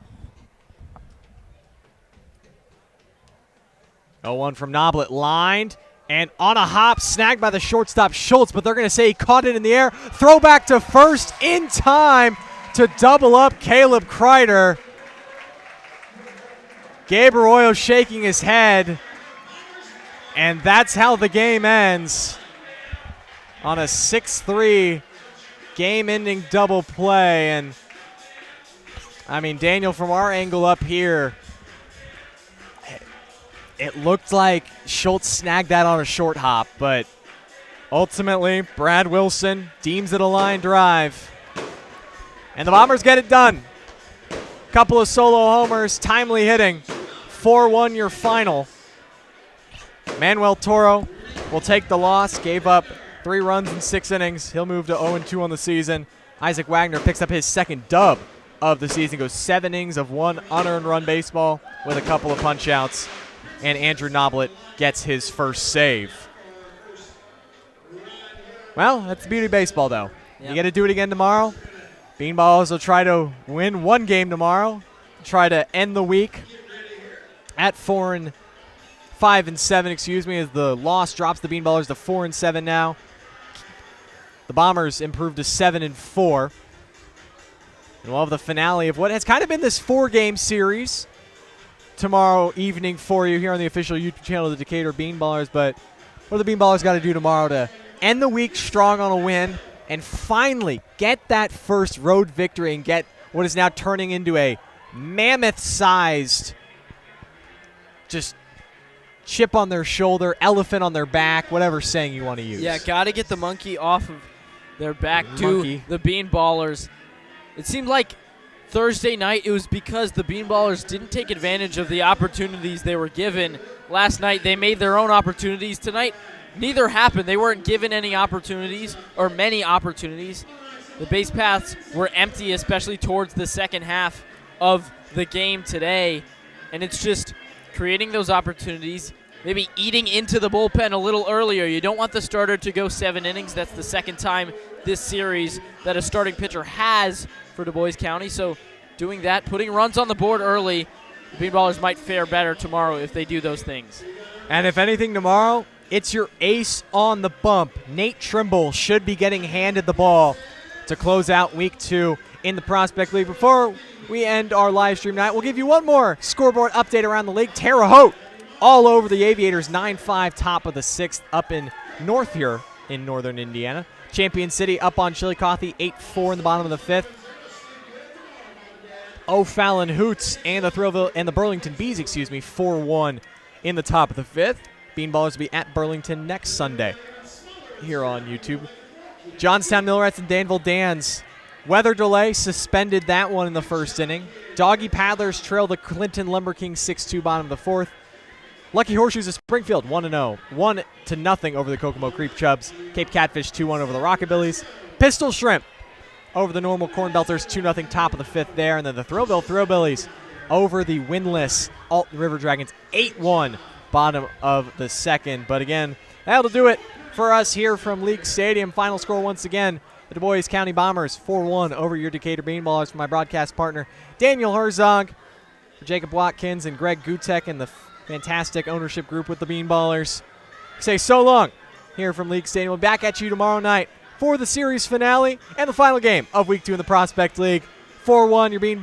0-1 from Noblet, lined, and on a hop, snagged by the shortstop Schultz, but they're going to say he caught it in the air. Throw back to first in time to double up Caleb Kreider. Gabe Arroyo shaking his head, and that's how the game ends on a 6-3 game-ending double play. And, I mean, Daniel, from our angle up here, it looked like Schultz snagged that on a short hop, but ultimately Brad Wilson deems it a line drive. And the Bombers get it done. Couple of solo homers, timely hitting. 4-1 your final. Manuel Toro will take the loss, gave up 3 runs in 6 innings. He'll move to 0-2 on the season. Isaac Wagner picks up his second dub of the season, goes 7 innings of 1 unearned run baseball with a couple of punch-outs. And Andrew Noblet gets his first save. Well, that's the beauty of baseball, though. Yep. You got to do it again tomorrow. Beanballs will try to win 1 game tomorrow, try to end the week at 5-7, as the loss drops the Beanballers to 4-7 now. The Bombers improved to 7-4. And we'll have the finale of what has kind of been this 4-game series tomorrow evening for you here on the official YouTube channel of the Decatur Bean Ballers. But what do the Bean Ballers got to do tomorrow to end the week strong on a win and finally get that first road victory and get what is now turning into a mammoth-sized just chip on their shoulder, elephant on their back, whatever saying you want to use. Yeah, got to get the monkey off of their back to the Bean Ballers. It seemed like Thursday night, it was because the Bean Ballers didn't take advantage of the opportunities they were given. Last night, they made their own opportunities. Tonight, neither happened. They weren't given any opportunities, or many opportunities. The base paths were empty, especially towards the second half of the game today. And it's just creating those opportunities, maybe eating into the bullpen a little earlier. You don't want the starter to go 7 innings. That's the second time this series that a starting pitcher has for Dubois County. So doing that, putting runs on the board early, the Bean Ballers might fare better tomorrow if they do those things. And if anything tomorrow, it's your ace on the bump. Nate Trimble should be getting handed the ball to close out week 2 in the Prospect League. Before we end our live stream night, we'll give you one more scoreboard update around the league. Terre Haute all over the Aviators, 9-5, top of the 6th up in North here in northern Indiana. Champion City up on Chillicothe, 8-4 in the bottom of the 5th. O'Fallon Hoots and the Thrillville and the Burlington Bees, 4-1 in the top of the 5th. Bean Ballers will be at Burlington next Sunday here on YouTube. Johnstown Millrats and Danville Dans. Weather delay suspended that one in the first inning. Doggy Paddlers trail the Clinton Lumber Kings 6-2 bottom of the 4th. Lucky Horseshoes of Springfield 1-0, 1-0 over the Kokomo Creek Chubs. Cape Catfish 2-1 over the Rockabillys. Pistol Shrimp over the Normal Corn Belters 2-0 top of the 5th there. And then the Throwville Throwbillies over the winless Alton River Dragons 8-1 bottom of the 2nd. But again, that'll do it for us here from League Stadium. Final score once again, the Dubois County Bombers 4-1 over your Decatur Bean Ballers. For my broadcast partner, Daniel Herzog, for Jacob Watkins and Greg Gutek and the fantastic ownership group with the Bean Ballers. Say so long here from League Stadium. We'll be back at you tomorrow night for the series finale and the final game of Week 2 in the Prospect League. 4-1 your Bean Ballers.